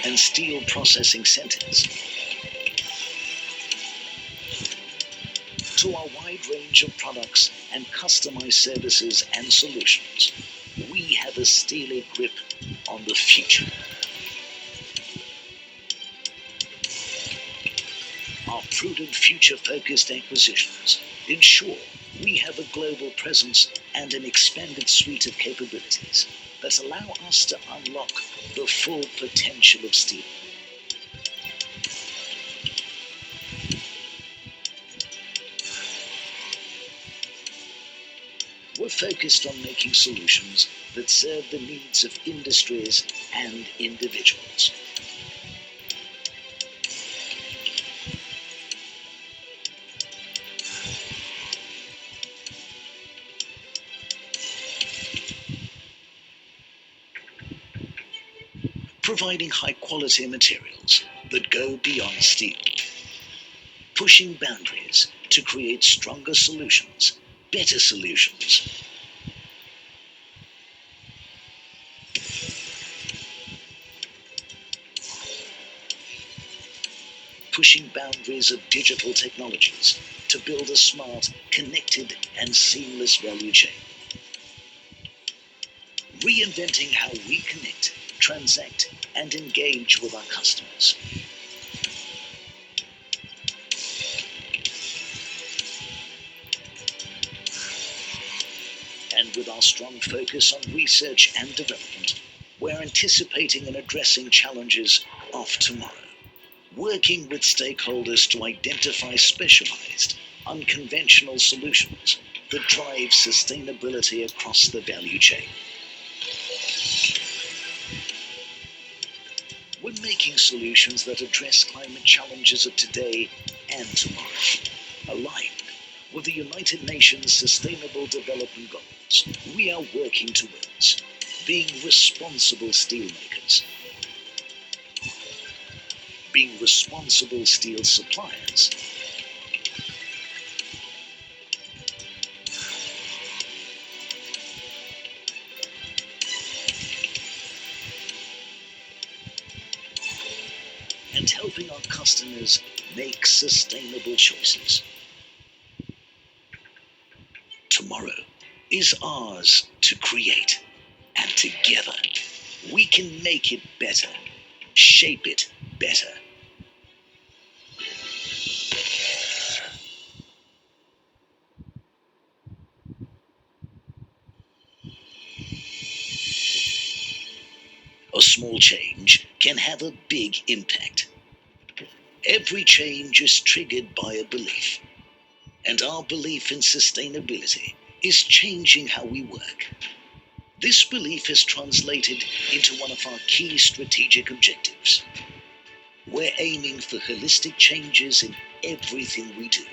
and steel processing centers, to our wide range of products and customized services and solutions, we have a steely grip on the future. Our prudent future-focused acquisitions ensure we have a global presence and an expanded suite of capabilities that allow us to unlock the full potential of steel. We're focused on making solutions that serve the needs of industries and individuals. Providing high-quality materials that go beyond steel. Pushing boundaries to create stronger solutions, better solutions. Pushing boundaries of digital technologies to build a smart, connected, and seamless value chain. Reinventing how we connect, transact, and engage with our customers. And with our strong focus on research and development, we're anticipating and addressing challenges of tomorrow, working with stakeholders to identify specialized, unconventional solutions that drive sustainability across the value chain. We're making solutions that address climate challenges of today and tomorrow, aligned with the United Nations Sustainable Development Goals. We are working towards being responsible steelmakers, being responsible steel suppliers, and helping our customers make sustainable choices. Tomorrow is ours to create, and together we can make it better, shape it better. A small change can have a big impact. Every change is triggered by a belief, and our belief in sustainability is changing how we work. This belief is translated into one of our key strategic objectives. We're aiming for holistic changes in everything we do.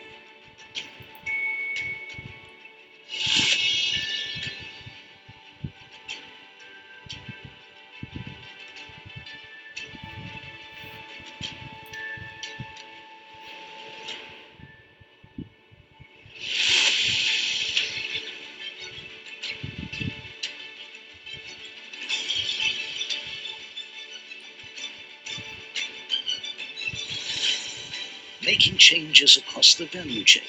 Making changes across the value chain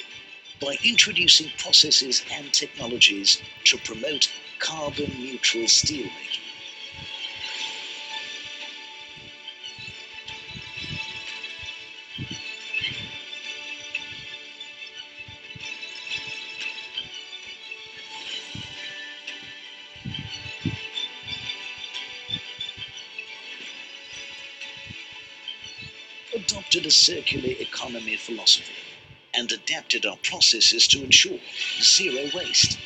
by introducing processes and technologies to promote carbon-neutral steelmaking. Adopted a circular economy philosophy and adapted our processes to ensure zero waste,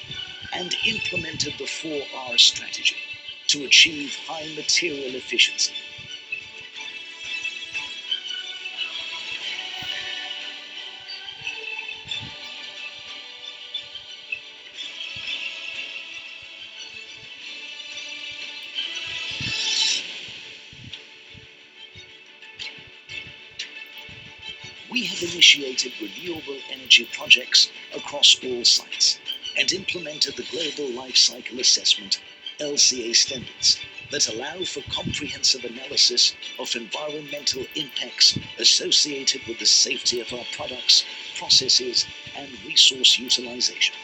and implemented the 4R strategy to achieve high material efficiency. We have initiated renewable energy projects across all sites and implemented the Global Life Cycle Assessment (LCA) standards that allow for comprehensive analysis of environmental impacts associated with the safety of our products, processes, and resource utilization.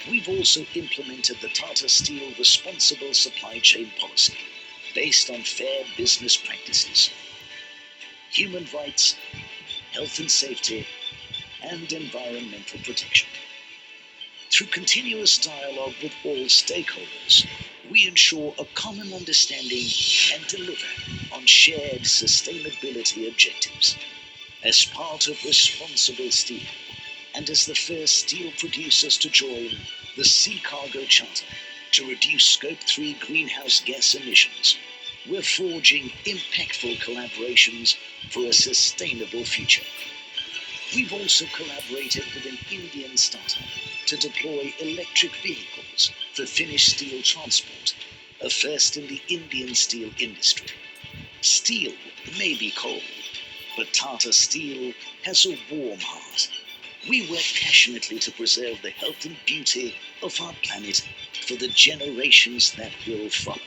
We've also implemented the Tata Steel Responsible Supply Chain Policy, based on fair business practices, human rights, health and safety, and environmental protection. Through continuous dialogue with all stakeholders, we ensure a common understanding and deliver on shared sustainability objectives. As part of Responsible Steel, and as the first steel producers to join the Sea Cargo Charter to reduce Scope 3 greenhouse gas emissions, we're forging impactful collaborations for a sustainable future. We've also collaborated with an Indian startup to deploy electric vehicles for finished steel transport, a first in the Indian steel industry. Steel may be cold, but Tata Steel has a warm heart. We work passionately to preserve the health and beauty of our planet for the generations that will follow.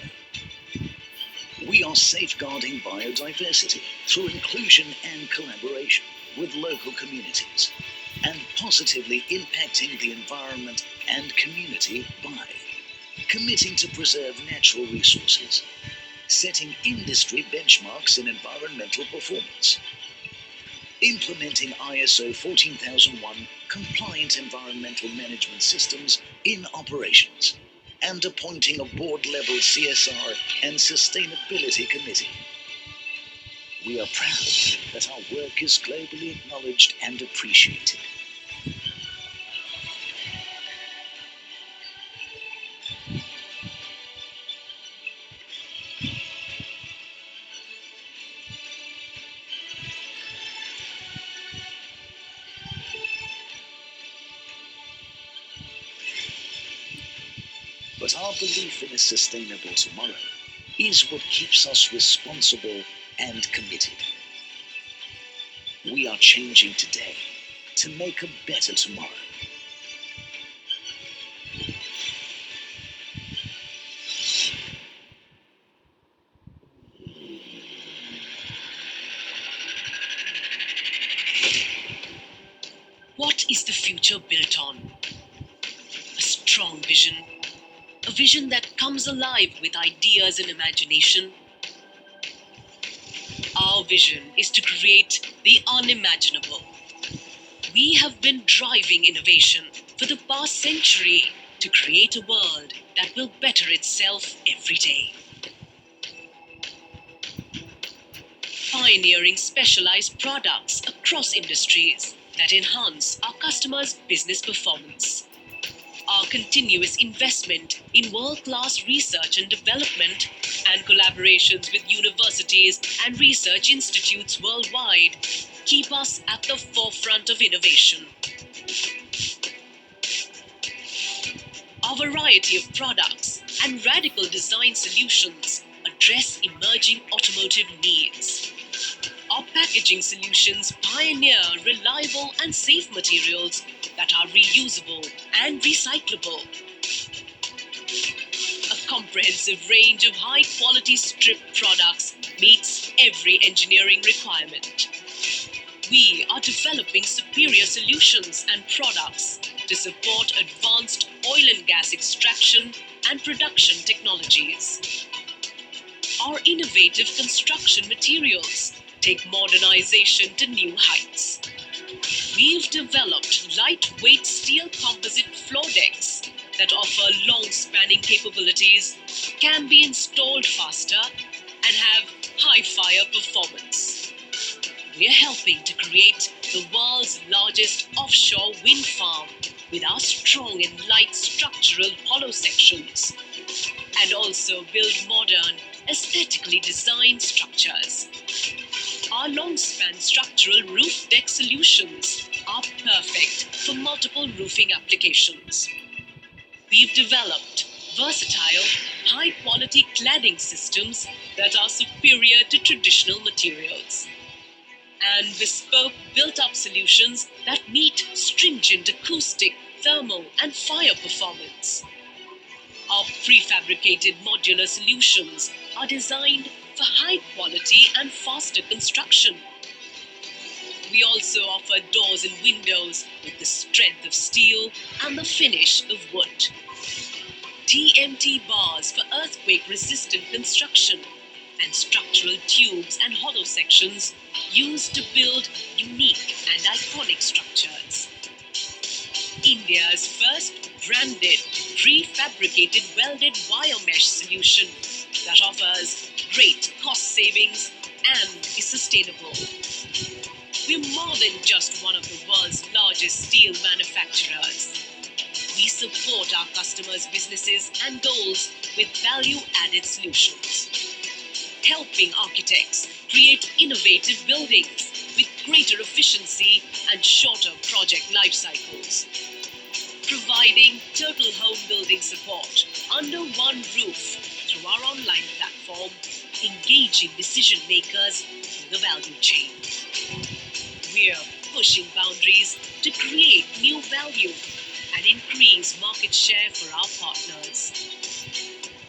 We are safeguarding biodiversity through inclusion and collaboration with local communities, and positively impacting the environment and community by committing to preserve natural resources, setting industry benchmarks in environmental performance, implementing ISO 14001 compliant environmental management systems in operations, and appointing a board-level CSR and sustainability committee. We are proud that our work is globally acknowledged and appreciated. But our belief in a sustainable tomorrow is what keeps us responsible and committed. We are changing today to make a better tomorrow. What is the future built on? A strong vision, a vision that comes alive with ideas and imagination. Our vision is to create the unimaginable. We have been driving innovation for the past century to create a world that will better itself every day. Pioneering specialized products across industries that enhance our customers' business performance. Our continuous investment in world-class research and development and collaborations with universities and research institutes worldwide keep us at the forefront of innovation. Our variety of products and radical design solutions address emerging automotive needs. Our packaging solutions pioneer reliable and safe materials that are reusable and recyclable. A comprehensive range of high-quality strip products meets every engineering requirement. We are developing superior solutions and products to support advanced oil and gas extraction and production technologies. Our innovative construction materials take modernization to new heights. We've developed lightweight steel composite floor decks that offer long-spanning capabilities, can be installed faster, and have high fire performance. We're helping to create the world's largest offshore wind farm with our strong and light structural hollow sections, and also build modern, aesthetically designed structures. Our long-span structural roof deck solutions are perfect for multiple roofing applications. We've developed versatile, high-quality cladding systems that are superior to traditional materials, and bespoke built-up solutions that meet stringent acoustic, thermal, and fire performance. Our prefabricated modular solutions are designed for high quality and faster construction. We also offer doors and windows with the strength of steel and the finish of wood. TMT bars for earthquake-resistant construction and structural tubes and hollow sections used to build unique and iconic structures. India's first branded prefabricated welded wire mesh solution that offers great cost savings and is sustainable. We're more than just one of the world's largest steel manufacturers. We support our customers' businesses and goals with value-added solutions, helping architects create innovative buildings with greater efficiency and shorter project life cycles, providing total home building support under one roof through our online platform, engaging decision makers through the value chain. We're pushing boundaries to create new value and increase market share for our partners.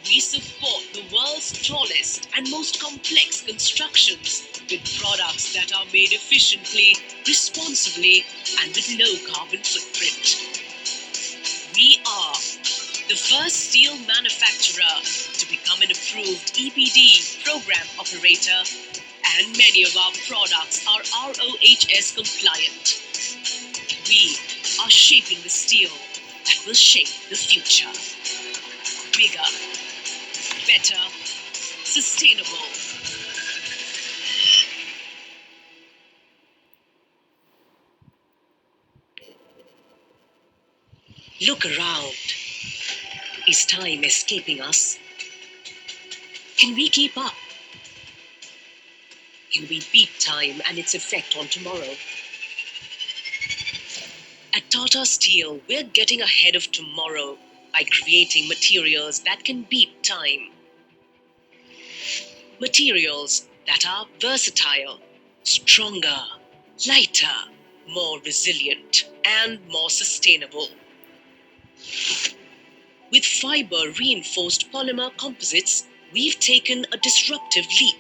We support the world's tallest and most complex constructions with products that are made efficiently, responsibly, and with low carbon footprint. We are the first steel manufacturer to become an approved EPD program operator, and many of our products are ROHS compliant. We are shaping the steel that will shape the future. Bigger, better, sustainable. Look around. Is time escaping us? Can we keep up? Can we beat time and its effect on tomorrow? At Tata Steel, we're getting ahead of tomorrow by creating materials that can beat time. Materials that are versatile, stronger, lighter, more resilient, and more sustainable. With fiber-reinforced polymer composites, we've taken a disruptive leap.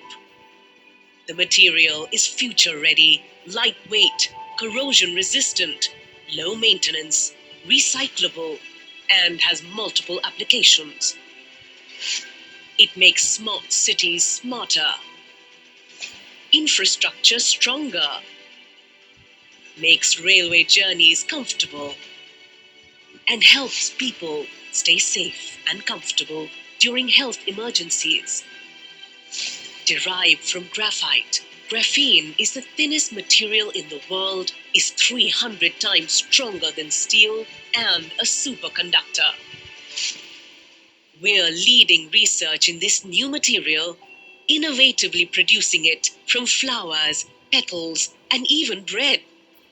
The material is future-ready, lightweight, corrosion-resistant, low maintenance, recyclable, and has multiple applications. It makes smart cities smarter, infrastructure stronger, makes railway journeys comfortable, and helps people stay safe and comfortable during health emergencies. Derived from graphite, graphene is the thinnest material in the world, is 300 times stronger than steel, and a superconductor. We're leading research in this new material, innovatively producing it from flowers, petals, and even bread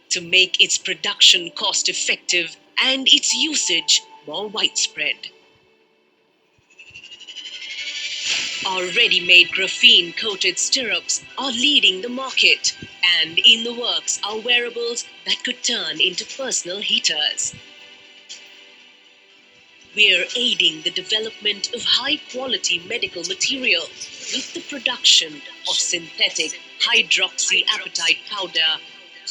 to make its production cost-effective and its usage more widespread. Our ready-made graphene-coated stirrups are leading the market, and in the works are wearables that could turn into personal heaters. We're aiding the development of high-quality medical material with the production of synthetic hydroxyapatite powder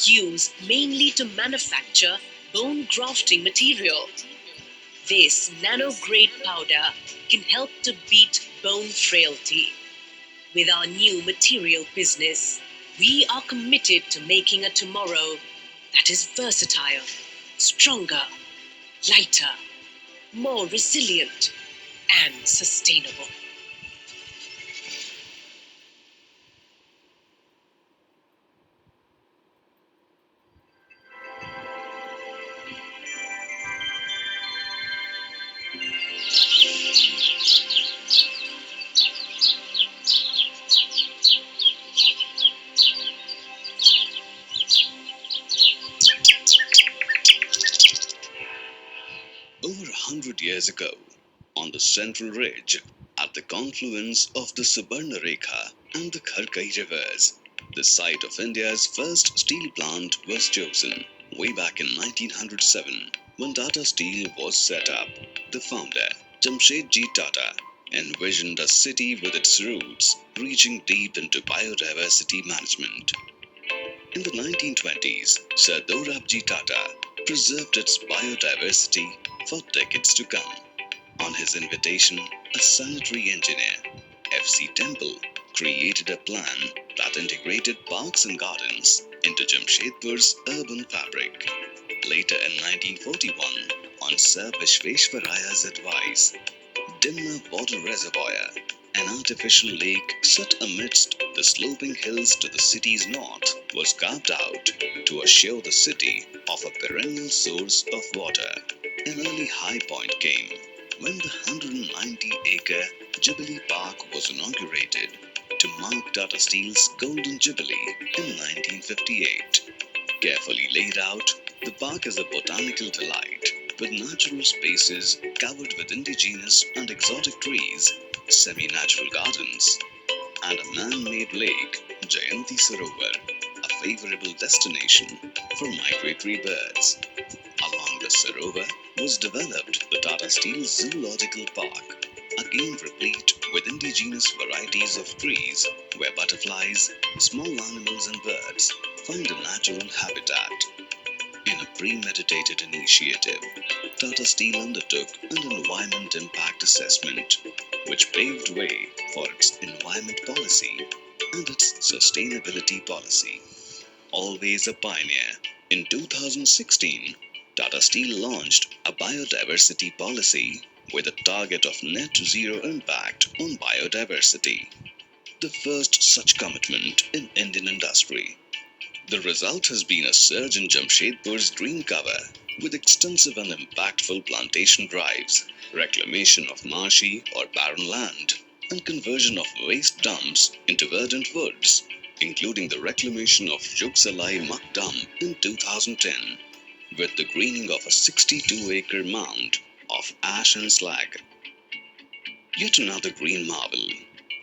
used mainly to manufacture bone grafting material. This nano-grade powder can help to beat bone frailty. With our new material business, we are committed to making a tomorrow that is versatile, stronger, lighter, more resilient, and sustainable. Over 100 years ago, on the Central Ridge, at the confluence of the Subarnarekha and the Kharkai rivers, the site of India's first steel plant was chosen. Way back in 1907, when Tata Steel was set up, the founder, Jamshedji Tata envisioned a city with its roots reaching deep into biodiversity management. In the 1920s, Sir Dorabji Tata preserved its biodiversity for decades to come. On his invitation, a sanitary engineer, F.C. Temple, created a plan that integrated parks and gardens into Jamshedpur's urban fabric. Later in 1941, on Sir Vishveshwaraya's advice, Dimna Water Reservoir, an artificial lake set amidst the sloping hills to the city's north, was carved out to assure the city of a perennial source of water. An early high point came when the 190-acre Jubilee Park was inaugurated to mark Tata Steel's Golden Jubilee in 1958. Carefully laid out, the park is a botanical delight with natural spaces covered with indigenous and exotic trees, semi-natural gardens, and a man-made lake, Jayanti Sarovar, a favorable destination for migratory birds. Along the Sarovar was developed the Tata Steel Zoological Park, again replete with indigenous varieties of trees where butterflies, small animals and birds find a natural habitat. In a premeditated initiative, Tata Steel undertook an environment impact assessment, which paved way for its environment policy and its sustainability policy. Always a pioneer, in 2016, Tata Steel launched a biodiversity policy with a target of net zero impact on biodiversity, the first such commitment in Indian industry. The result has been a surge in Jamshedpur's green cover with extensive and impactful plantation drives, reclamation of marshy or barren land, and conversion of waste dumps into verdant woods, including the reclamation of Jugsalai Muck Dump in 2010, with the greening of a 62-acre mound of ash and slag. Yet another green marvel,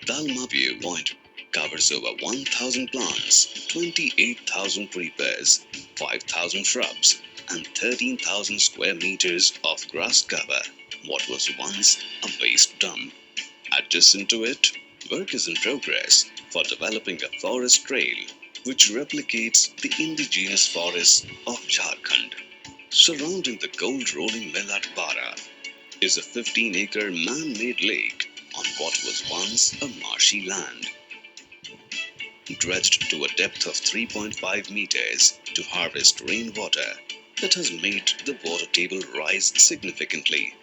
Dalma Viewpoint covers over 1,000 plants, 28,000 creepers, 5,000 shrubs, and 13,000 square meters of grass cover what was once a waste dump. Adjacent to it, work is in progress for developing a forest trail which replicates the indigenous forests of Jharkhand. Surrounding the gold rolling mill at Bara is a 15-acre man-made lake on what was once a marshy land. Dredged to a depth of 3.5 meters to harvest rainwater, it has made the water table rise significantly.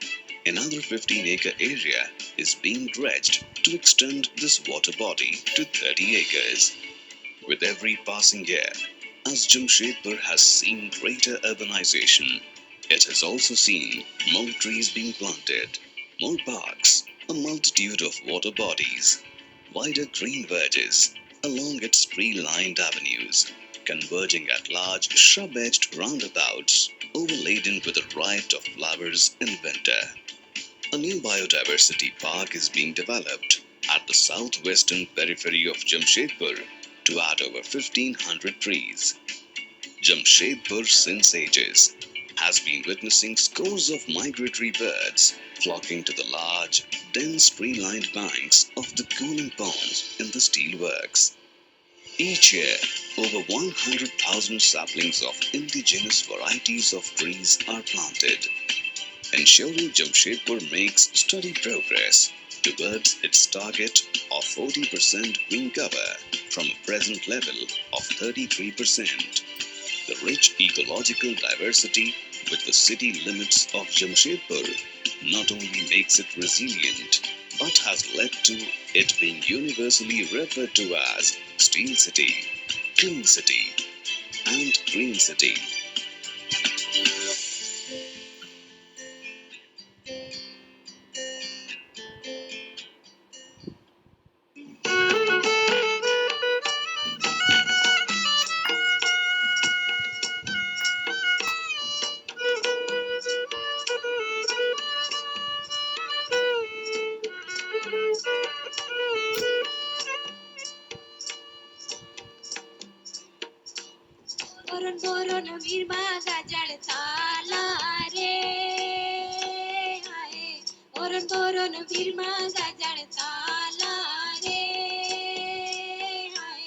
Another 15-acre area is being dredged to extend this water body to 30 acres. With every passing year, as Jamshedpur has seen greater urbanization, it has also seen more trees being planted, more parks, a multitude of water bodies, wider green verges along its tree-lined avenues, converging at large shrub-edged roundabouts overladen with a riot of flowers in winter. A new biodiversity park is being developed at the southwestern periphery of Jamshedpur to add over 1,500 trees. Jamshedpur, since ages, has been witnessing scores of migratory birds flocking to the large, dense tree-lined banks of the cooling ponds in the steelworks. Each year, over 100,000 saplings of indigenous varieties of trees are planted, ensuring Jamshedpur makes steady progress towards its target of 40% green cover from a present level of 33%. The rich ecological diversity with the city limits of Jamshedpur not only makes it resilient, but has led to it being universally referred to as Steel City, Clean City, and Green City. तोरण तोरण भीरमा गाजण ताला रे हाय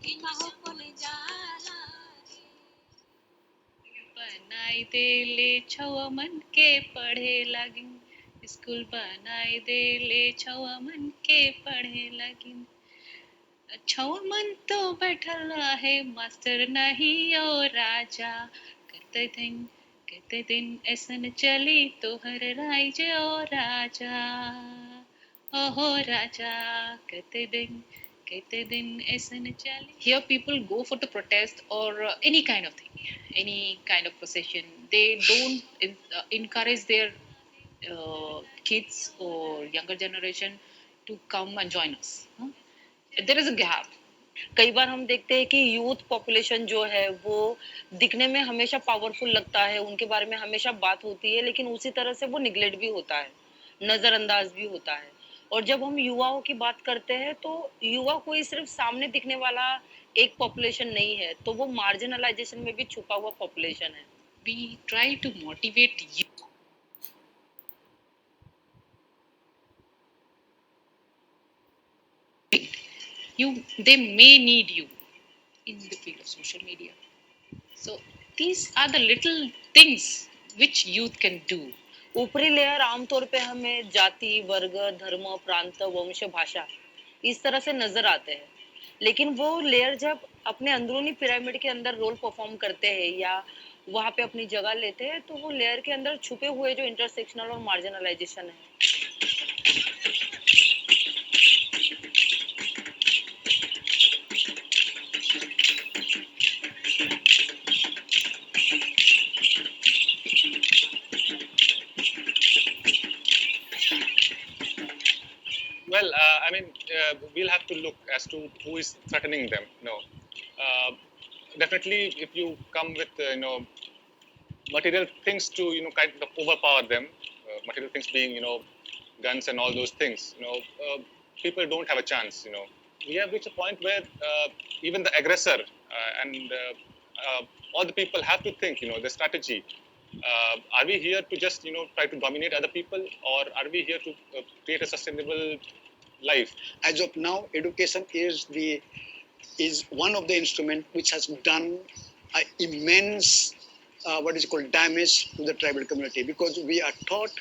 भीरमा हो कोन जाला रे बनाई दे ले छवा मन के पढ़े लगिन स्कूल बनाई दे ले छवा मन के पढ़े लगिन छवा मन तो बैठल है मास्टर नहीं ओ राजा कहते दिन ऐसन चली तो हर राज ओ राजा ओहो राजा कहते दिन ऐसन चली. Here people go for to protest or any kind of thing, any kind of procession. They don't encourage their kids or younger generation to come and join us. There is a gap. कई बार हम देखते हैं कि youth population जो है वो दिखने में हमेशा पावरफुल लगता है, उनके बारे में हमेशा बात होती है, लेकिन उसी तरह से वो निगलेक्ट भी होता है, नजरअंदाज भी होता है. और जब हम युवाओं की बात करते हैं तो युवा कोई सिर्फ सामने दिखने वाला एक पॉपुलेशन नहीं है, तो वो मार्जिनलाइजेशन में भी छुपा हुआ पॉपुलेशन है. We try to motivate you. They may need you in the field of social media. So these are the little things which youth can do. ऊपरी लेयर आमतौर पे हमें जाति, वर्ग, धर्म, प्रांत, वंश, भाषा इस तरह से नजर आते हैं, लेकिन वो लेयर जब अपने अंदरूनी पिरामिड के अंदर रोल परफॉर्म करते हैं या वहाँ पे अपनी जगह लेते हैं, तो वो लेयर के अंदर छुपे हुए जो इंटरसेक्शनल और मार्जिनलाइजेशन है. Well, we'll have to look as to who is threatening them. Definitely, if you come with material things to kind of overpower them, material things being guns and all those things, people don't have a chance. We have reached a point where even the aggressor and all the people have to think. The strategy. Are we here to just try to dominate other people, or are we here to create a sustainable life? As of now, education is one of the instruments which has done immense damage to the tribal community, because we are taught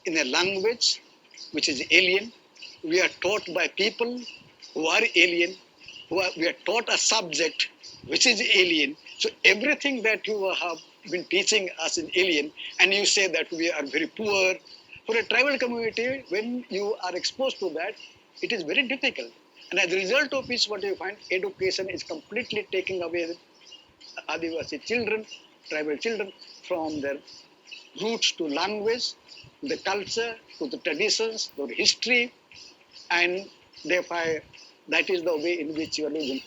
in a language which is alien. We are taught by people who are alien. We are taught a subject which is alien. So everything that you have been teaching us in alien, and you say that we are very poor. For a tribal community, when you are exposed to that, it is very difficult. And as a result of which, what you find, education is completely taking away Adivasi children, tribal children, from their roots to language, the culture, to the traditions, to the history, and therefore that is the way in which you are living.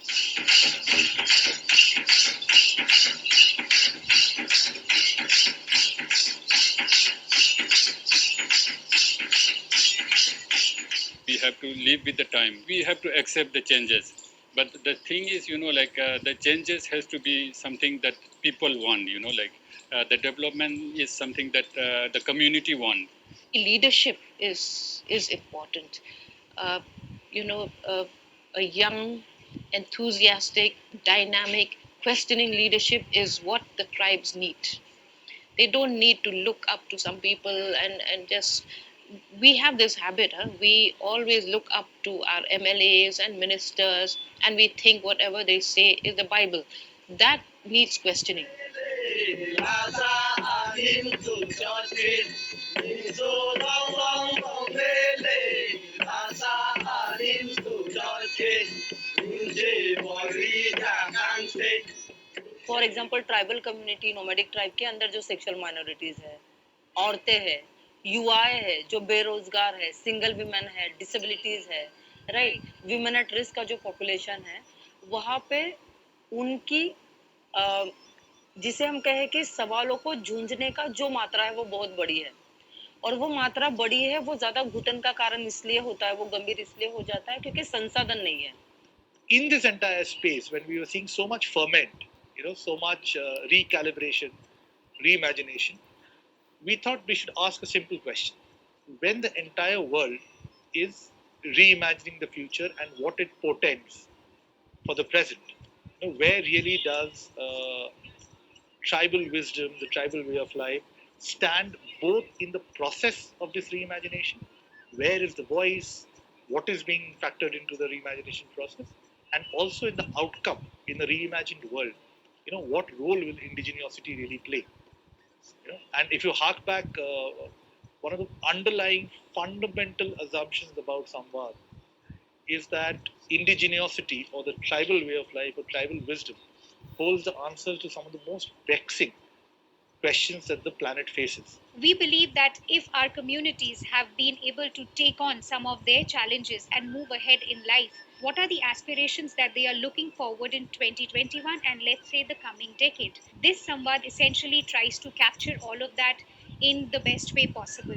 We have to live with the time. We have to accept the changes. But the thing is, the changes has to be something that people want, the development is something that the community want. Leadership is important. A young, enthusiastic, dynamic, questioning leadership is what the tribes need. They don't need to look up to some people and just. We have this habit, we always look up to our MLAs and ministers and we think whatever they say is the Bible. That needs questioning. For example tribal community, nomadic tribe के अंदर जो sexual minorities है, औरतें हैं, युवाएं हैं, जो बेरोजगार है, सिंगल वीमेन है, डिसेबिलिटीज है, राइट, वीमेन एट रिस्क का जो पॉपुलेशन है, वहाँ पे उनकी जिसे हम कहें कि सवालों को जूझने का जो मात्रा है वो बहुत बड़ी है, और वो मात्रा बड़ी है, वो ज्यादा घुटन का कारण इसलिए होता है, वो गंभीर इसलिए हो जाता है क्योंकि संसाधन नहीं है. In this entire space, when we were seeing so much ferment, so much recalibration, reimagination, we thought we should ask a simple question. when the entire world is reimagining the future and what it portends for the present. Where really does tribal wisdom, the tribal way of life, stand both in the process of this reimagination? Where is the voice? What is being factored into the reimagination process? And also in the outcome in the reimagined world, what role will indigeneity really play? And if you hark back, one of the underlying fundamental assumptions about Samvad is that indigeneity or the tribal way of life or tribal wisdom holds the answers to some of the most vexing questions that the planet faces. We believe that if our communities have been able to take on some of their challenges and move ahead in life, what are the aspirations that they are looking forward in 2021 and let's say the coming decade? This Samvad essentially tries to capture all of that in the best way possible.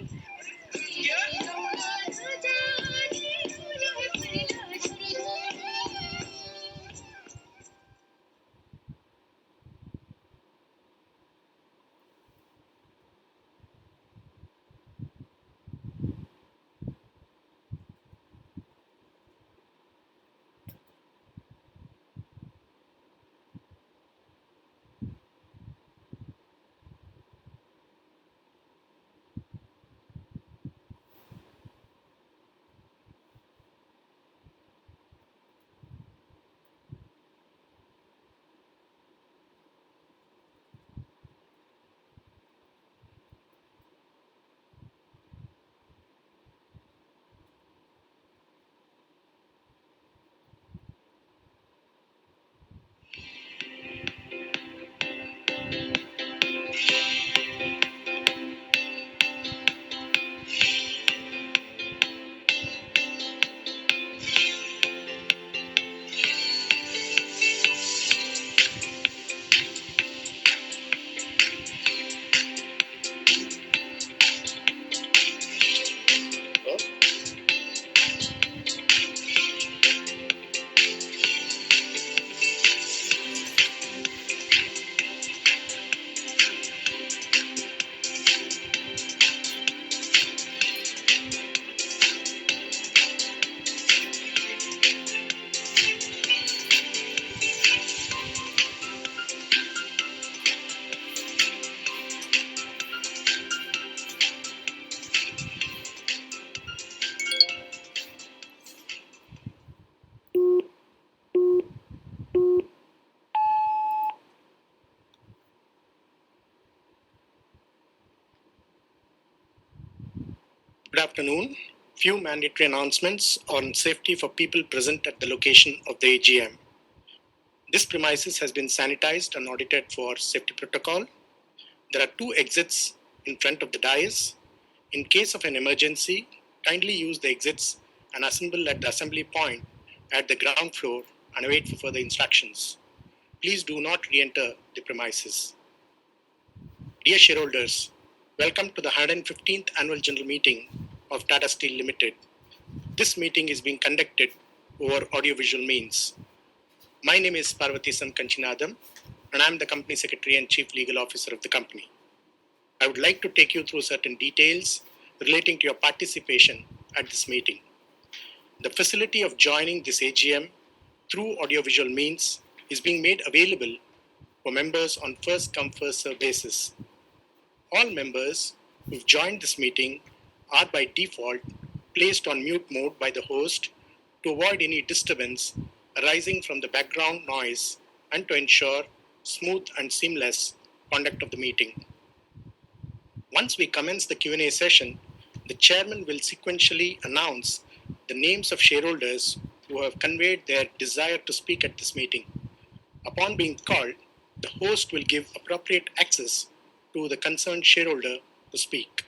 Good afternoon. Few mandatory announcements on safety for people present at the location of the AGM. This premises has been sanitized and audited for safety protocol. There are 2 exits in front of the dais. In case of an emergency, kindly use the exits and assemble at the assembly point at the ground floor and wait for further instructions. Please do not re-enter the premises. Dear shareholders, welcome to the 115th Annual General Meeting of Tata Steel Limited. This meeting is being conducted over audiovisual means. My name is Parvathisam Kanchinadam, and I am the Company Secretary and Chief Legal Officer of the company. I would like to take you through certain details relating to your participation at this meeting. The facility of joining this AGM through audiovisual means is being made available for members on first-come, first-served basis. All members who've joined this meeting are by default placed on mute mode by the host to avoid any disturbance arising from the background noise and to ensure smooth and seamless conduct of the meeting. Once we commence the Q&A session, the chairman will sequentially announce the names of shareholders who have conveyed their desire to speak at this meeting. Upon being called, the host will give appropriate access to the concerned shareholder to speak.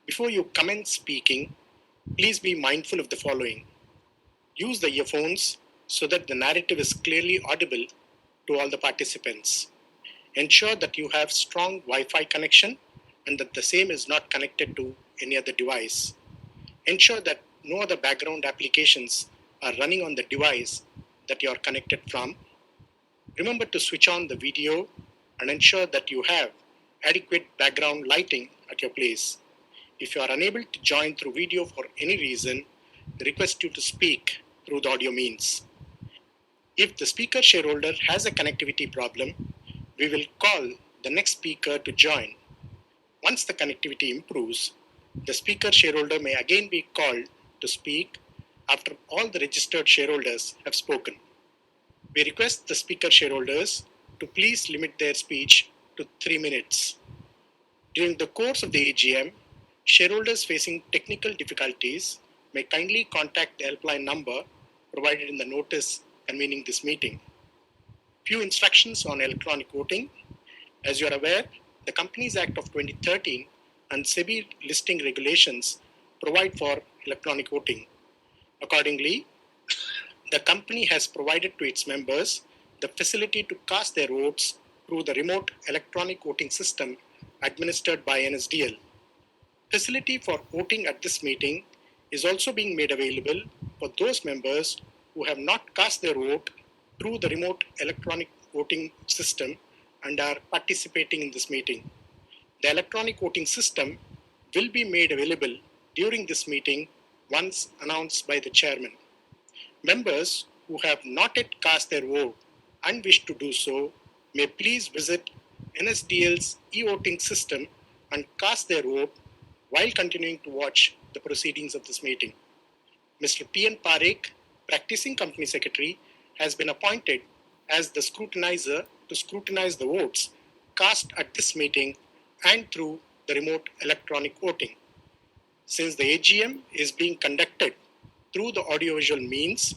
Before you commence speaking, please be mindful of the following. Use the earphones so that the narrative is clearly audible to all the participants. Ensure that you have strong Wi-Fi connection and that the same is not connected to any other device. Ensure that no other background applications are running on the device that you are connected from. Remember to switch on the video and ensure that you have adequate background lighting at your place. If you are unable to join through video for any reason, we request you to speak through the audio means. If the speaker shareholder has a connectivity problem, we will call the next speaker to join. Once the connectivity improves, the speaker shareholder may again be called to speak after all the registered shareholders have spoken. We request the speaker shareholders to please limit their speech to 3 minutes. During the course of the AGM, shareholders facing technical difficulties may kindly contact the helpline number provided in the notice convening this meeting. Few instructions on electronic voting. As you are aware, the Companies Act of 2013 and SEBI listing regulations provide for electronic voting. Accordingly, the company has provided to its members the facility to cast their votes through the remote electronic voting system administered by NSDL. Facility for voting at this meeting is also being made available for those members who have not cast their vote through the remote electronic voting system and are participating in this meeting. The electronic voting system will be made available during this meeting once announced by the chairman. Members who have not yet cast their vote and wish to do so may please visit NSDL's e-voting system and cast their vote while continuing to watch the proceedings of this meeting. Mr. P.N. Parekh, Practicing Company Secretary, has been appointed as the scrutinizer to scrutinize the votes cast at this meeting and through the remote electronic voting. Since the AGM is being conducted through the audiovisual means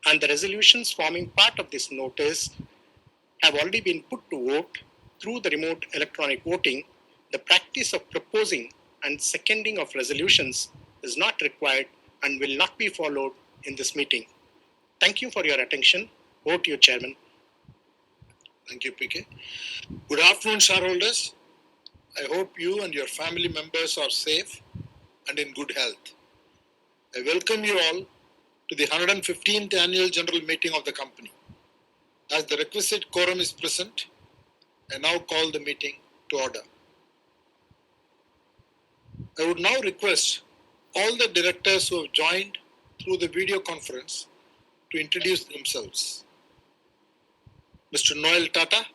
and the resolutions forming part of this notice have already been put to vote through the remote electronic voting, the practice of proposing and seconding of resolutions is not required and will not be followed in this meeting. Thank you for your attention. Over to you, Chairman. Thank you, PK. Good afternoon, shareholders. I hope you and your family members are safe and in good health. I welcome you all to the 115th Annual General Meeting of the company. As the requisite quorum is present, I now call the meeting to order. I would now request all the directors who have joined through the video conference to introduce themselves. Mr. Noel Tata.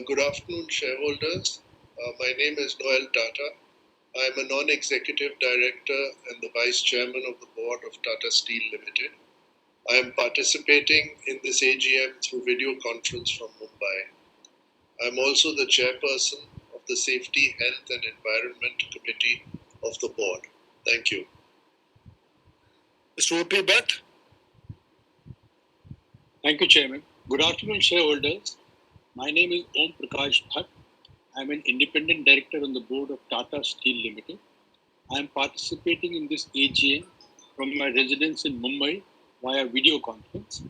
Good afternoon, shareholders. My name is Noel Tata. I am a non-executive director and the vice chairman of the board of Tata Steel Limited. I am participating in this AGM through video conference from Mumbai. I am also the chairperson of the Safety, Health and Environment Committee of the board. Thank you. Mr. O.P. Bhatt. Thank you, Chairman. Good afternoon, shareholders. My name is Om Prakash Bhatt. I am an independent director on the board of Tata Steel Limited. I am participating in this AGM from my residence in Mumbai via video conference.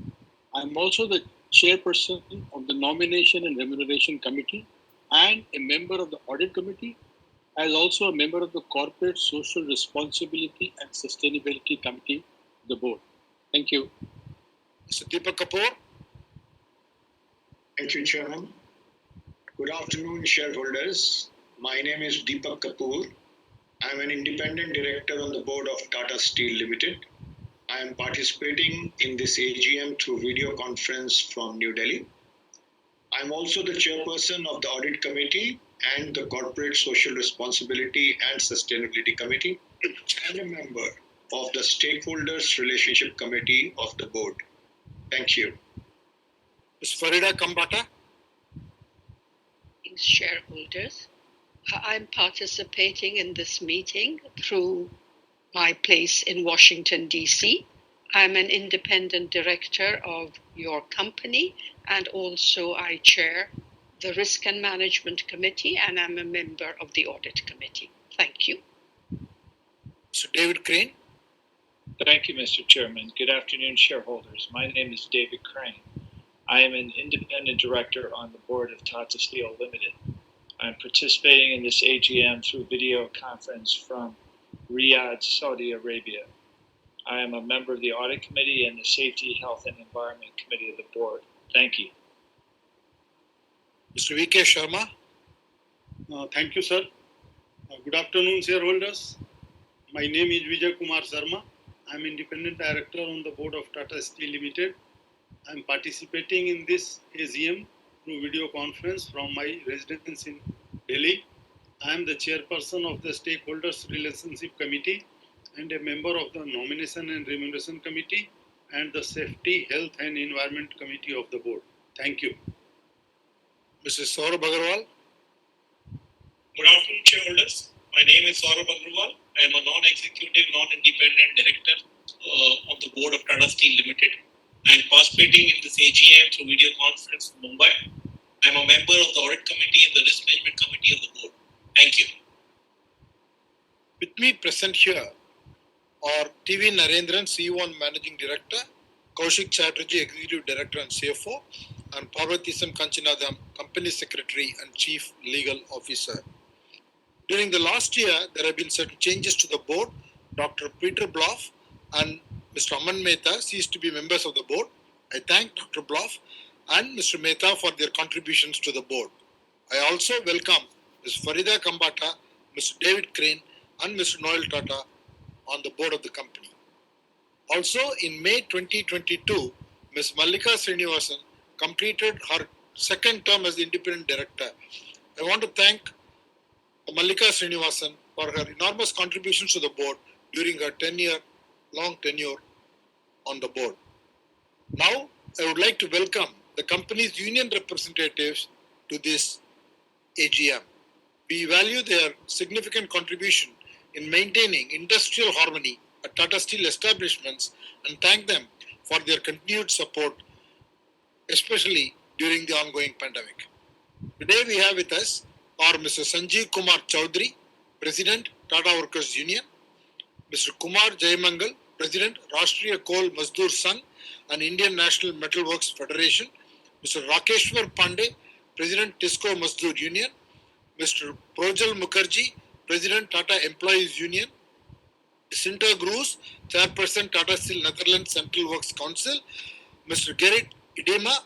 I am also the chairperson of the Nomination and Remuneration Committee and a member of the Audit Committee, as also a member of the Corporate Social Responsibility and Sustainability Committee of the board. Thank you. Mr. Deepak Kapoor. Thank you, Chairman. Good afternoon, shareholders. My name is Deepak Kapoor. I am an independent director on the board of Tata Steel Limited. I am participating in this AGM through video conference from New Delhi. I am also the chairperson of the Audit Committee and the Corporate Social Responsibility and Sustainability Committee, and a member of the Stakeholders Relationship Committee of the board. Thank you. Ms. Farida Kambata. Shareholders, I'm participating in this meeting through my place in Washington, D.C. I'm an independent director of your company, and also I chair the Risk and Management Committee, and I'm a member of the Audit Committee. Thank you. Mr. David Crane. Thank you, Mr. Chairman. Good afternoon, shareholders. My name is David Crane. I am an independent director on the board of Tata Steel Limited. I'm participating in this AGM through video conference from Riyadh, Saudi Arabia. I am a member of the Audit Committee and the Safety, Health and Environment Committee of the board. Thank you. Mr. V.K. Sharma. Thank you, sir. Good afternoon, shareholders. My name is Vijay Kumar Sharma. I am independent director on the board of Tata Steel Limited. I am participating in this AGM through video conference from my residence in Delhi. I am the chairperson of the Stakeholders Relationship Committee and a member of the Nomination and Remuneration Committee and the Safety, Health and Environment Committee of the board. Thank you. Mr. Saurabh Agarwal. Good afternoon, shareholders. My name is Saurabh Agarwal. I am a non-executive, non-independent director on the board of Tata Steel Limited. I am participating in this AGM through video conference from Mumbai. I am a member of the Audit Committee and the Risk Management Committee of the board. Thank you. With me present here are TV Narendran, CEO and Managing Director, Kaushik Chatterjee, Executive Director and CFO, and Parvatisam Kanchanadam, Company Secretary and Chief Legal Officer. During the last year, there have been certain changes to the board. Dr. Peter Bloff and Mr. Aman Mehta ceased to be members of the board. I thank Dr. Bloff and Mr. Mehta for their contributions to the board. I also welcome Ms. Farida Kambata, Mr. David Crane, and Mr. Noel Tata on the board of the company. Also, in May 2022, Ms. Mallika Srinivasan completed her second term as the independent director. I want to thank Mallika Srinivasan for her enormous contributions to the board during her long tenure on the board. Now, I would like to welcome the company's union representatives to this AGM. We value their significant contribution in maintaining industrial harmony at Tata Steel establishments and thank them for their continued support, especially during the ongoing pandemic. Today we have with us are Mr. Sanjeev Kumar Chaudhary, President, Tata Workers Union, Mr. Kumar Jayamangal, President, Rashtriya Coal Mazdoor Sangh and Indian National Metalworks Federation, Mr. Rakeshwar Pandey, President, Tisco Mazdoor Union, Mr. Projal Mukherjee, President, Tata Employees Union, Sinter Groos, Chairperson, Tata Steel Netherlands Central Works Council, Mr. Gerrit Idema,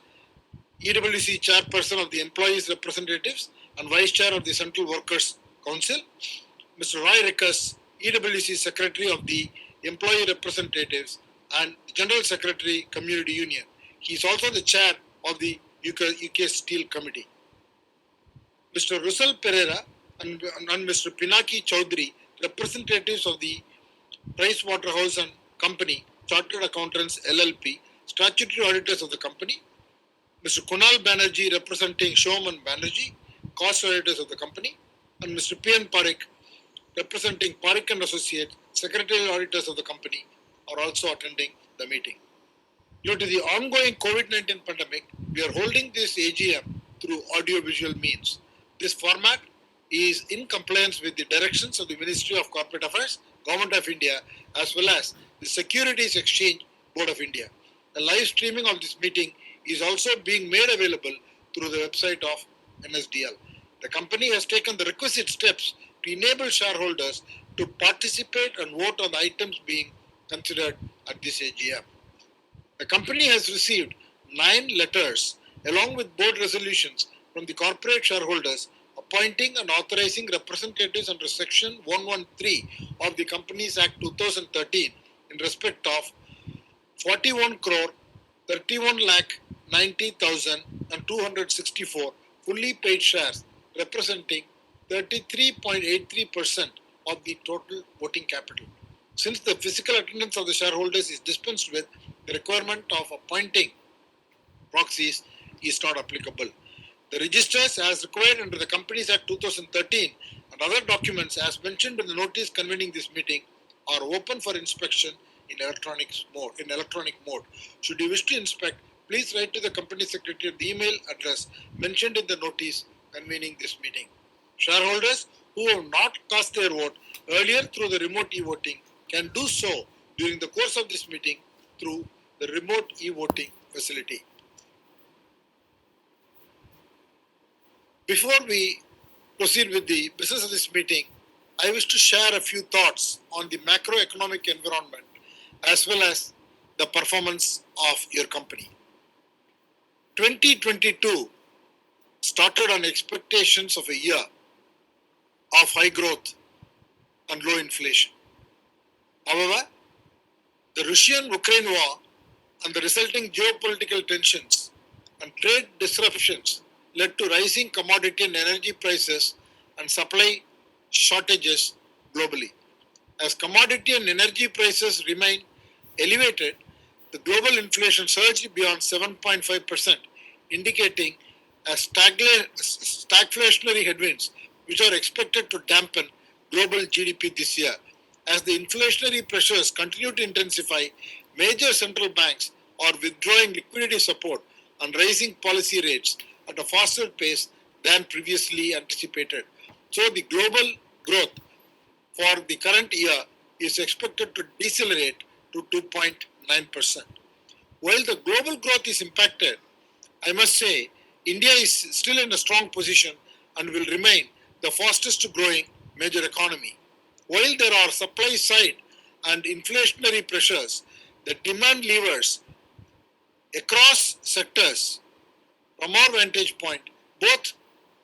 EWC Chairperson of the Employees Representatives and Vice Chair of the Central Workers Council, Mr. Roy Rickus, EWC Secretary of the Employee Representatives and General Secretary Community Union. He is also the Chair of the UK Steel Committee. Mr. Russell Pereira and Mr. Pinaki Chaudhary, representatives of the Pricewaterhouse and Company, Chartered Accountants LLP, statutory auditors of the company, Mr. Kunal Banerjee, representing Showman Banerjee, cost auditors of the company, and Mr. P.N. Parikh, representing Parikh and Associates, secretarial auditors of the company, are also attending the meeting. Due to the ongoing COVID-19 pandemic, we are holding this AGM through audio-visual means. This format is in compliance with the directions of the Ministry of Corporate Affairs, Government of India, as well as the Securities Exchange Board of India. The live streaming of this meeting is also being made available through the website of NSDL. The company has taken the requisite steps to enable shareholders to participate and vote on the items being considered at this AGM. The company has received 9 letters along with board resolutions from the corporate shareholders appointing and authorizing representatives under Section 113 of the Companies Act 2013 in respect of 41 crore 31 lakh 90,264 fully paid shares representing 33.83% of the total voting capital. Since the physical attendance of the shareholders is dispensed with, the requirement of appointing proxies is not applicable. The registers as required under the Companies Act 2013 and other documents as mentioned in the notice convening this meeting are open for inspection in electronic mode. Should you wish to inspect, please write to the Company Secretary at the email address mentioned in the notice convening this meeting. Shareholders who have not cast their vote earlier through the remote e-voting can do so during the course of this meeting through the remote e-voting facility. Before we proceed with the business of this meeting, I wish to share a few thoughts on the macroeconomic environment as well as the performance of your company. 2022 started on expectations of a year of high growth and low inflation. However, the Russian-Ukraine war and the resulting geopolitical tensions and trade disruptions led to rising commodity and energy prices and supply shortages globally. As commodity and energy prices remain elevated, the global inflation surged beyond 7.5%, indicating a stagflationary headwinds which are expected to dampen global GDP this year. As the inflationary pressures continue to intensify, major central banks are withdrawing liquidity support and raising policy rates at a faster pace than previously anticipated. So the global growth for the current year is expected to decelerate to 2.9%. While the global growth is impacted, I must say India is still in a strong position and will remain the fastest growing major economy. While there are supply side and inflationary pressures, the demand levers across sectors from our vantage point, both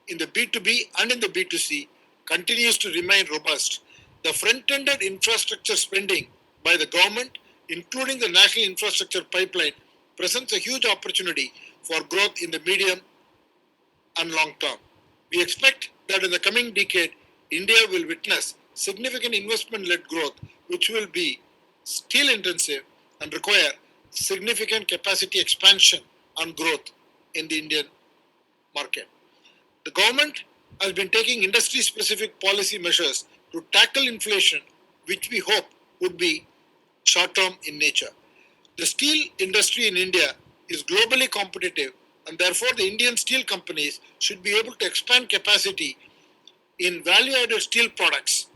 in the B2B and in the B2C, continues to remain robust. The front-ended infrastructure spending by the government, including the National Infrastructure Pipeline, presents a huge opportunity for growth in the medium and long term. We expect that in the coming decade, India will witness significant investment-led growth, which will be steel intensive and require significant capacity expansion and growth in the Indian market. The government has been taking industry-specific policy measures to tackle inflation, which we hope would be short-term in nature. The steel industry in India is globally competitive, and therefore the Indian steel companies should be able to expand capacity in value-added steel products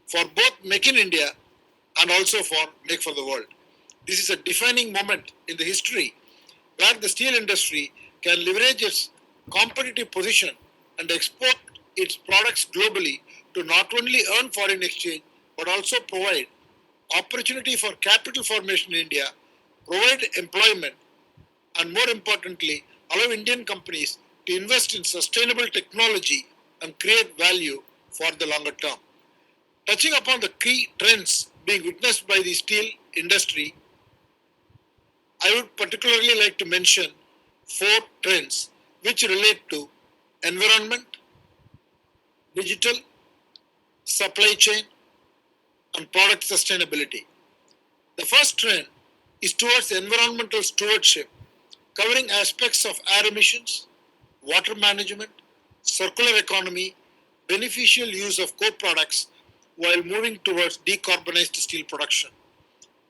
for both Make in India and also for Make for the World. This is a defining moment in the history where the steel industry can leverage its competitive position and export its products globally to not only earn foreign exchange but also provide opportunity for capital formation in India, provide employment, and more importantly, allow Indian companies to invest in sustainable technology and create value for the longer term. Touching upon the key trends being witnessed by the steel industry, I would particularly like to mention 4 trends which relate to environment, digital, supply chain, and product sustainability. The first trend is towards environmental stewardship, covering aspects of air emissions, water management, circular economy, beneficial use of co-products while moving towards decarbonized steel production.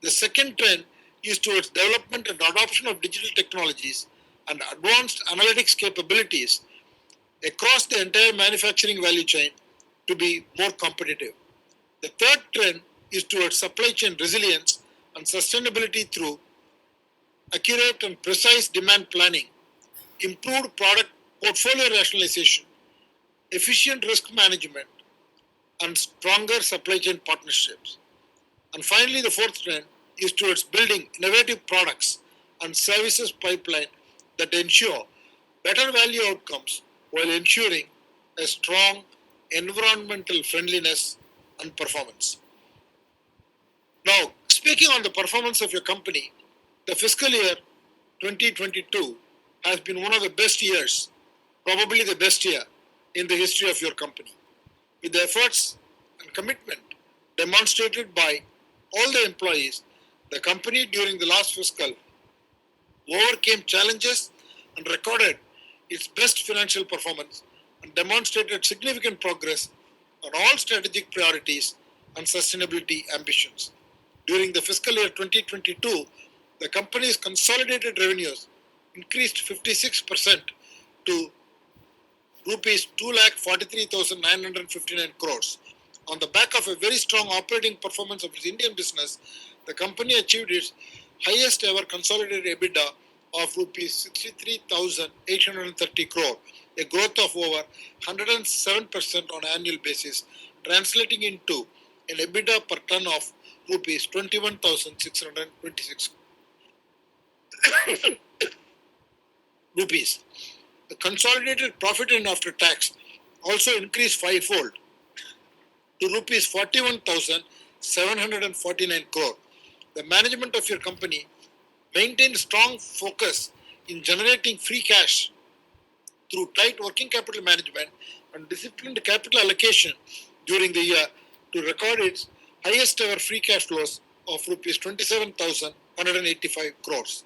The second trend is towards development and adoption of digital technologies and advanced analytics capabilities across the entire manufacturing value chain to be more competitive. The third trend is towards supply chain resilience and sustainability through accurate and precise demand planning, improved product portfolio rationalization, efficient risk management, and stronger supply chain partnerships. And finally, the fourth trend is towards building innovative products and services pipeline that ensure better value outcomes while ensuring a strong environmental friendliness and performance. Now, speaking on the performance of your company, the fiscal year 2022 has been one of the best years, probably the best year in the history of your company. With the efforts and commitment demonstrated by all the employees, the company during the last fiscal overcame challenges and recorded its best financial performance and demonstrated significant progress on all strategic priorities and sustainability ambitions. During the fiscal year 2022, the company's consolidated revenues increased 56% to rupees 2,43,959 crores. On the back of a very strong operating performance of its Indian business, the company achieved its highest ever consolidated EBITDA of rupees 63,830 crore, a growth of over 107% on an annual basis, translating into an EBITDA per ton of rupees 21,626 rupees. The consolidated profit after tax also increased fivefold to rupees 41,749 crore. The management of your company maintained strong focus in generating free cash through tight working capital management and disciplined capital allocation during the year to record its highest ever free cash flows of rupees 27,185 crores.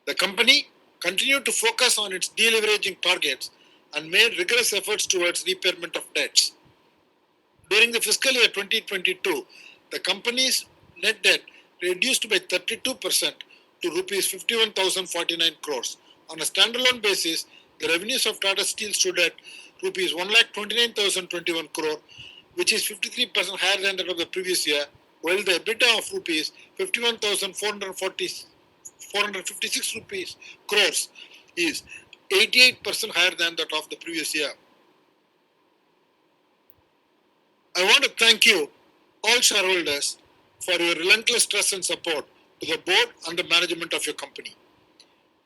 The company continued to focus on its deleveraging targets and made rigorous efforts towards repayment of debts. During the fiscal year 2022, the company's net debt reduced by 32% to rupees 51,049 crores. On a standalone basis, the revenues of Tata Steel stood at rupees 1,29,021 crore, which is 53% higher than that of the previous year, while the EBITDA of rupees 51,456 rupees crores is 88% higher than that of the previous year. I want to thank you, all shareholders, for your relentless trust and support to the board and the management of your company.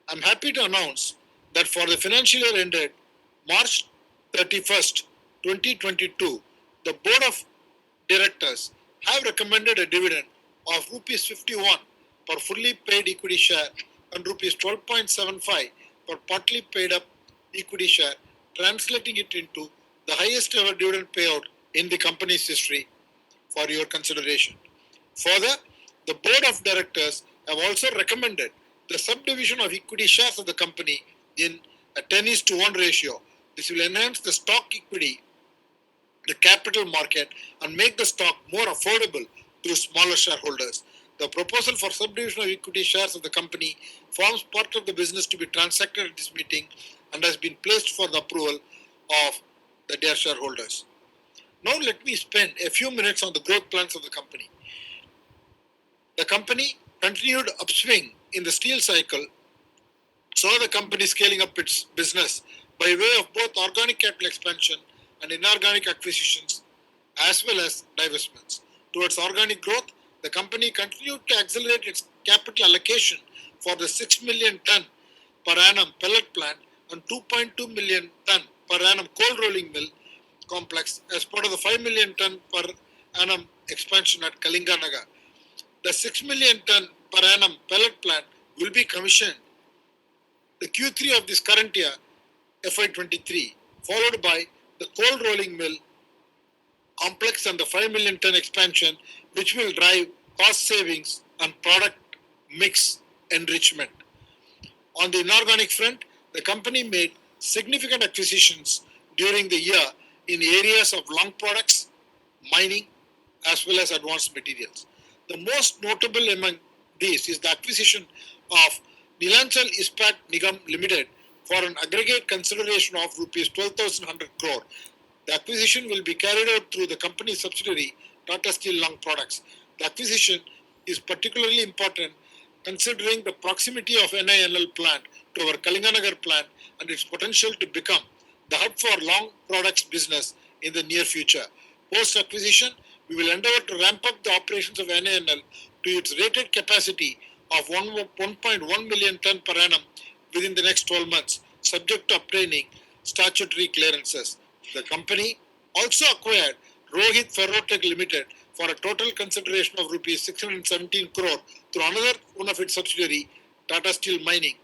I'm happy to announce that for the financial year ended March 31st, 2022, the board of directors have recommended a dividend of rupees 51 per fully paid equity share and rupees 12.75 per partly paid up equity share, translating it into the highest ever dividend payout in the company's history for your consideration. Further, the board of directors have also recommended the subdivision of equity shares of the company in a 10:1 ratio. This will enhance the stock equity, the capital market, and make the stock more affordable to smaller shareholders. The proposal for subdivision of equity shares of the company forms part of the business to be transacted at this meeting and has been placed for the approval of the dear shareholders. Now let me spend a few minutes on the growth plans of the company. The company continued upswing in the steel cycle, saw the company scaling up its business by way of both organic capital expansion and inorganic acquisitions as well as divestments. Towards organic growth, the company continued to accelerate its capital allocation for the 6 million ton per annum pellet plant and 2.2 million ton per annum cold rolling mill complex as part of the 5 million ton per annum expansion at Kalinganagar. The 6 million ton per annum pellet plant will be commissioned the Q3 of this current year, FY23, followed by the cold rolling mill complex and the 5 million ton expansion, which will drive cost savings and product mix enrichment. On the inorganic front, the company made significant acquisitions during the year in areas of long products, mining, as well as advanced materials. The most notable among these is the acquisition of Neelachal Ispat Nigam Limited for an aggregate consideration of rupees 12,100 crore. The acquisition will be carried out through the company's subsidiary, Tata Steel Long Products. The acquisition is particularly important considering the proximity of NINL plant to our Kalinganagar plant and its potential to become the hub for long products business in the near future. Post-acquisition, we will endeavor to ramp up the operations of NINL to its rated capacity of 1.1 million ton per annum within the next 12 months, subject to obtaining statutory clearances. The company also acquired Rohit Ferrotech Limited for a total consideration of rupees 617 crore through another one of its subsidiary, Tata Steel Mining,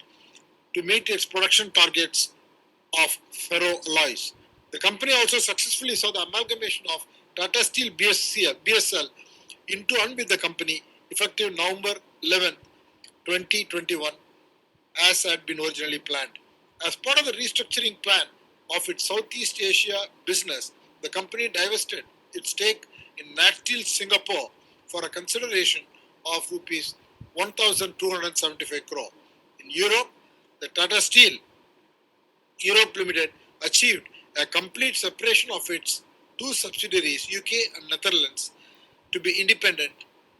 to meet its production targets of ferroalloys. The company also successfully saw the amalgamation of Tata Steel BSL into and with the company effective November 11, 2021, as had been originally planned. As part of the restructuring plan of its Southeast Asia business, the company divested its stake in Nat Steel Singapore for a consideration of rupees 1,275 crore. In Europe, the Tata Steel Europe Limited achieved a complete separation of its two subsidiaries, UK and Netherlands, to be independent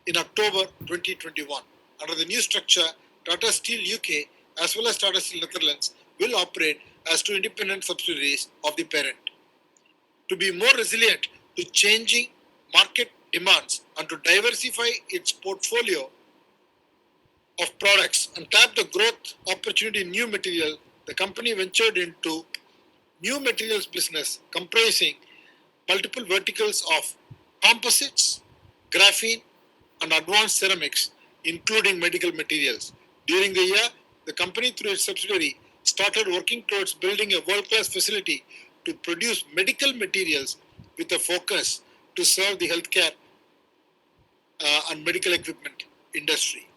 in October 2021. Under the new structure, Tata Steel UK as well as Tata Steel Netherlands will operate as two independent subsidiaries of the parent. To be more resilient to changing market demands and to diversify its portfolio of products and tap the growth opportunity in new material, the company ventured into new materials business comprising multiple verticals of composites, graphene, and advanced ceramics, including medical materials. During the year, the company, through its subsidiary, started working towards building a world-class facility to produce medical materials with a focus to serve the healthcare and medical equipment industry.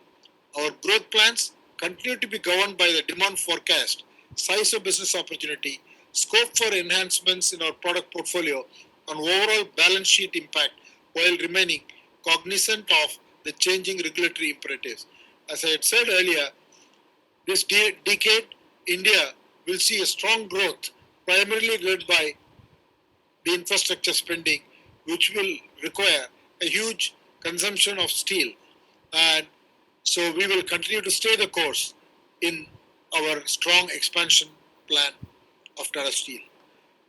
Our growth plans continue to be governed by the demand forecast, size of business opportunity, scope for enhancements in our product portfolio, and overall balance sheet impact while remaining cognizant of the changing regulatory imperatives. As I had said earlier, this decade, India will see a strong growth, primarily led by the infrastructure spending, which will require a huge consumption of steel. And so we will continue to stay the course in our strong expansion plan of Tata Steel.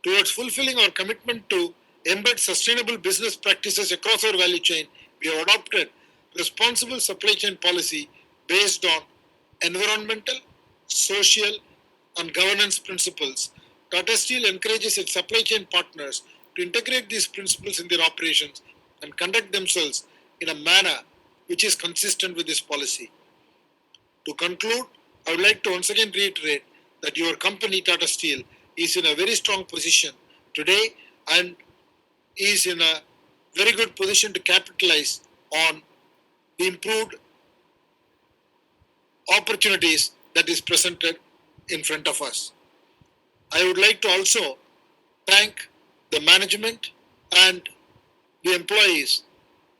Towards fulfilling our commitment to embed sustainable business practices across our value chain, we have adopted responsible supply chain policy based on environmental, social, and governance principles. Tata Steel encourages its supply chain partners to integrate these principles in their operations and conduct themselves in a manner which is consistent with this policy. To conclude, I would like to once again reiterate that your company, Tata Steel, is in a very strong position today and is in a very good position to capitalize on the improved opportunities that is presented in front of us. I would like to also thank the management and the employees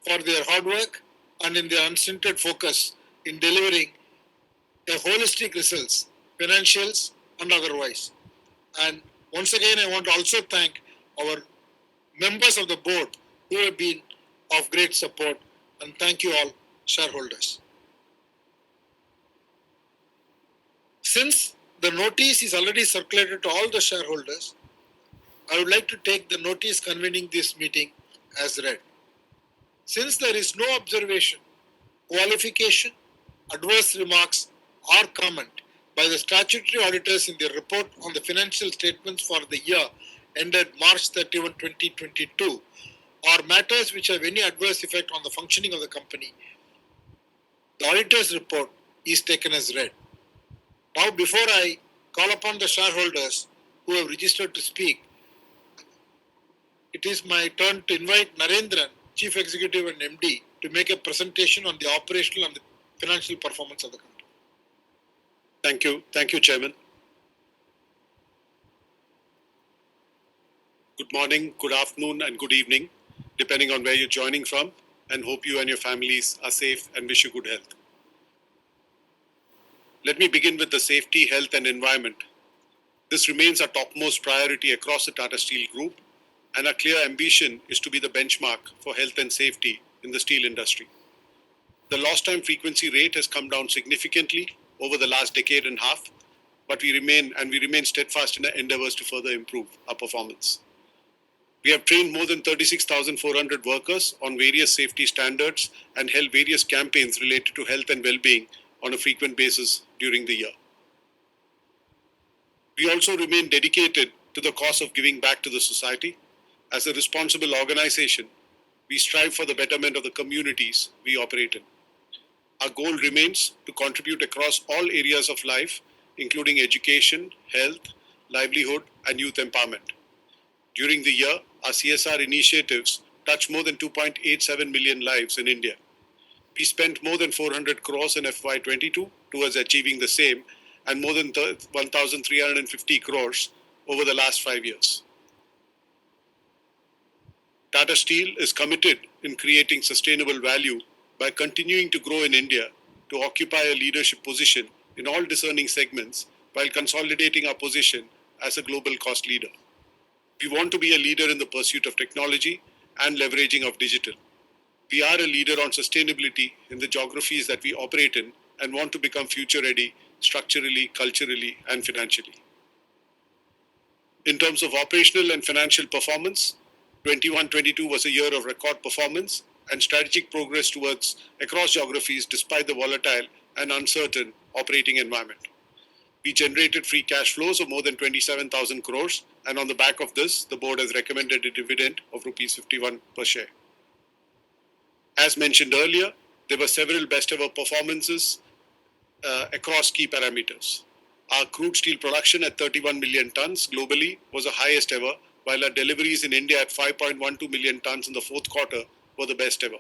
for their hard work and in their unstinted focus in delivering a holistic results, financials and otherwise. And once again, I want to also thank our members of the board who have been of great support, and thank you all shareholders. Since the notice is already circulated to all the shareholders, I would like to take the notice convening this meeting as read. Since there is no observation, qualification, adverse remarks, or comment by the statutory auditors in their report on the financial statements for the year ended March 31, 2022, or matters which have any adverse effect on the functioning of the company, the auditor's report is taken as read. Now, before I call upon the shareholders who have registered to speak, it is my turn to invite Narendran, Chief Executive and MD, to make a presentation on the operational and the financial performance of the company. Thank you. Thank you, Chairman. Good morning, good afternoon, and good evening, depending on where you're joining from, and hope you and your families are safe and wish you good health. Let me begin with the safety, health, and environment. This remains our topmost priority across the Tata Steel Group, and our clear ambition is to be the benchmark for health and safety in the steel industry. The lost time frequency rate has come down significantly over the last decade and a half, but we remain steadfast in our endeavors to further improve our performance. We have trained more than 36,400 workers on various safety standards and held various campaigns related to health and well-being on a frequent basis during the year. We also remain dedicated to the cause of giving back to the society. As a responsible organization, we strive for the betterment of the communities we operate in. Our goal remains to contribute across all areas of life, including education, health, livelihood, and youth empowerment. During the year, our CSR initiatives touched more than 2.87 million lives in India. We spent more than 400 crores in FY22 towards achieving the same, and more than 1,350 crores over the last 5 years. Tata Steel is committed in creating sustainable value by continuing to grow in India to occupy a leadership position in all discerning segments while consolidating our position as a global cost leader. We want to be a leader in the pursuit of technology and leveraging of digital. We are a leader on sustainability in the geographies that we operate in and want to become future ready structurally, culturally, and financially. In terms of operational and financial performance, 21-22 was a year of record performance and strategic progress towards across geographies despite the volatile and uncertain operating environment. We generated free cash flows of more than 27,000 crores, and on the back of this, the board has recommended a dividend of rupees 51 per share. As mentioned earlier, there were several best ever performances across key parameters. Our crude steel production at 31 million tons globally was the highest ever, while our deliveries in India at 5.12 million tons in the fourth quarter were the best ever.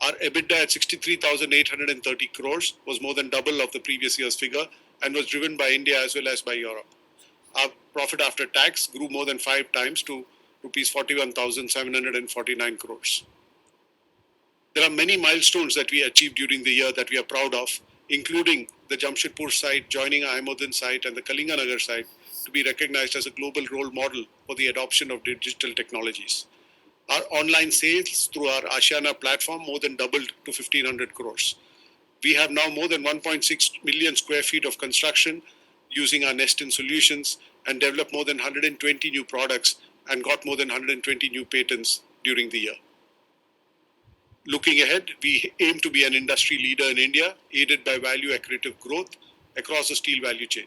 Our EBITDA at 63,830 crores was more than double of the previous year's figure and was driven by India as well as by Europe. Our profit after tax grew more than 5 times to rupees 41,749 crores. There are many milestones that we achieved during the year that we are proud of, including the Jamshedpur site joining our Aimodin site and the Kalinganagar site to be recognized as a global role model for the adoption of digital technologies. Our online sales through our Ashiana platform more than doubled to 1,500 crores. We have now more than 1.6 million square feet of construction using our Nestin solutions and developed more than 120 new products and got more than 120 new patents during the year. Looking ahead, we aim to be an industry leader in India, aided by value accretive growth across the steel value chain.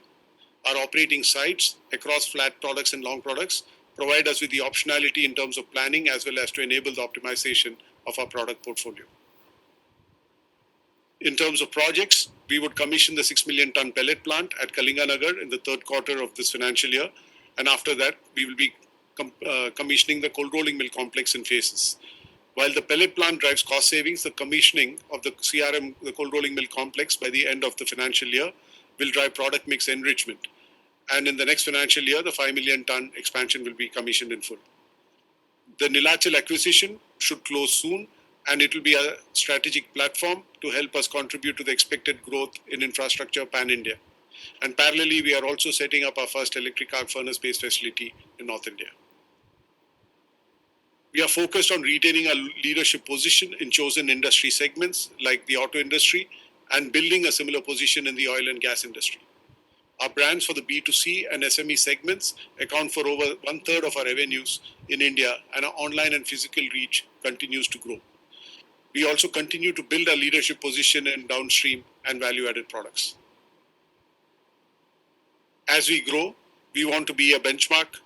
Our operating sites across flat products and long products provide us with the optionality in terms of planning as well as to enable the optimization of our product portfolio. In terms of projects, we would commission the 6 million ton pellet plant at Kalinganagar in the third quarter of this financial year, and after that, we will be commissioning the cold rolling mill complex in phases. While the pellet plant drives cost savings, the commissioning of the CRM, the cold rolling mill complex, by the end of the financial year will drive product mix enrichment. And in the next financial year, the 5 million ton expansion will be commissioned in full. The Nilachal acquisition should close soon, and it will be a strategic platform to help us contribute to the expected growth in infrastructure pan-India. And parallelly, we are also setting up our first electric arc furnace-based facility in North India. We are focused on retaining a leadership position in chosen industry segments like the auto industry and building a similar position in the oil and gas industry. Our brands for the B2C and SME segments account for over 1/3 of our revenues in India, and our online and physical reach continues to grow. We also continue to build our leadership position in downstream and value-added products. As we grow, we want to be a benchmark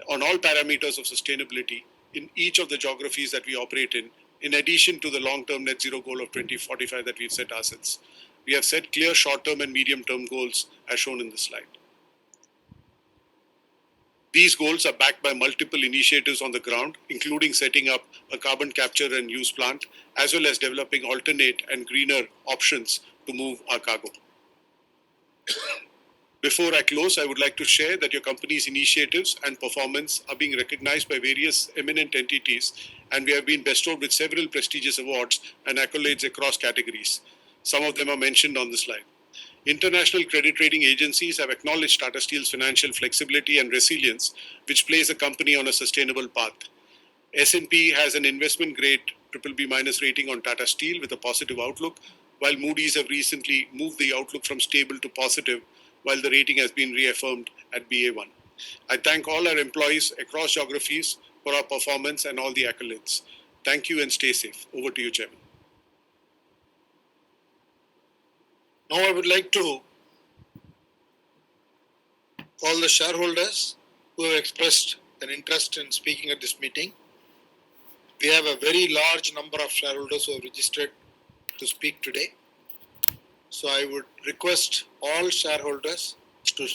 on all parameters of sustainability in each of the geographies that we operate in addition to the long-term net zero goal of 2045 that we've set ourselves. We have set clear short-term and medium-term goals as shown in this slide. These goals are backed by multiple initiatives on the ground, including setting up a carbon capture and use plant, as well as developing alternate and greener options to move our cargo. Before I close, I would like to share that your company's initiatives and performance are being recognized by various eminent entities, and we have been bestowed with several prestigious awards and accolades across categories. Some of them are mentioned on the slide. International credit rating agencies have acknowledged Tata Steel's financial flexibility and resilience, which place the company on a sustainable path. S&P has an investment grade BBB- rating on Tata Steel with a positive outlook, while Moody's have recently moved the outlook from stable to positive, while the rating has been reaffirmed at Ba1. I thank all our employees across geographies for our performance and all the accolades. Thank you and stay safe. Over to you, Chairman. Now I would like to call the shareholders who have expressed an interest in speaking at this meeting. We have a very large number of shareholders who have registered to speak today. So I would request all shareholders to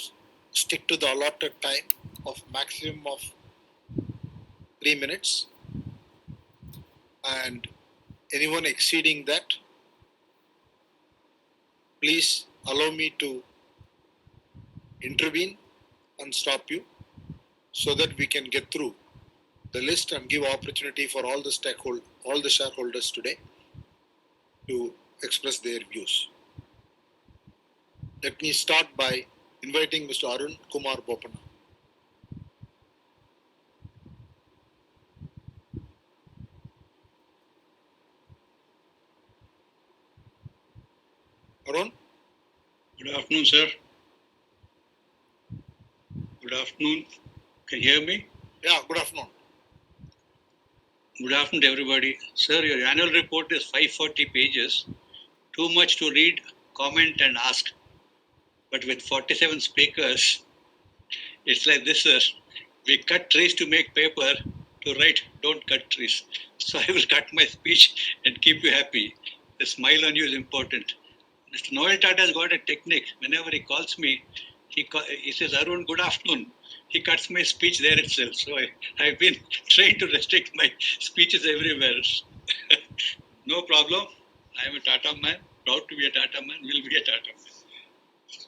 stick to the allotted time of maximum of 3 minutes, and anyone exceeding that, please allow me to intervene and stop you so that we can get through the list and give opportunity for all the shareholders today to express their views. Let me start by inviting Mr. Arun Kumar Bopana. Arun? Good afternoon, sir. Good afternoon. Can you hear me? Yeah, good afternoon. Good afternoon to everybody. Sir, your annual report is 540 pages. Too much to read, comment and ask. but with 47 speakers, it's like this, sir. We cut trees to make paper, to write, don't cut trees. So I will cut my speech and keep you happy. The smile on you is important. Mr. Noel Tata has got a technique. Whenever he calls me, he says, Arun, good afternoon. He cuts my speech there itself. So I've been trained to restrict my speeches everywhere. No problem. I am a Tata man, proud to be a Tata man, will be a Tata man.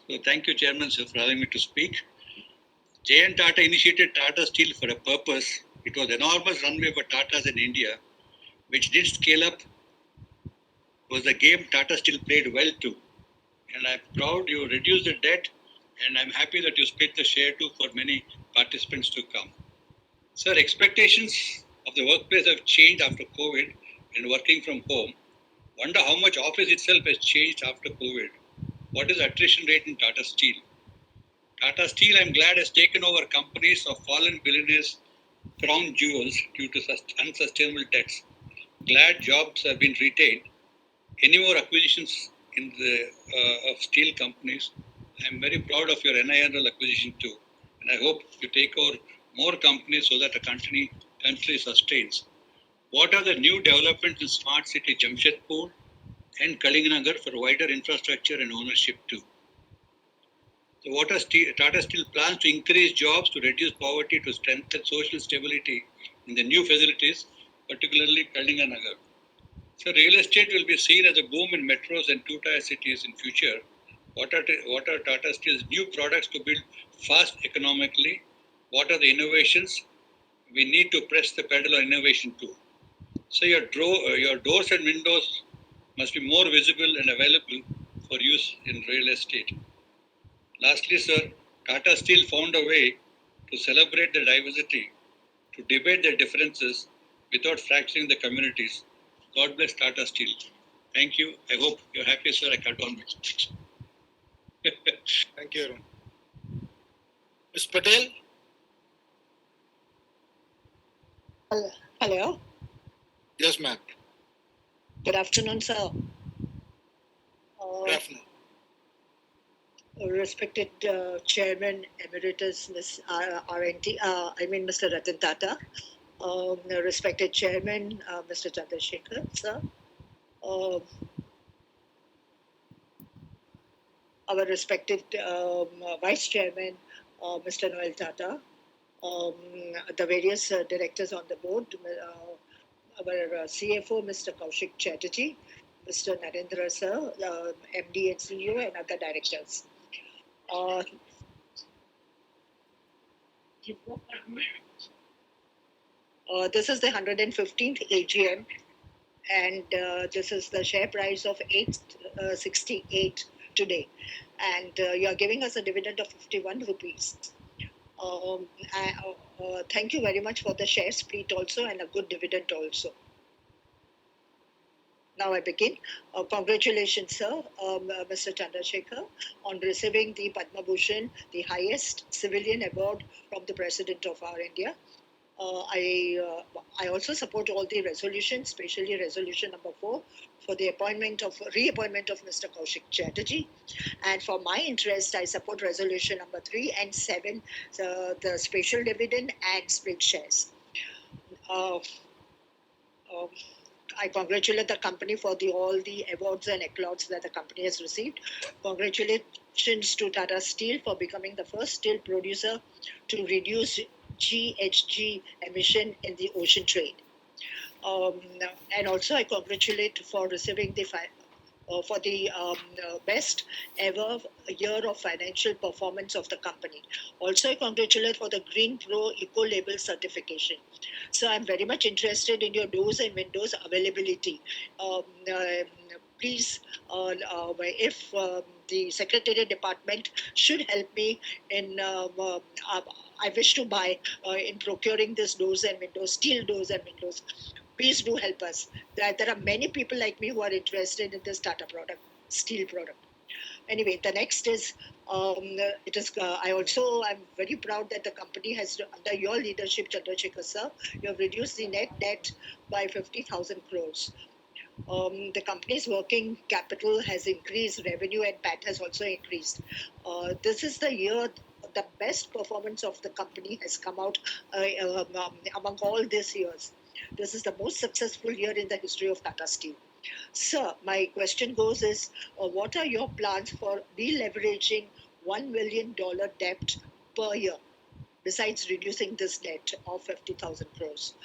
So thank you, Chairman, sir, for allowing me to speak. J.N. Tata initiated Tata Steel for a purpose. It was enormous runway for Tatas in India, which did scale up. Was the game Tata Steel played well too. And I'm proud you reduced the debt, and I'm happy that you split the share too for many participants to come. Sir, expectations of the workplace have changed after COVID and working from home. Wonder how much office itself has changed after COVID. What is the attrition rate in Tata Steel? Tata Steel, I'm glad, has taken over companies of fallen billionaires' crown jewels due to unsustainable debts. Glad jobs have been retained. Any more acquisitions in the of steel companies? I'm very proud of your NINL acquisition too, and I hope you take over more companies so that the country sustains. What are the new developments in Smart City Jamshedpur and Kalinganagar for wider infrastructure and ownership too? The Tata Steel plans to increase jobs to reduce poverty to strengthen social stability in the new facilities, particularly Kalinganagar. So real estate will be seen as a boom in metros and two-tier cities in future. What are Tata Steel's new products to build fast economically? What are the innovations? We need to press the pedal on innovation too. So your doors and windows must be more visible and available for use in real estate. Lastly, sir, Tata Steel found a way to celebrate the diversity, to debate their differences without fracturing the communities. God bless Tata Steel. Thank you. I hope you're happy, sir. I cut on my speech. Thank you, Arun. Ms. Patel? Hello. Yes, ma'am. Good afternoon, sir. Good afternoon. Respected Chairman Emeritus, Mr. Ratan Tata, respected Chairman, Mr. Chandrasekhar, sir, our respected Vice Chairman, Mr. Noel Tata, the various directors on the board, our CFO, Mr. Kaushik Chatterjee, Mr. Narendra, sir, MD and CEO, and other directors. This is the 115th AGM, and this is the share price of 868 today. And you are giving us a dividend of 51 rupees. Thank you very much for the share split also and a good dividend also. Now I begin. Congratulations, sir, Mr. Chandrasekhar, on receiving the Padma Bhushan, the highest civilian award from the President of our India. I also support all the resolutions, especially resolution number 4 for the reappointment of Mr. Kaushik Chatterjee. And for my interest, I support resolution number 3 and 7, the special dividend and split shares. I congratulate the company for all the awards and accolades that the company has received. Congratulations to Tata Steel for becoming the first steel producer to reduce GHG emission in the ocean trade. And also I congratulate for receiving the best ever year of financial performance of the company. Also, I congratulate for the Green Pro Eco Label certification. So I'm very much interested in your doors and windows availability. Please, if the Secretariat Department should help me in, I wish to buy in procuring these doors and windows, steel doors and windows. Please do help us. There are many people like me who are interested in this Tata product, steel product. Anyway, the next is, I'm very proud that the company has, under your leadership, Chandrasekhar sir, you have reduced the net debt by 50,000 crores. The company's working capital has increased, revenue and PAT has also increased. This is the year the best performance of the company has come out among all these years. This is the most successful year in the history of Tata Steel. Sir, my question goes is, what are your plans for deleveraging $1 million debt per year, besides reducing this debt of 50,000 crores?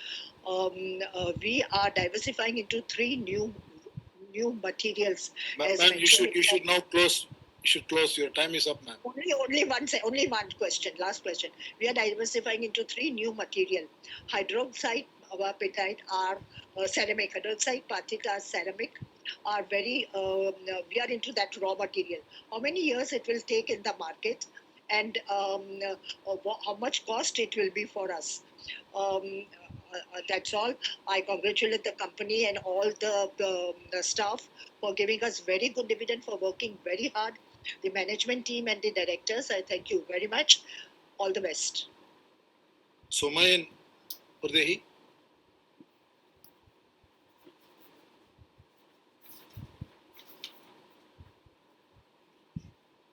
We are diversifying into three new materials. Ma'am, you should now close. You should close. Your time is up, ma'am. Only one question. Last question. We are diversifying into three new material: hydroxide, apatite, are ceramic. Hydroxide, apatite, ceramic are very. We are into that raw material. How many years it will take in the market, and how much cost it will be for us? That's all. I congratulate the company and all the staff for giving us very good dividend, for working very hard. The management team and the directors, I thank you very much. All the best. Somayan Urdehi.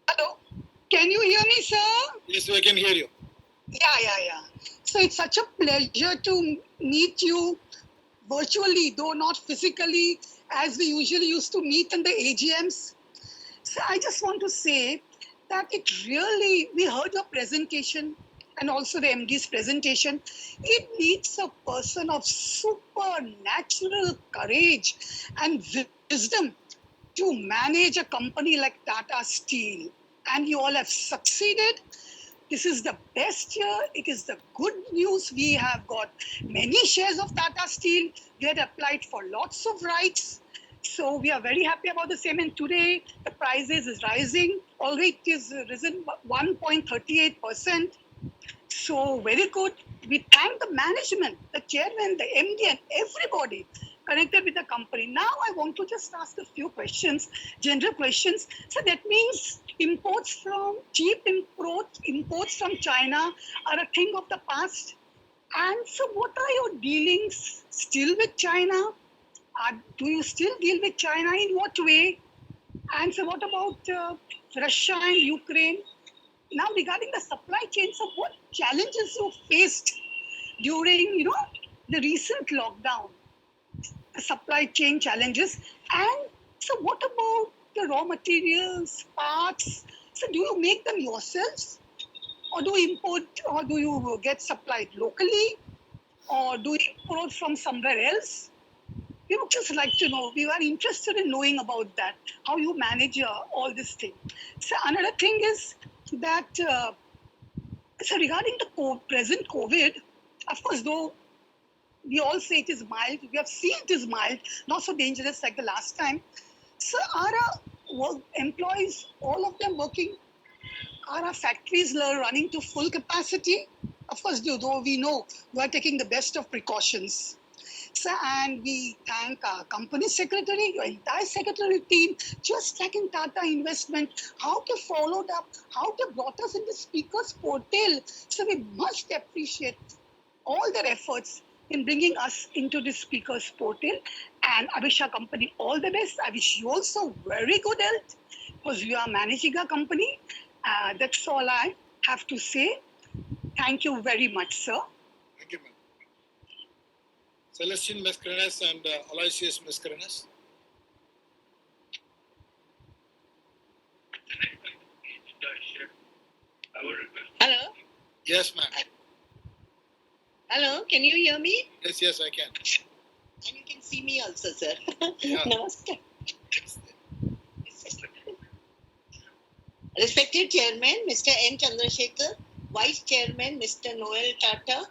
Hello. Can you hear me, sir? Yes, I can hear you. Yeah. So it's such a pleasure to meet you virtually, though not physically, as we usually used to meet in the AGMs. So I just want to say that we heard your presentation and also the MD's presentation. It needs a person of supernatural courage and wisdom to manage a company like Tata Steel. And you all have succeeded. This is the best year. It is the good news. We have got many shares of Tata Steel. We had applied for lots of rights. So we are very happy about the same. And today the prices is rising. Already it is risen 1.38%. So very good. We thank the management, the chairman, the MD and everybody connected with the company. Now I want to just ask a few questions, general questions. So that means cheap imports from China are a thing of the past. And so what are your dealings still with China? Do you still deal with China? In what way? And so what about Russia and Ukraine? Now regarding the supply chain, so what challenges you faced during, the recent lockdown? Supply chain challenges. And so what about the raw materials, parts? So do you make them yourselves, or do you import, or do you get supplied locally, or do you import from somewhere else? We would just like to know. We are interested in knowing about that, how you manage all this thing. So another thing is that so regarding the present COVID, of course, though we all say it is mild, we have seen it is mild, not so dangerous like the last time. So are our employees, all of them working? Are our factories running to full capacity? Of course, though we know we are taking the best of precautions. So, and we thank our company secretary, your entire secretary team, just like in Tata Investment, how they followed up, how they brought us in the speakers portal. So we must appreciate all their efforts in bringing us into the speakers portal. And I wish our company all the best. I wish you also very good health, because you are managing a company. That's all I have to say. Thank you very much, sir. Thank you, ma'am. Celestine Mascarenas and Aloysius Mascarenas. Hello. Yes, ma'am. Hello, can you hear me? Yes, I can. And you can see me also, sir. Yeah. Namaste. Respected Chairman, Mr. N. Chandrasekhar, Vice Chairman, Mr. Noel Tata,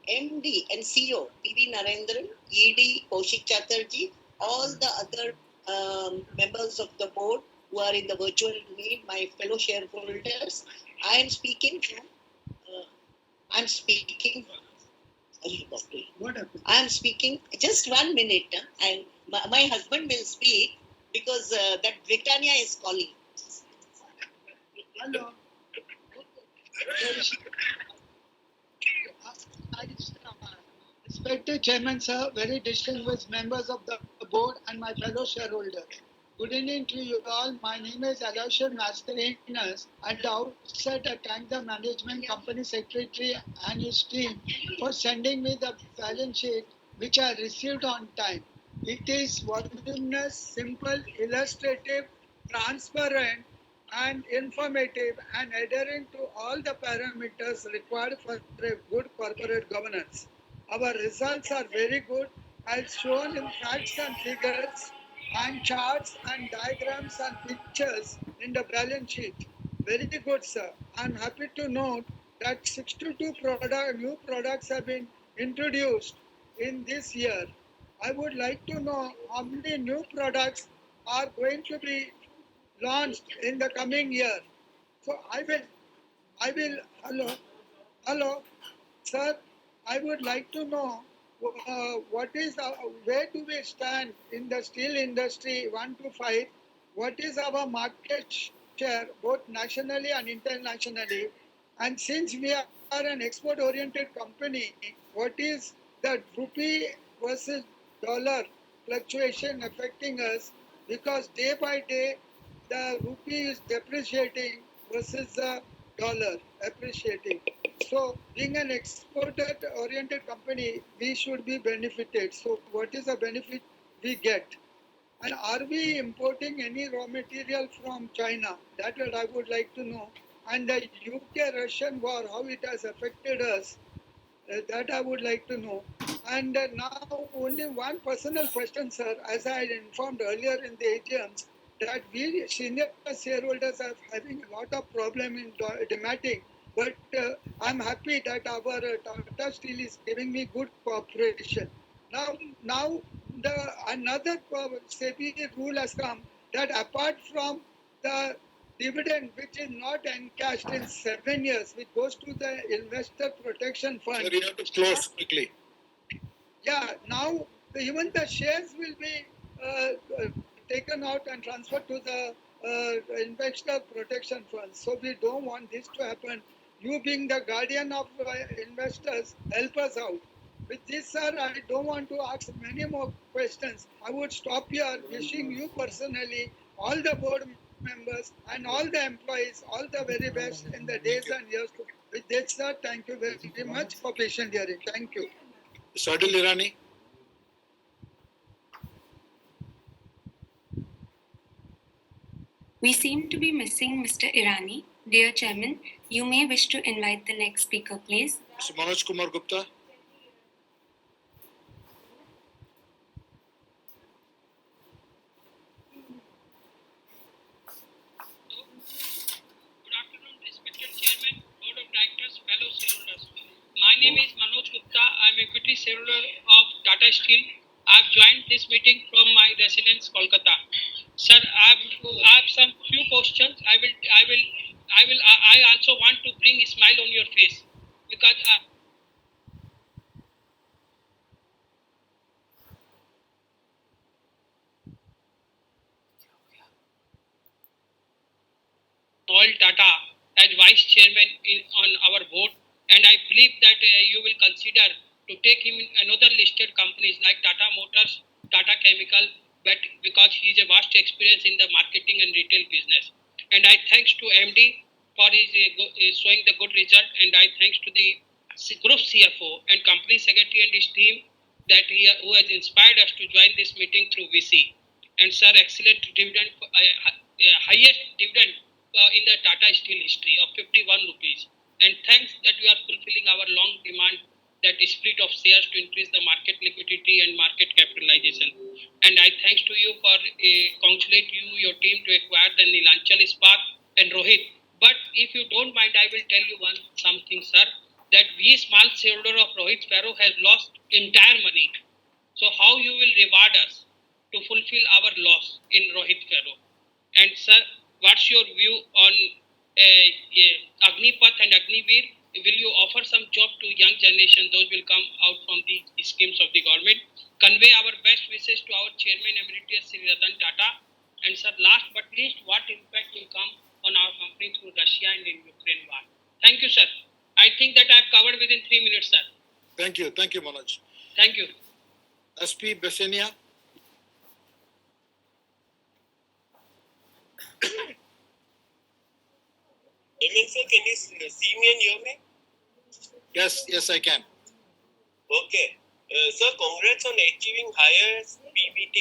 MD and CEO, PV Narendran, ED, Kaushik Chatterjee, all the other members of the board who are in the virtual meet, my fellow shareholders. I am speaking. What happened? I am speaking. Just 1 minute. And my husband will speak because that Britannia is calling. Hello. Respected Chairman, sir, very distinguished members of the board and my fellow shareholders. Good evening to you all. My name is Aloysius Mascarenhas. At the outset, I thank the management, company secretary and his team for sending me the balance sheet which I received on time. It is voluminous, simple, illustrative, transparent and informative and adhering to all the parameters required for a good corporate governance. Our results are very good as shown in facts and figures and charts and diagrams and pictures in the balance sheet. Very good, sir. I'm happy to note that 62 new products have been introduced in this year. I would like to know how many new products are going to be launched in the coming year. So hello, sir. I would like to know where do we stand in the steel industry 1 to 5? What is our market share both nationally and internationally? And since we are an export-oriented company, what is the rupee versus dollar fluctuation affecting us? Because day by day the rupee is depreciating versus the dollar appreciating. So, being an export-oriented company, we should be benefited. So, what is the benefit we get? And are we importing any raw material from China? That what I would like to know. And the UK-Russian war, how it has affected us, that I would like to know. And now only one personal question, sir. As I had informed earlier in the AGMs, that we senior shareholders are having a lot of problem in dematting. But I'm happy that our Tata Steel is giving me good cooperation. Now another SEBI rule has come that apart from the dividend which is not encashed in 7 years, which goes to the investor protection fund. Sir, you have to close quickly. Yeah, now even the shares will be taken out and transferred to the investor protection fund. So we don't want this to happen. You being the guardian of investors, help us out. With this, sir, I don't want to ask many more questions. I would stop here wishing you personally, all the board members and all the employees, all the very best in the days and years to come. With this, sir, thank you very much for patient hearing. Thank you. Mr. Adil Irani. We seem to be missing Mr. Irani. Dear Chairman, you may wish to invite the next speaker, please. Mr. Manoj Kumar Gupta. Fellow shareholders. My name is Manoj Gupta. I am equity shareholder of Tata Steel. I have joined this meeting from my residence, Kolkata. Sir, I have some few questions. I also want to bring a smile on your face because. Noel Tata as vice chairman on our board, and I believe that you will consider to take him in another listed companies like Tata Motors, Tata Chemical, but because he has a vast experience in the marketing and retail business. And I thanks to MD for his showing the good result, and I thanks to the group CFO and company secretary and his team that who has inspired us to join this meeting through VC. And sir, excellent dividend, highest dividend in the Tata Steel history of 51 rupees. And thanks that you are fulfilling our long demand that is split of shares to increase the market liquidity and market capitalization. And I thanks to you for congratulate you, your team to acquire the Neelachal Ispat and Rohit. But if you don't mind, I will tell you something, sir, that we small shareholder of Rohit Ferro has lost entire money. So how you will reward us to fulfill our loss in Rohit Ferro? And sir, what's your view on Agnipath and Agniveer? Will you offer some job to young generation? Those will come out from the schemes of the government. Convey our best wishes to our chairman emeritus Sri Ratan Tata. And sir, last but least, what impact will come on our company through Russia and in Ukraine war? Thank you, sir. I think that I have covered within 3 minutes, sir. Thank you, Manoj. Thank you. SP Besenia. Sir, can you see me and hear me? Yes, I can. Okay. Sir, congrats on achieving higher PBT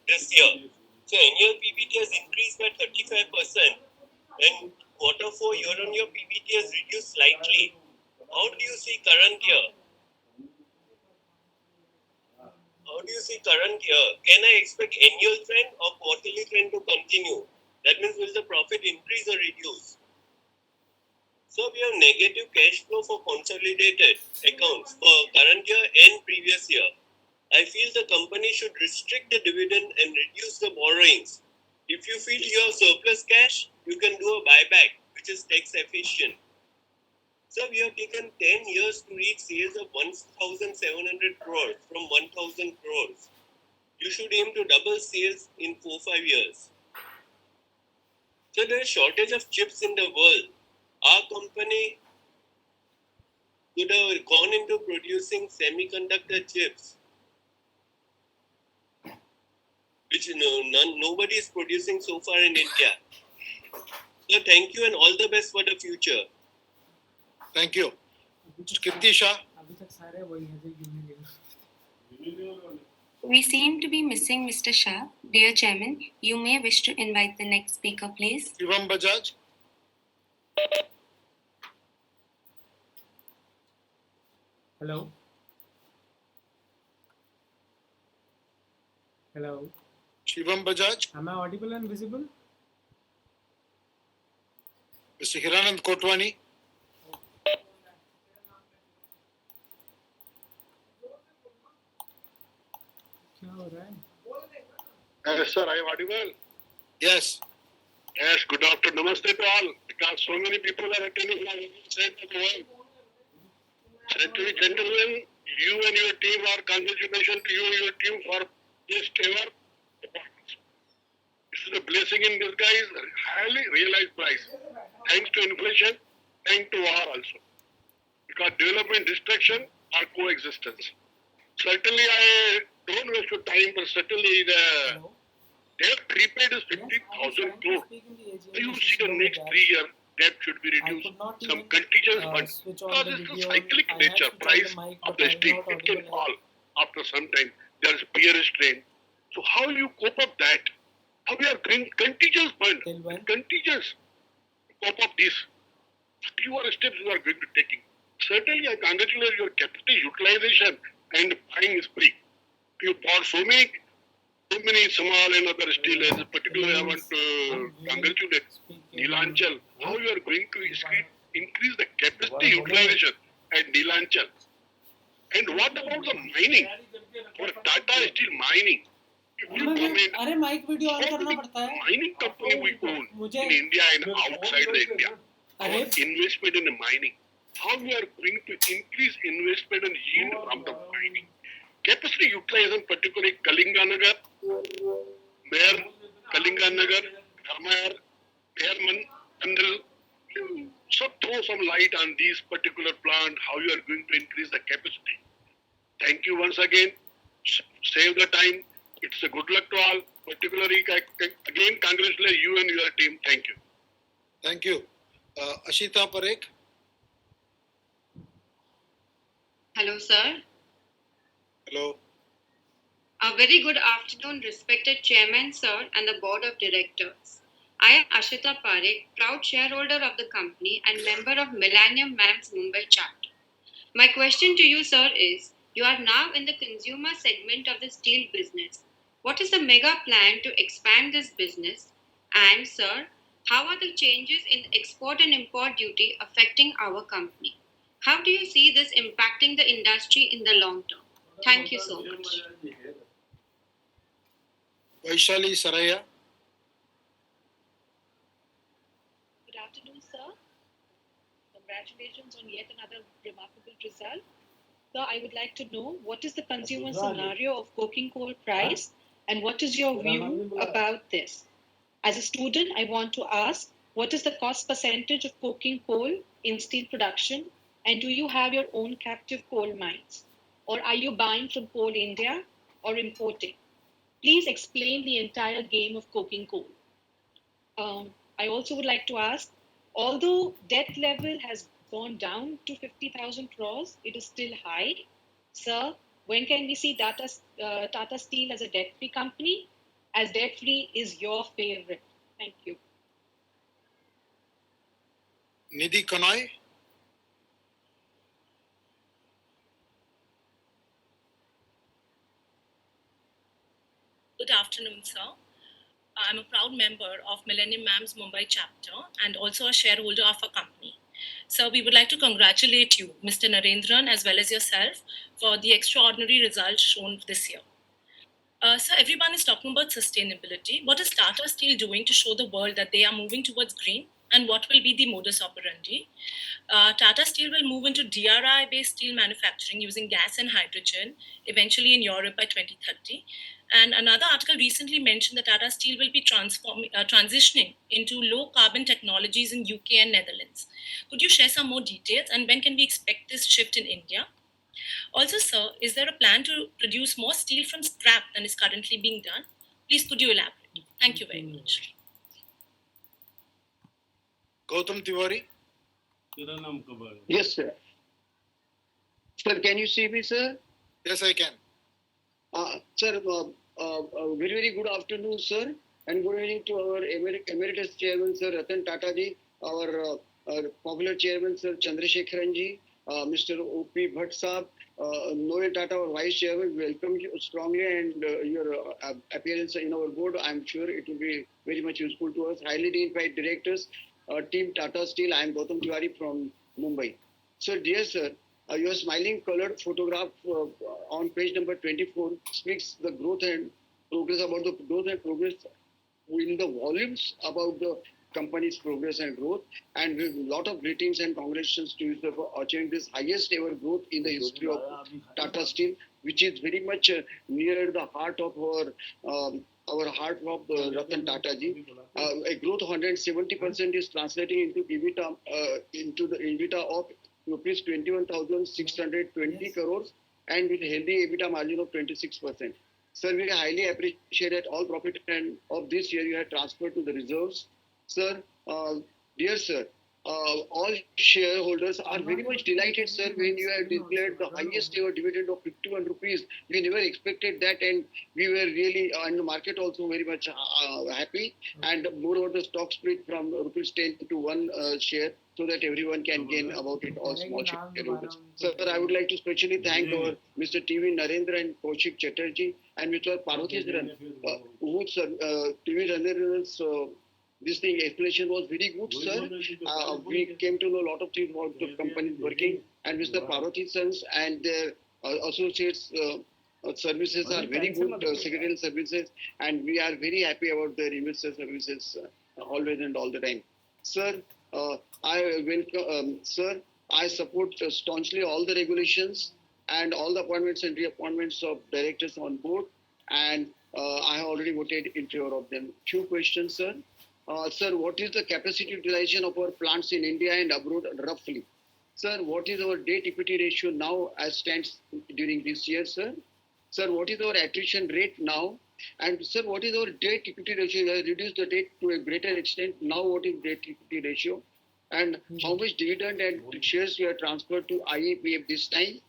this year. So annual PBT has increased by 35%, and quarter four year-on-year PBT has reduced slightly. How do you see current year? Can I expect annual trend or quarterly trend to continue? That means will the profit increase or reduce? So we have negative cash flow for consolidated accounts for current year and previous year. I feel the company should restrict the dividend and reduce the borrowings. If you feel you have surplus cash, you can do a buyback, which is tax efficient. So we have taken 10 years to reach sales of 1,700 crores from 1,000 crores. You should aim to double sales in 4-5 years. So there is shortage of chips in the world. Our company could have gone into producing semiconductor chips, which nobody is producing so far in India. So thank you and all the best for the future. Thank you. Kirti Shah. We seem to be missing Mr. Shah. Dear Chairman, you may wish to invite the next speaker, please. Shivam Bajaj. Hello. Hello. Shivam Bajaj. Am I audible and visible? Mr. Hiranand Kotwani. Sir, I am audible? Yes. Yes, good afternoon. Namaste to all. Because so many people are attending my side of the world. Gentlemen, you and your team are congratulations to you and your team for best ever performance. This is a blessing in disguise, highly realized price. Thanks to inflation, thanks to war also. Because development destruction are coexistence. Certainly, I don't waste your time, but certainly the debt prepaid is 50,000 crore. You see the next 3 year debt should be reduced. Some contingent funds. Because it's a cyclic nature. Price of the steel, it can fall after some time. There is peer restraint. So how you cope up that? How we are contingent fund, contingents cope up this. Fewer steps you are going to taking. Certainly, I congratulate your capacity utilization and buying spree. You bought so many small and other steelers. Particularly, I want to congratulate Nilanchal. How you are going to increase the capacity utilization at Nilanchal. And what about the mining? For Tata Steel mining, if you comment, अरे mic video on करना पड़ता है mining company we own in India and outside the India. Our investment in the mining. How we are going to increase investment and yield from the mining. Capacity utilization, particularly Kalinganagar, Mayor Kalinganagar, Dharmayar, Mayorman, Andal. So throw some light on these particular plant, how you are going to increase the capacity. Thank you once again. Save the time. It's a good luck to all. Particularly, again, congratulate you and your team. Thank you. Thank you. Ashita Parekh. Hello, sir. Hello. A very good afternoon, respected Chairman, sir, and the Board of Directors. I am Ashita Parekh, proud shareholder of the company and member of Millennium Mams Mumbai chapter. My question to you, sir, is you are now in the consumer segment of the steel business. What is the mega plan to expand this business? And, sir, how are the changes in export and import duty affecting our company? How do you see this impacting the industry in the long term? Thank you so much. Vaishali Saraya. Good afternoon, sir. Congratulations on yet another remarkable result. Sir, I would like to know what is the consumer scenario of coking coal price and what is your view about this? As a student, I want to ask what is the cost percentage of coking coal in steel production and do you have your own captive coal mines? or are you buying from Coal India or importing? Please explain the entire game of coking coal. I also would like to ask, although debt level has gone down to 50,000 crores, it is still high. Sir, when can we see Tata Steel as a debt-free company? As debt-free is your favorite. Thank you. Nidhi Kanai. Good afternoon, sir. I'm a proud member of Millennium Mams Mumbai chapter and also a shareholder of our company. So we would like to congratulate you, Mr. Narendran, as well as yourself, for the extraordinary results shown this year. So everyone is talking about sustainability. What is Tata Steel doing to show the world that they are moving towards green? And what will be the modus operandi? Tata Steel will move into DRI-based steel manufacturing using gas and hydrogen, eventually in Europe by 2030. And another article recently mentioned that Tata Steel will be transitioning into low-carbon technologies in UK and Netherlands. Could you share some more details? And when can we expect this shift in India? Also, sir, is there a plan to produce more steel from scrap than is currently being done? Please, could you elaborate? Thank you very much. Gautam Tiwari. Yes, sir. Sir, can you see me, sir? Yes, I can. Sir, very, very good afternoon, sir. And good evening to our emeritus chairman, sir, Ratan Tata ji, our popular chairman, sir, Chandrasekharan ji, Mr. O.P. Bhatt Saab, Noel Tata, our vice chairman, welcome you strongly, and your appearance in our board. I'm sure it will be very much useful to us. Highly dignified directors, team Tata Steel. I'm Gautam Tiwari from Mumbai. So, dear sir, your smiling colored photograph on page number 24 speaks the growth and progress about the growth and progress in the volumes about the company's progress and growth, and with a lot of greetings and congratulations to you sir for achieving this highest ever growth in the history of Tata Steel, which is very much near the heart of our heart of Ratan Tata ji. A growth of 170% is translating into the EBITDA of rupees 21,620 crores, and with a healthy EBITDA margin of 26%. Sir, we highly appreciate that all profit and of this year you have transferred to the reserves. Sir, dear sir, all shareholders are very much delighted, sir, when you have declared the highest ever dividend of 51 rupees. We never expected that, and we were really, and the market also very much happy. And moreover, the stock split from rupees 10 to 1 share, so that everyone can gain about it, all small shareholders. Sir, I would like to specially thank our Mr. TV Narendra and Kaushik Chatterjee and Mr. Parvati Saran, who TV Narendra's this thing explanation was very good, sir. We came to know a lot of things about the company working, and Mr. Parvati Sons and their associates services are very good secretarial services, and we are very happy about their investor services always and all the time. Sir, I welcome, sir, I support staunchly all the regulations and all the appointments and reappointments of directors on board, and I have already voted in favor of them. Few questions, sir. Sir, what is the capacity utilization of our plants in India and abroad roughly? Sir, what is our debt equity ratio now as stands during this year, sir? Sir, what is our attrition rate now? And sir, what is our debt equity ratio? We have reduced the debt to a greater extent. Now, what is debt equity ratio? And how much dividend and shares we have transferred to IAPF this time?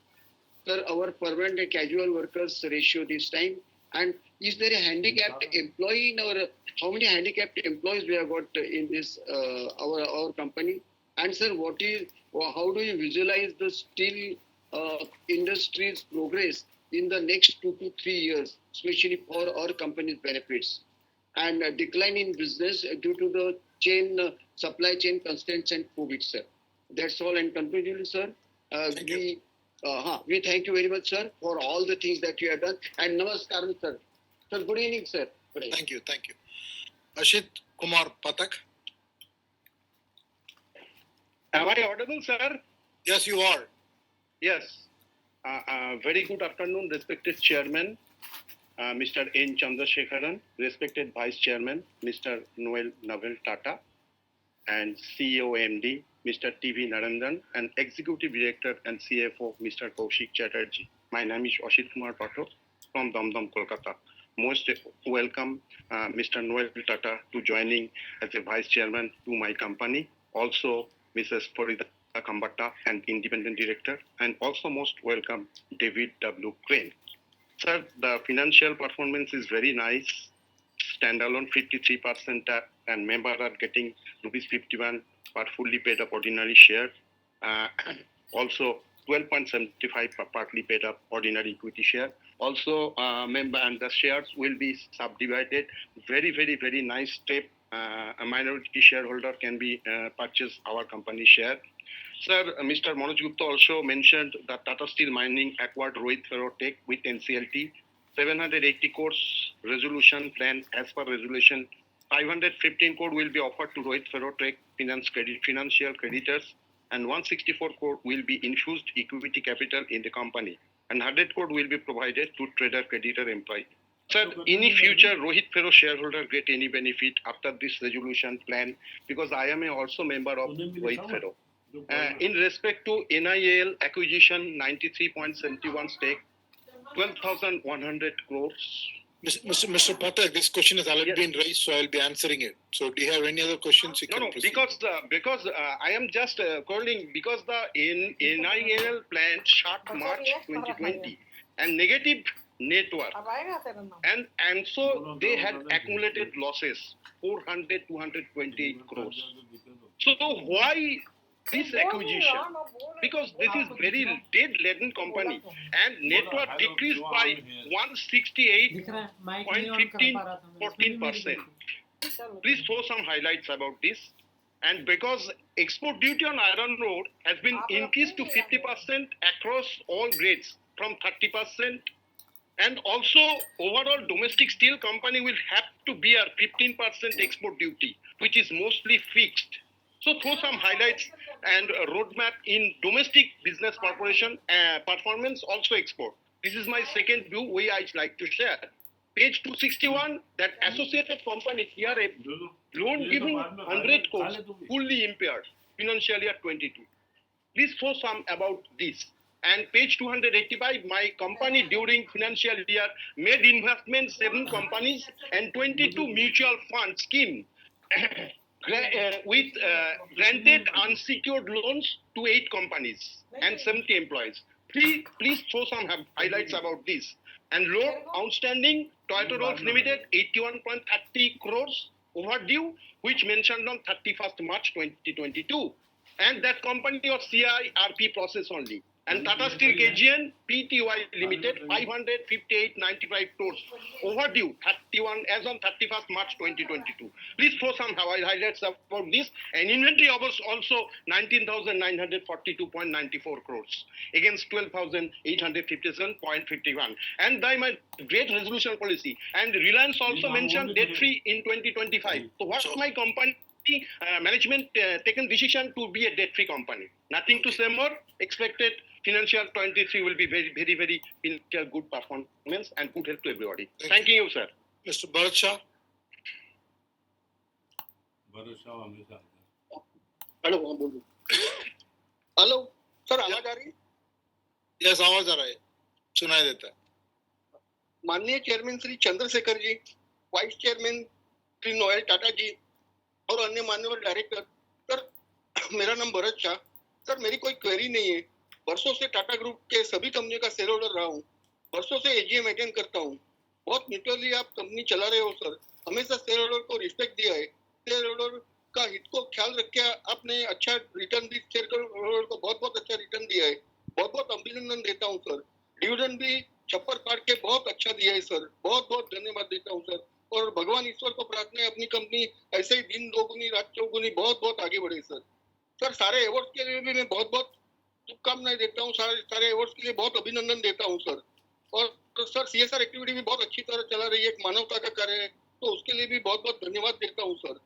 Sir, our permanent and casual workers ratio this time. And is there a handicapped employee in our, how many handicapped employees we have got in this, our company? And sir, how do you visualize the steel industry's progress in the next 2 to 3 years, especially for our company's benefits? And a decline in business due to the supply chain constraints and COVID, sir. That's all. And conclusion, sir, we thank you very much, sir, for all the things that you have done. And namaskaram, sir. Sir, good evening, sir. Good evening. Thank you, thank you. Ashit Kumar Patak. Am I audible, sir? Yes, you are. Yes. Very good afternoon, respected Chairman, Mr. N. Chandrasekharan, respected Vice Chairman, Mr. Noel Tata, and CEO MD, Mr. TV Narendran, and Executive Director and CFO, Mr. Kaushik Chatterjee. My name is Ashit Kumar Pathak from Damdam, Kolkata. Most welcome Mr. Noel Tata to joining as a Vice Chairman to my company. Also Mrs. Farida Kambata, an Independent Director, and also most welcome David W. Crane. Sir, the financial performance is very nice. Standalone 53% and members are getting rupees 51 per fully paid up ordinary share. Also 12.75 per partly paid up ordinary equity share. Also member and the shares will be subdivided. Very nice step. A minority shareholder can be purchase our company share. Sir, Mr. Manoj Gupta also mentioned that Tata Steel Mining acquired Rohit Ferrotech with NCLT. 780 crores resolution plan as per resolution. 515 crore will be offered to Rohit Ferrotech financial creditors, and 164 crore will be infused equity capital in the company, and 100 crore will be provided to trader creditor employee. Sir, in the future, Rohit Ferro shareholder get any benefit after this resolution plan, because I am also member of Rohit Ferro. In respect to NIL acquisition, 93.71 stake, 12,100 crores. Mr. Pathak, this question has already been raised, so I'll be answering it. So, do you have any other questions? You can proceed. Because I am just calling because the NIL plan shot March 2020 and negative net worth, and so they had accumulated losses 228 crores. So why this acquisition? Because this is very dead-laden company, and net worth decreased by 168.14%. Please throw some highlights about this. And because export duty on iron ore has been increased to 50% across all grades from 30%, and also overall domestic steel company will have to bear 15% export duty, which is mostly fixed. So throw some highlights and a roadmap in domestic business corporation performance, also export. This is my second view which I'd like to share. Page 261, that associated company here a loan giving 100 crores, fully impaired, financial year 22. Please throw some about this. And page 285, my company during financial year made investment 7 companies and 22 mutual fund scheme with granted unsecured loans to 8 companies and 70 employees. Please throw some highlights about this. And loan outstanding, Toyota Rolls Limited, 81.30 crores overdue, which mentioned on 31st March 2022. And that company was CIRP process only. And Tata Steel KGN Pty Limited 558.95 crores overdue 31 as on 31st March 2022. Please throw some highlights about this. And inventory was also 19,942.94 crores against 12,857.51. And by my great resolution policy. And Reliance also mentioned debt free in 2025. So what's my company? Management taken decision to be a debt-free company. Nothing to say more. Expected financial 23 will be very financial good performance and good help to everybody. Thank you, sir. Mr. Bharat Shah. Hello sir, आवाज आ रही है? Yes, आवाज आ रहा है, सुनाई देता है. माननीय chairman Shri Chandrashekhar ji, vice chairman Shri Noel Tata ji और अन्य मान्यवर डायरेक्टर, सर मेरा नाम भरत शाह. सर मेरी कोई क्वेरी नहीं है. वर्षों से टाटा ग्रुप के सभी कंपनियों का शेयर होल्डर रहा हूँ. वर्षों से AGM अटेंड करता हूँ. बहुत न्यूट्रली आप कंपनी चला रहे हो सर. हमेशा शेयर होल्डर को रिस्पेक्ट दिया है. शेयर होल्डर का हित को ख्याल रख के आपने अच्छा रिटर्न भी शेयर होल्डर को बहुत अच्छा रिटर्न दिया है. बहुत अभिनंदन देता हूँ सर. डिविडेंड भी छप्पर काट के बहुत अच्छा दिया है सर. बहुत धन्यवाद देता हूँ सर. और भगवान ईश्वर को प्रार्थना है अपनी कंपनी ऐसे ही दिन दोगुनी रात चौगुनी बहुत आगे बढ़े सर. सर सारे अवार्ड के लिए भी मैं बहुत शुभकामनाएं देता हूँ. सारे अवार्ड के लिए बहुत अभिनंदन देता हूँ सर. और सर CSR एक्टिविटी भी बहुत अच्छी तरह चला रही है. एक मानवता का कार्य है, तो उसके लिए भी बहुत धन्यवाद देता हूँ सर.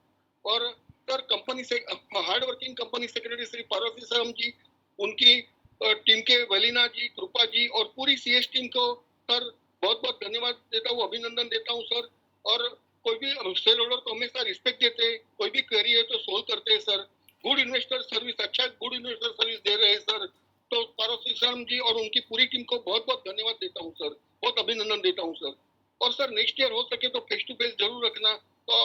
और सर कंपनी से hard working company secretary Shri Parvati सरम जी, उनकी टीम के वलीना जी, कृपा जी और पूरी CS टीम को सर बहुत धन्यवाद देता हूँ, अभिनंदन देता हूँ सर. और कोई भी शेयर होल्डर को हमेशा रिस्पेक्ट देते हैं. कोई भी क्वेरी है तो सोल्व करते हैं सर. गुड इन्वेस्टर सर्विस, अच्छा गुड इन्वेस्टर सर्विस दे रहे हैं सर. तो पारसी विश्राम जी और उनकी पूरी टीम को बहुत बहुत धन्यवाद देता हूँ सर, बहुत अभिनंदन देता हूँ सर। और सर नेक्स्ट ईयर हो सके तो फेस टू फेस जरूर रखना। तो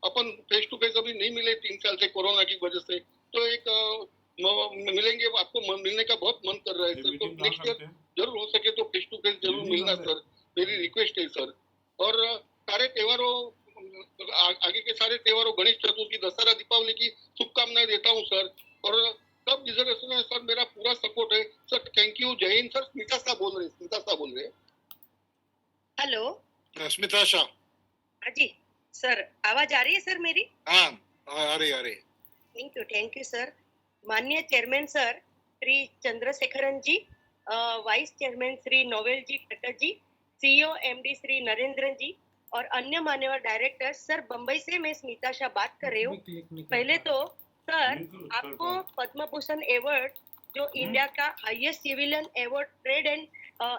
अपन फेस टू फेस अभी नहीं मिले 3 साल से कोरोना की वजह से, तो एक मिलेंगे, आपको मिलने का बहुत मन कर रहा है सर। तो नेक्स्ट ईयर जरूर हो सके तो फेस टू फेस जरूर मिलना सर, मेरी रिक्वेस्ट है सर। और सारे त्योहारों, आगे के सारे त्योहारों, गणेश चतुर्थी, दशहरा, दीपावली की शुभकामनाएं देता हूँ सर। और सब रिजर्वेशन है सर, मेरा पूरा सपोर्ट है सर। थैंक यू, जय हिंद सर। स्मिता शाह बोल रहे हैं। हेलो स्मिता शाह। हाँ जी सर, आवाज आ रही है सर मेरी? हाँ आ रही। Thank you sir. माननीय चेयरमैन सर श्री चंद्रशेखरन जी, वाइस चेयरमैन श्री नोवेल जी टटर जी, सीईओ एमडी श्री नरेंद्रन जी और अन्य मान्यवर डायरेक्टर सर, बम्बई से मैं स्मिता शाह बात कर रही हूँ। पहले तो सर आपको पद्म भूषण अवार्ड, जो इंडिया का highest civilian award trade and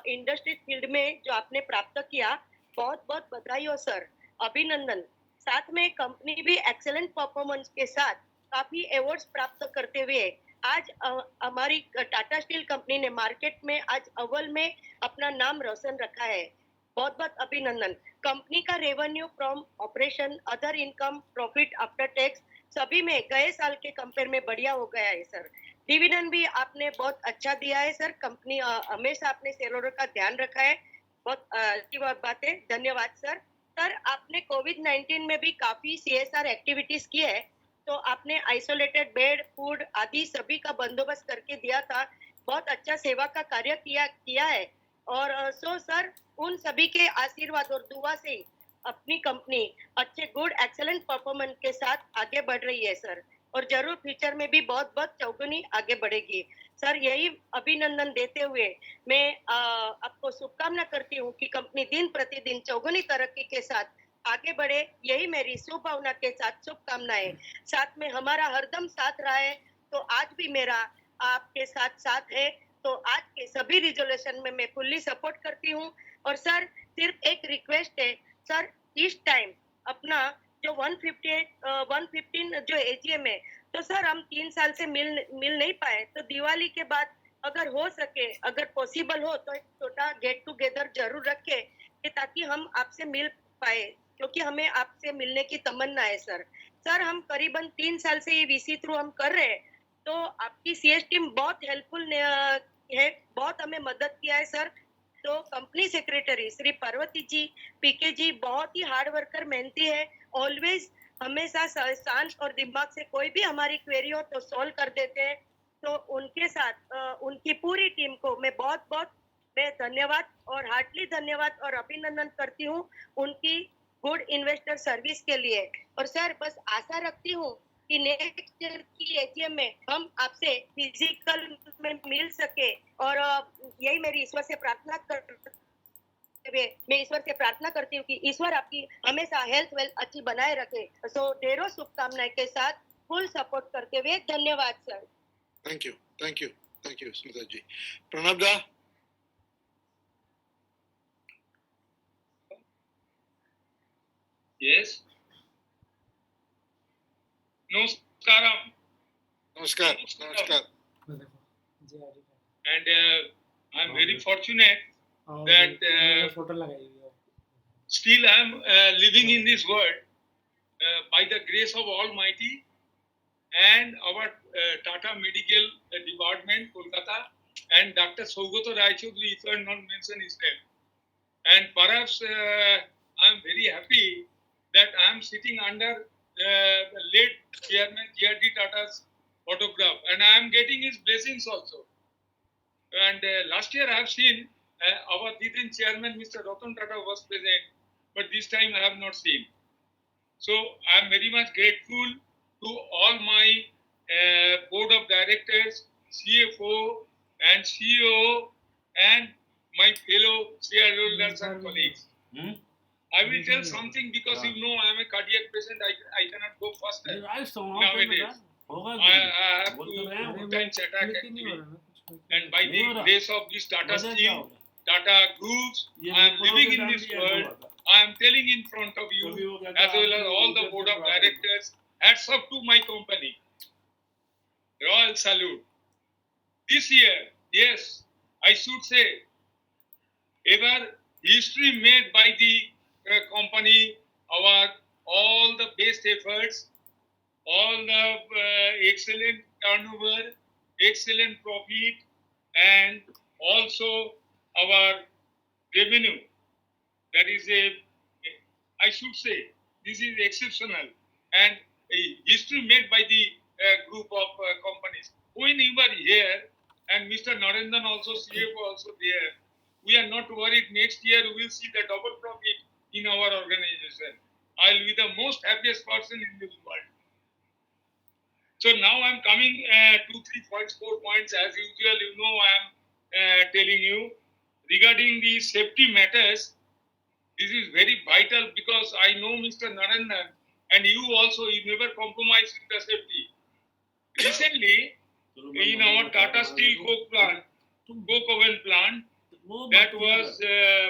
industry field में जो आपने प्राप्त किया, बहुत बहुत बधाई हो सर, अभिनंदन। साथ में कंपनी भी एक्सेलेंट परफॉर्मेंस के साथ काफी अवार्ड्स प्राप्त करते हुए आज हमारी टाटा स्टील कंपनी ने मार्केट में आज अव्वल में अपना नाम रोशन रखा है। बहुत बहुत अभिनंदन। कंपनी का revenue from operation, other income, profit after tax सभी में गए साल के कंपेयर में बढ़िया हो गया है सर। डिविडेंड भी आपने बहुत अच्छा दिया है सर। कंपनी हमेशा अपने शेयर होल्डर का ध्यान रखा है, बहुत अच्छी बात है, धन्यवाद सर। सर आपने कोविड-19 में भी काफी CSR एक्टिविटीज की है, तो आपने आइसोलेटेड बेड, फूड आदि सभी का बंदोबस्त करके दिया था। बहुत अच्छा सेवा का कार्य किया है। और सो सर उन सभी के आशीर्वाद और दुआ से अपनी कंपनी अच्छे गुड एक्सेलेंट परफॉर्मेंस के साथ आगे बढ़ रही है सर, और जरूर फ्यूचर में भी बहुत बहुत चौगुनी आगे बढ़ेगी सर। यही अभिनंदन देते हुए मैं आपको शुभकामना करती हूँ कि कंपनी दिन प्रतिदिन चौगुनी तरक्की के साथ आगे बढ़े, यही मेरी शुभभावना के साथ शुभकामनाएं। साथ में हमारा हरदम साथ रहा है, तो आज भी मेरा आपके साथ है। तो आज के सभी रिजोल्यूशन में मैं फुल्ली सपोर्ट करती हूँ। और सर सिर्फ एक रिक्वेस्ट है सर, इस टाइम अपना जो 115 जो AGM है, तो सर हम 3 साल से मिल नहीं पाए, तो दिवाली के बाद अगर हो सके, अगर पॉसिबल हो तो एक छोटा गेट टुगेदर जरूर रखे, ताकि हम आपसे मिल पाए, क्योंकि हमें आपसे मिलने की तमन्ना है सर। सर हम करीबन 3 साल से ये VC थ्रू हम कर रहे हैं, तो आपकी CS टीम बहुत हेल्पफुल है, बहुत हमें मदद किया है सर। तो company secretary Shri Parvati ji, PK जी बहुत ही हार्ड वर्कर, मेहनती है, ऑलवेज हमेशा शांत और दिमाग से कोई भी हमारी क्वेरी हो तो सॉल्व कर देते हैं। तो उनके साथ उनकी पूरी टीम को मैं बहुत मैं धन्यवाद और हार्टली धन्यवाद और अभिनंदन करती हूँ उनकी गुड इन्वेस्टर सर्विस के लिए। और सर बस आशा रखती हूँ कि नेक्स्ट ईयर की AGM में हम आपसे फिजिकल में मिल सके, और यही मेरी ईश्वर से प्रार्थना मैं ईश्वर से प्रार्थना करती हूँ कि ईश्वर आपकी हमेशा हेल्थ वेल्थ अच्छी बनाए रखे। सो ढेरों शुभकामनाएं के साथ फुल सपोर्ट करते हुए धन्यवाद सर। थैंक यू स्मिता जी। प्रणब दा। Yes. Namaskar. And I'm very fortunate that still I'm living in this world by the grace of Almighty and our Tata Medical Department, Kolkata, and Dr. Saugato Raichodri, if I not mention his name. And perhaps I'm very happy that I'm sitting under the late Chairman G.R.D. Tata's photograph, and I am getting his blessings also. And last year I have seen our then Chairman Mr. Ratan Tata was present, but this time I have not seen. So I am very much grateful to all my board of directors, CFO and CEO, and my fellow shareholders and colleagues. I will tell something because I am a cardiac patient. I cannot go faster nowadays. I have to put in attack actually. And by the grace of this Tata Steel, Tata Groups, I am living in this world. I am telling in front of you, as well as all the board of directors, hats off to my company. Royal salute. This year, yes, I should say, ever history made by the company, all the best efforts, all the excellent turnover, excellent profit, and also our revenue. That is I should say, this is exceptional and a history made by the group of companies. When you were here, and Mr. Narendran also, CFO also there, we are not worried. Next year we will see the double profit in our organization. I will be the most happiest person in this world. So now I'm coming 2, 3 points, 4 points as usual. You know, I am telling you regarding the safety matters. This is very vital because I know Mr. Narendran and you also, you never compromise with the safety. Recently, in our Tata Steel coke oven plant, that was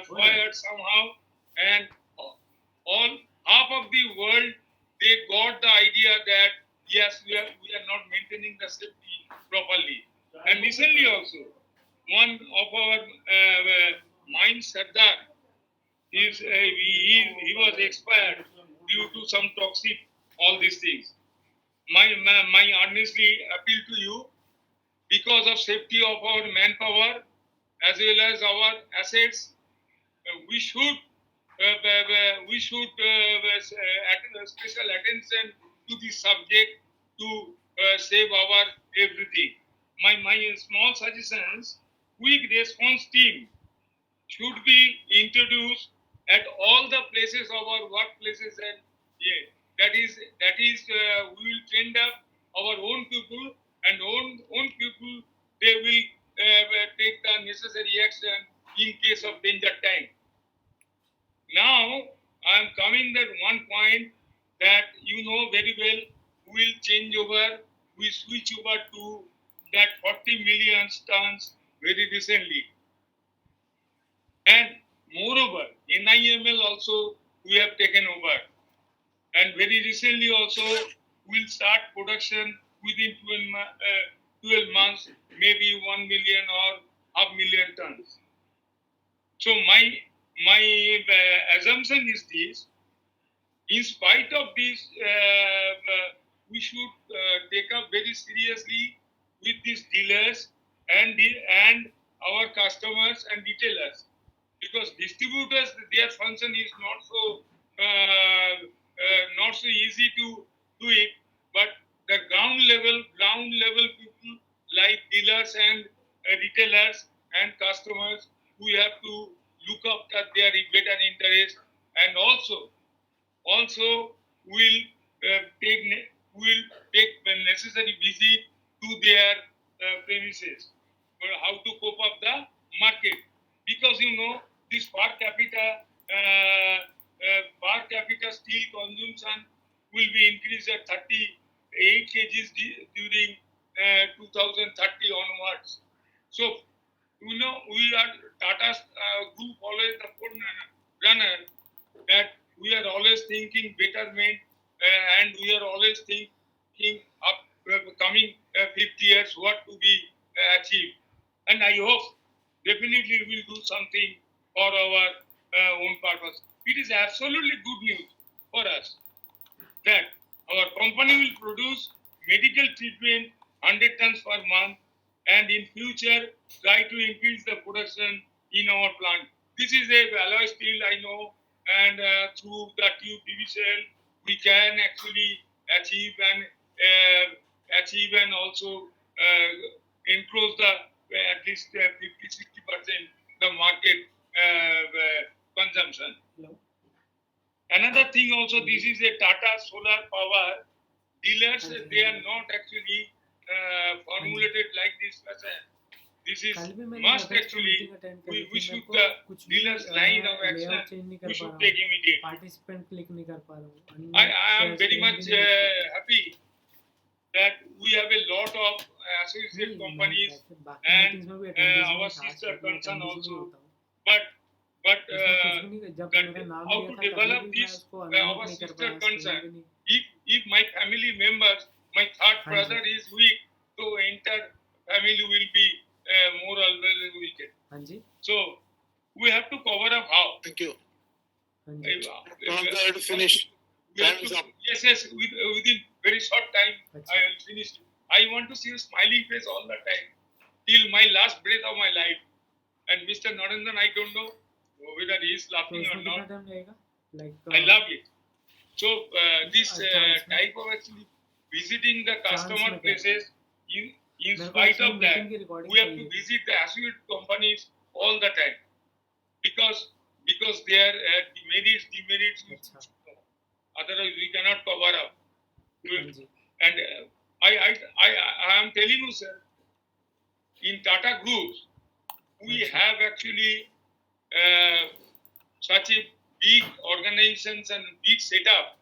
fired somehow, and all half of the world, they got the idea that yes, we are not maintaining the safety properly. And recently also, one of our mine Sardar, he was expired due to some toxic, all these things. My earnestly appeal to you, because of safety of our manpower as well as our assets, we should special attention to this subject to save our everything. My small suggestions: quick response team should be introduced at all the places of our workplaces, and that is we will train up our own people, and own people, they will take the necessary action in case of danger time. Now I am coming that one point that you know very well. We will change over, we switch over to that 40 million tons very recently. And moreover, NIML also we have taken over. And very recently also we'll start production within 12 months, maybe 1 million or half million tons. So my assumption is this: in spite of this, we should take up very seriously with these dealers and our customers and retailers, because distributors, their function is not so easy to do it, but the ground level people like dealers and retailers and customers, we have to look after their better interest, and also will take the necessary visit to their premises for how to cope up the market, because you know this per capita steel consumption will be increased at 38 kgs during 2030 onwards. So you know, we are Tata Group, always the runner, that we are always thinking betterment, and we are always thinking up coming 50 years what to be achieved. And I hope definitely we will do something for our own purpose. It is absolutely good news for us that our company will produce medical treatment 100 tons per month, and in future try to increase the production in our plant. This is a alloy steel, I know, and through the tube division we can actually achieve and also encroach the at least 50-60% the market consumption. Hello. Another thing also, this is a Tata solar power. Dealers, they are not actually formulated like this. This is must actually, we should the dealers line of action, we should take immediate. Participant click नहीं कर पा रहा हूँ. I am very much happy that we have a lot of associate companies and our sister concern also. But how to develop this our sister concern? If my family members, my third brother is weak, so entire family will be moral weekend. हाँ जी So we have to cover up how. Thank you. हाँ जी Prananda, to finish. Time is up. Yes, within very short time, I will finish. I want to see your smiling face all the time, till my last breath of my life. And Mr. Narendran, I don't know whether he is तो laughing or इसमें कितना not. Time लगेगा I like love it. So this chance में type of actually visiting the customer में क्या places, in मेरे को spite actually of that, meeting की रिकॉर्डिंग we have to चाहिए visit the associate companies all the time because their demerits. अच्छा Otherwise, we cannot cover up. हाँ जी And I am telling you, sir, in Tata Groups, we have actually such a big organizations and big setup.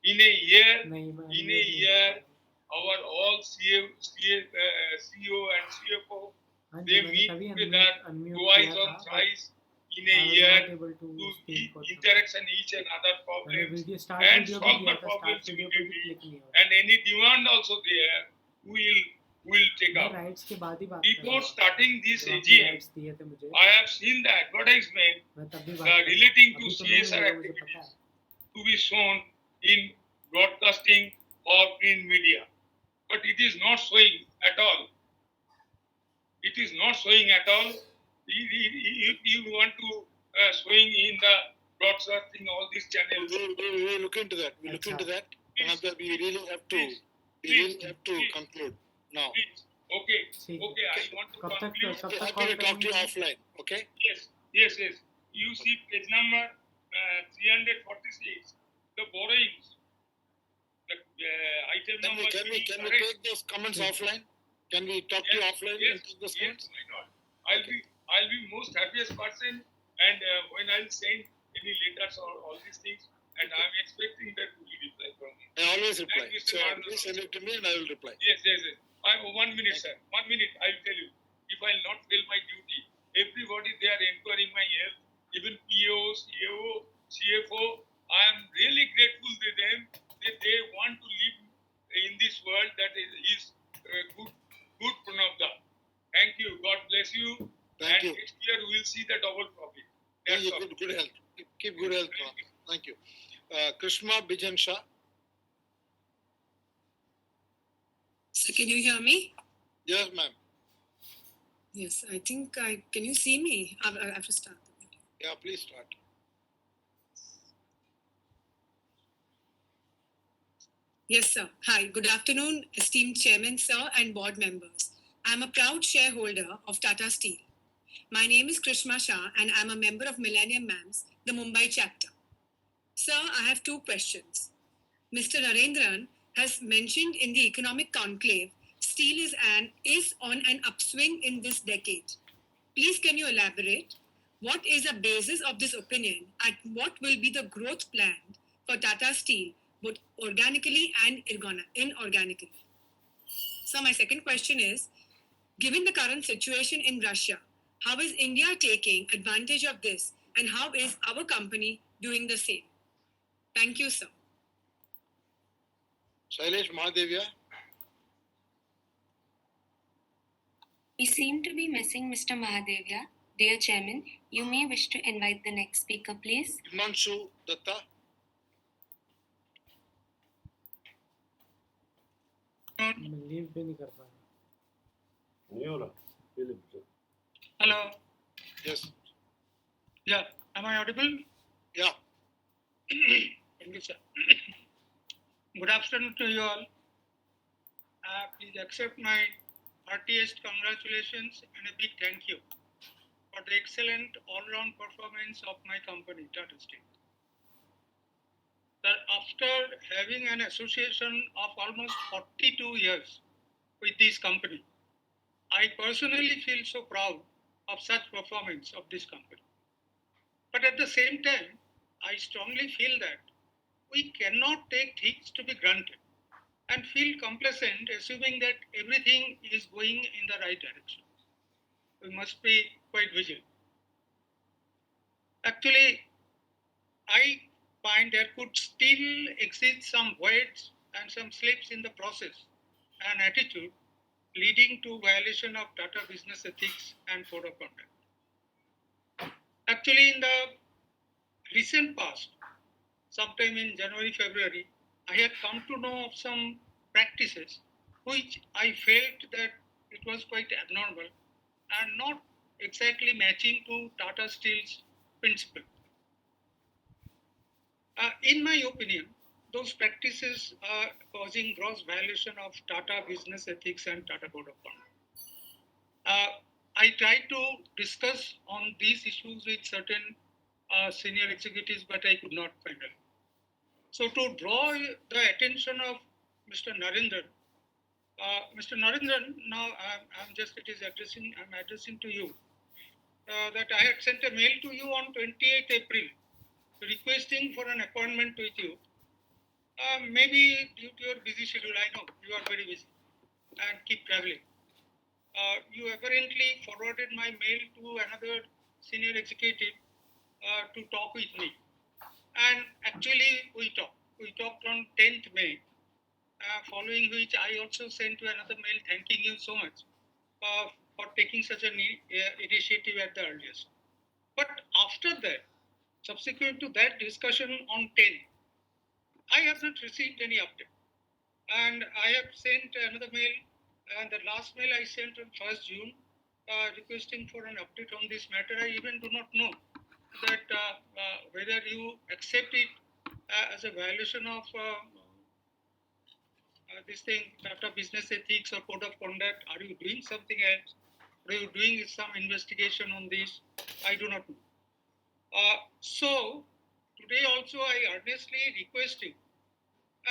In a year, our all CEO and CFO, हाँ जी they मैंने meet तभी together unmute twice किया or था thrice in a I was year not able to to speak or something. interaction each and other मैंने problems video start and video भी solve किया the था problems start video पे भी immediately. Click नहीं हो रहा And any demand also there, we'll take मैं up. राइट्स के बाद ही बात कर रहा Before हूँ starting this जब आपने AGM, राइट्स दिए थे मुझे I have seen the advertisement मैं तब भी बात कर रहा हूँ relating to अभी तो नहीं CSR मिलेगा मुझे पता activities है to be shown in broadcasting or print media. But it is not showing at all. It is not showing at all. If you want to showing in the broadcasting all these channels. We'll look into that. We'll look into that. Prananda, we really have to conclude now. Please. Okay. I want to conclude. Happy to talk to you offline. Okay. Yes. You see page number 346. The borrowings. The item number. Can we take those comments offline? Can we talk to you offline and take those comments? Why not? I'll be most happiest person, and when I'll send any letters or all these things, and I'm expecting that you will reply from me. I always reply. And Mr. So Narendran please send it to me and I will reply. Yes. 1 minute, sir. 1 minute. I will tell you. If I'll not fail my duty, everybody they are enquiring my health, even PO, CEO, CFO. I am really grateful to them that they want to live in this world that is good Pranabda. Thank you. God bless you. Thank you. Next year we will see the double profit. Thank you. Good health. Keep good health. Thank you. Krishma Bijan Shah. So can you hear me? Yes, ma'am. Yes, I think can you see me? I have to start. Yeah, please start. Yes, sir. Hi, good afternoon, esteemed chairman, sir, and board members. I'm a proud shareholder of Tata Steel. My name is Krishma Shah, and I'm a member of Millennium MAMS, the Mumbai chapter. Sir, I have two questions. Mr. Narendran has mentioned in the economic conclave, steel is on an upswing in this decade. Please, can you elaborate? What is the basis of this opinion, and what will be the growth plan for Tata Steel, both organically and inorganically? So my second question is, given the current situation in Russia, how is India taking advantage of this, and how is our company doing the same? Thank you, sir. Shailesh Mahadevia. We seem to be missing Mr. Mahadevia. Dear Chairman, you may wish to invite the next speaker, please. Himanshu Datta. मैं leave भी नहीं कर पा रहा Hello. Yes. Yeah. Am I audible? Yeah. Thank you, sir. Good afternoon to you all. Please accept my heartiest congratulations and a big thank you for the excellent all-round performance of my company, Tata Steel. Sir, after having an association of almost 42 years with this company, I personally feel so proud of such performance of this company. But at the same time, I strongly feel that we cannot take things to be granted and feel complacent assuming that everything is going in the right direction. We must be quite vigilant. Actually, I find there could still exist some voids and some slips in the process and attitude leading to violation of Tata business ethics and code of conduct. Actually, in the recent past, sometime in January, February, I had come to know of some practices which I felt that it was quite abnormal and not exactly matching to Tata Steel's principle. In my opinion, those practices are causing gross violation of Tata business ethics and Tata code of conduct. I tried to discuss on these issues with certain senior executives, but I could not find it. So to draw the attention of Mr. Narendran, Mr. Narendran, now I'm addressing to you that I had sent a mail to you on 28th April requesting for an appointment with you. Maybe due to your busy schedule, I know you are very busy and keep traveling. You apparently forwarded my mail to another senior executive to talk with me. And actually, we talked. We talked on 10th May, following which I also sent you another mail thanking you so much for taking such an initiative at the earliest. But after that, subsequent to that discussion on 10th, I have not received any update. And I have sent another mail, and the last mail I sent on 1st June, requesting for an update on this matter. I even do not know that whether you accept it as a violation of this thing, Tata business ethics or code of conduct. Are you doing something else? Are you doing some investigation on this? I do not know. So today also I earnestly requesting,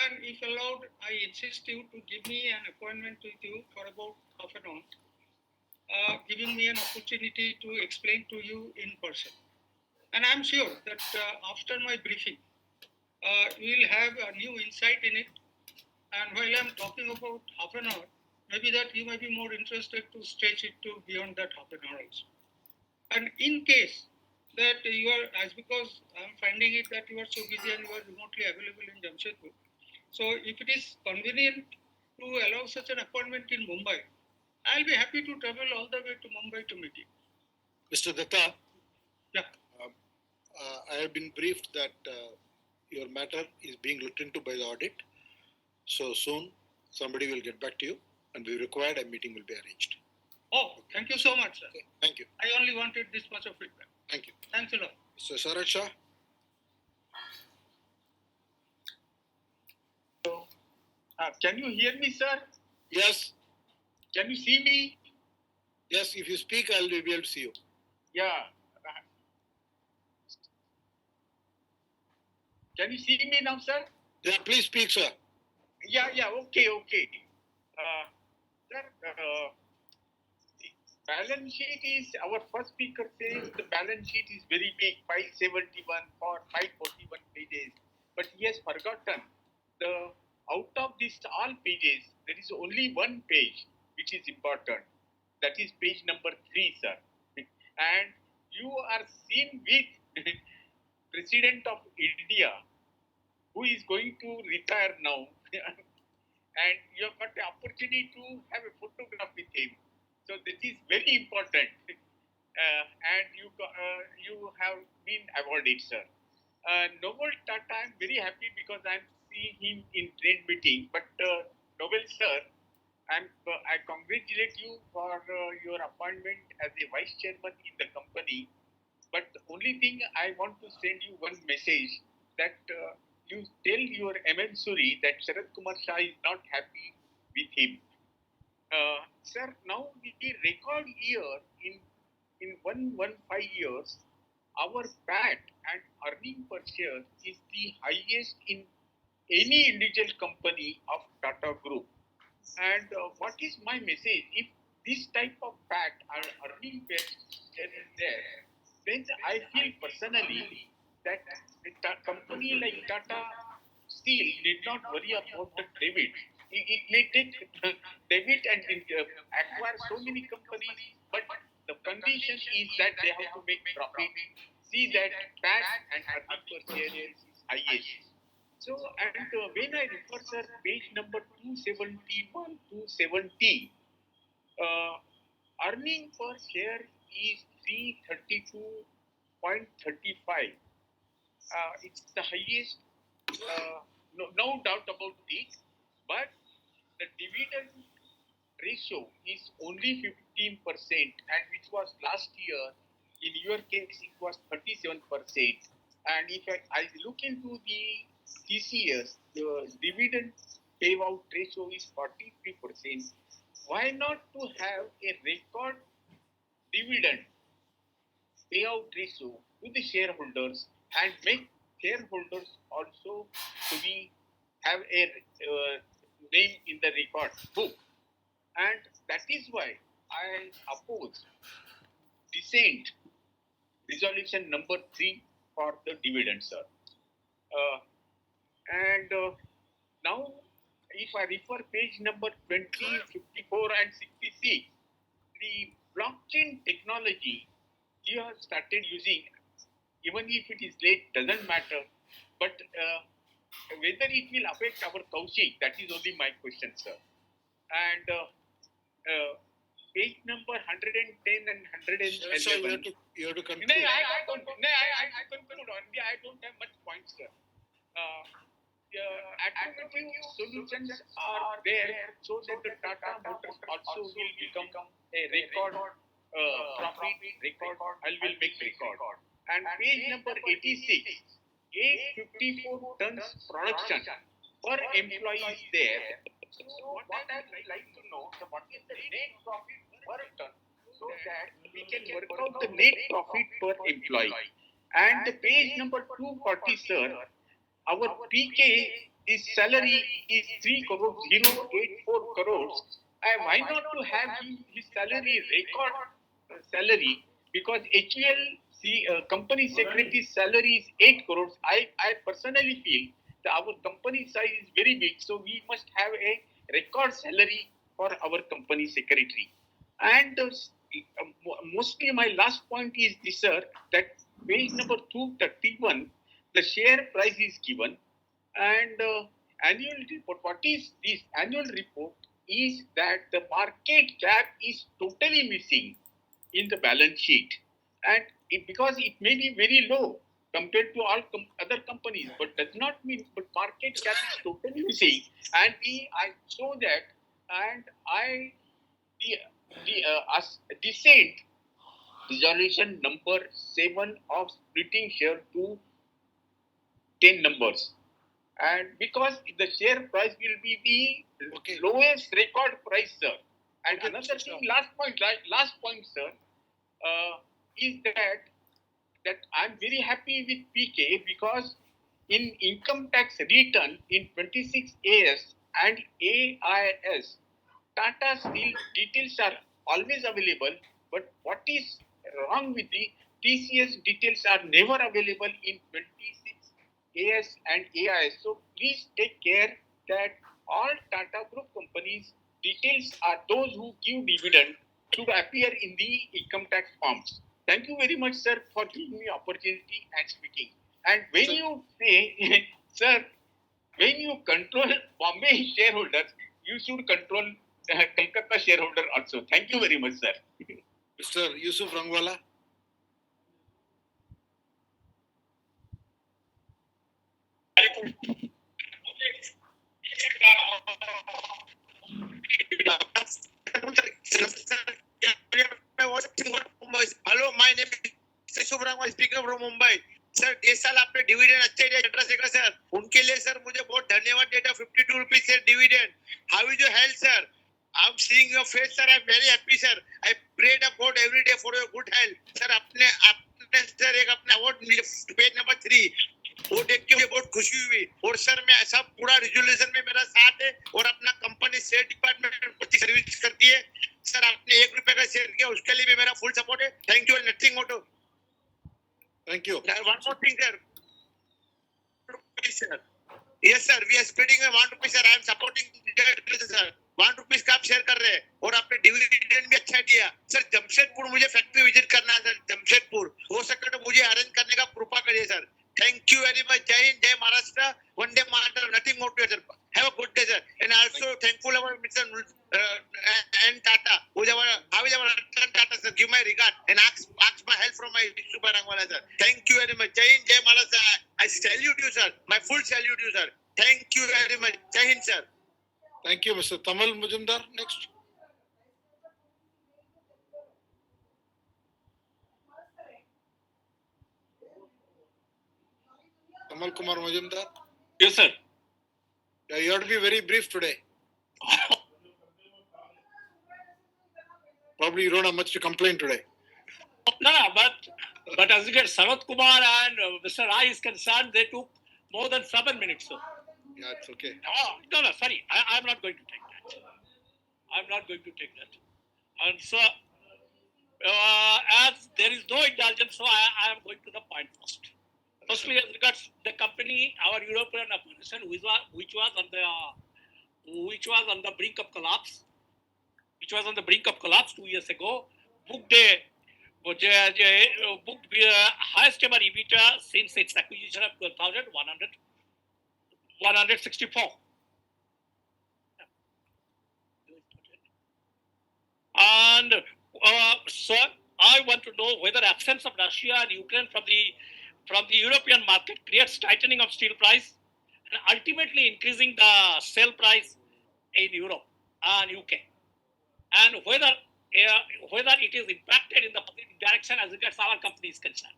and if allowed, I insist you to give me an appointment with you for about half an hour, giving me an opportunity to explain to you in person. And I'm sure that after my briefing, you will have a new insight in it. And while I'm talking about half an hour, maybe that you might be more interested to stretch it to beyond that half an hour also. And in case that you are, as because I'm finding it that you are so busy and you are remotely available in Jamshedpur, so if it is convenient to allow such an appointment in Mumbai, I'll be happy to travel all the way to Mumbai to meet you. Mr. Datta, Yeah. I have been briefed that your matter is being looked into by the audit. So soon somebody will get back to you, and if required, a meeting will be arranged. Oh, thank you so much, sir. Okay, thank you. I only wanted this much of feedback. Thank you. Thanks a lot. Mr. Sarat Shah? Can you hear me, sir? Yes. Can you see me? Yes, if you speak, I'll be able to see you. Yeah. Can you see me now, sir? Yeah, please speak, sir. Yeah, okay. Sir, balance sheet is, our first speaker says the balance sheet is very big, 571 or 541 pages. But he has forgotten out of these all pages, there is only one page which is important. That is page number 3, sir. And you are seen with President of India, who is going to retire now. And you have got the opportunity to have a photograph with him. So that is very important. And you have been awarded, sir. Noble Tata, I'm very happy because I'm seeing him in trade meeting. But Noble sir, I congratulate you for your appointment as a vice chairman in the company. But the only thing I want to send you one message that you tell your Suri that Sharad Kumar Shah is not happy with him. Sir, now the record year in 115 years, our PAT and earning per share is the highest in any individual company of Tata Group. And what is my message? If this type of PAT or earning per share is there, then I feel personally that a company like Tata Steel did not worry about the debit. It may take debit and acquire so many companies, but the condition is that they have to make profit. See that PAT and earning per share is highest. So, and when I refer, sir, page number 271, 270, earning per share is 332.35. It's the highest, no doubt about this, but the dividend ratio is only 15%, and which was last year. In your case, it was 37%. And if I look into the TCS, the dividend payout ratio is 43%. Why not to have a record dividend payout ratio to the shareholders and make shareholders also to be have a name in the record book? And that is why I oppose dissent resolution number 3 for the dividend, sir. Now, if I refer page number 20, 54 and 66, the blockchain technology you have started using, even if it is late, doesn't matter. But whether it will affect our Kaushik, that is only my question, sir. And page number 110 and 111. Sir, you have to conclude. I conclude only. I don't have much points, sir. Alternative solutions are there so that the Tata Motors also will become a record profit record. I will make record. And page number 86, 854 tons production per employee is there. So what I would like to know, what is the net profit per ton, so that we can work out the net profit per employee. And the page number 240, sir, our PK, his salary is 3,084 crores. And why not to have his salary record salary? Because HUL company secretary's salary is 8 crores. I personally feel that our company size is very big, so we must have a record salary for our company secretary. And mostly my last point is this, sir, that page number 231, the share price is given, and annual report. What is this annual report? Is that the market cap is totally missing in the balance sheet, and because it may be very low compared to all other companies, but does not mean but market cap is totally missing. And I saw that, and dissent resolution number 7 of splitting share to 10 numbers, and because the share price will be the lowest record price, sir. And another thing, last point, sir, is that I'm very happy with PK, because in income tax return in 26 AS and AIS, Tata Steel details are always available, but what is wrong with the TCS details are never available in 26 AS and AIS. So please take care that all Tata Group companies details are those who give dividend to appear in the income tax forms. Thank you very much, sir, for giving me opportunity and speaking. And when you say, sir, when you control Bombay shareholders, you should control Kolkata shareholder also. Thank you very much, sir. Mr. Yusuf Rangwala. Hello, my name is Yusuf Rangwala, speaking from Mumbai. Sir ये साल आपने dividend अच्छे दिए Chandrashekhar sir, उनके लिए sir मुझे बहुत धन्यवाद देता. 52 rupees sir dividend. How is your health sir? I am seeing your face sir. I am very happy sir. I prayed a god every day for your good health sir. आपने sir एक अपना award page number 3 वो देख के मुझे बहुत खुशी हुई. और सर मैं सब पूरा रिजोल्यूशन में मेरा साथ है, और अपना कंपनी शेयर डिपार्टमेंट अच्छी सर्विस करती है सर. आपने 1 रुपए का शेयर किया, उसके लिए भी मेरा फुल सपोर्ट है. Thank you. Nothing more. Thank you. One more thing, sir. Yes, sir. We are splitting a 1 rupee, sir. I am supporting sir. 1 rupees का आप शेयर कर रहे हैं, और आपने डिविडेंड भी अच्छा दिया सर. जमशेदपुर मुझे फैक्ट्री विजिट करना है सर. जमशेदपुर हो सके तो मुझे अरेंज करने का कृपा करिए sir. Thank you very much. जय हिंद, जय महाराष्ट्र, वंदे मातरम. Nothing more to sir. Have a good day sir. and also thankful about Mr. and Tata, how is our Tata sir? Give my regard and ask my help from my Super Rangwala sir. Thank you very much. Jai Hind, Jai Mala sir. I salute you, sir. My full salute you, sir. Thank you very much. Jai Hind, sir. Thank you, Mr. Tamal Mujumdar. Next. Tamal Kumar Mujumdar. Yes, sir. Yeah, you have to be very brief today. Probably you don't have much to complain today. No, but as regards Sarat Kumar and Mr. Rai is concerned, they took more than 7 minutes, sir. Yeah, it's okay. No, sorry. I'm not going to take that. I'm not going to take that. And so, as there is no indulgence, so I am going to the point first. Firstly, as regards the company, our European operation, which was on the brink of collapse, 2 years ago, booked highest ever EBITDA since its acquisition of 12,164. And sir, I want to know whether absence of Russia and Ukraine from the European market creates tightening of steel price and ultimately increasing the sale price in Europe and UK, and whether it is impacted in the positive direction as regards our company is concerned.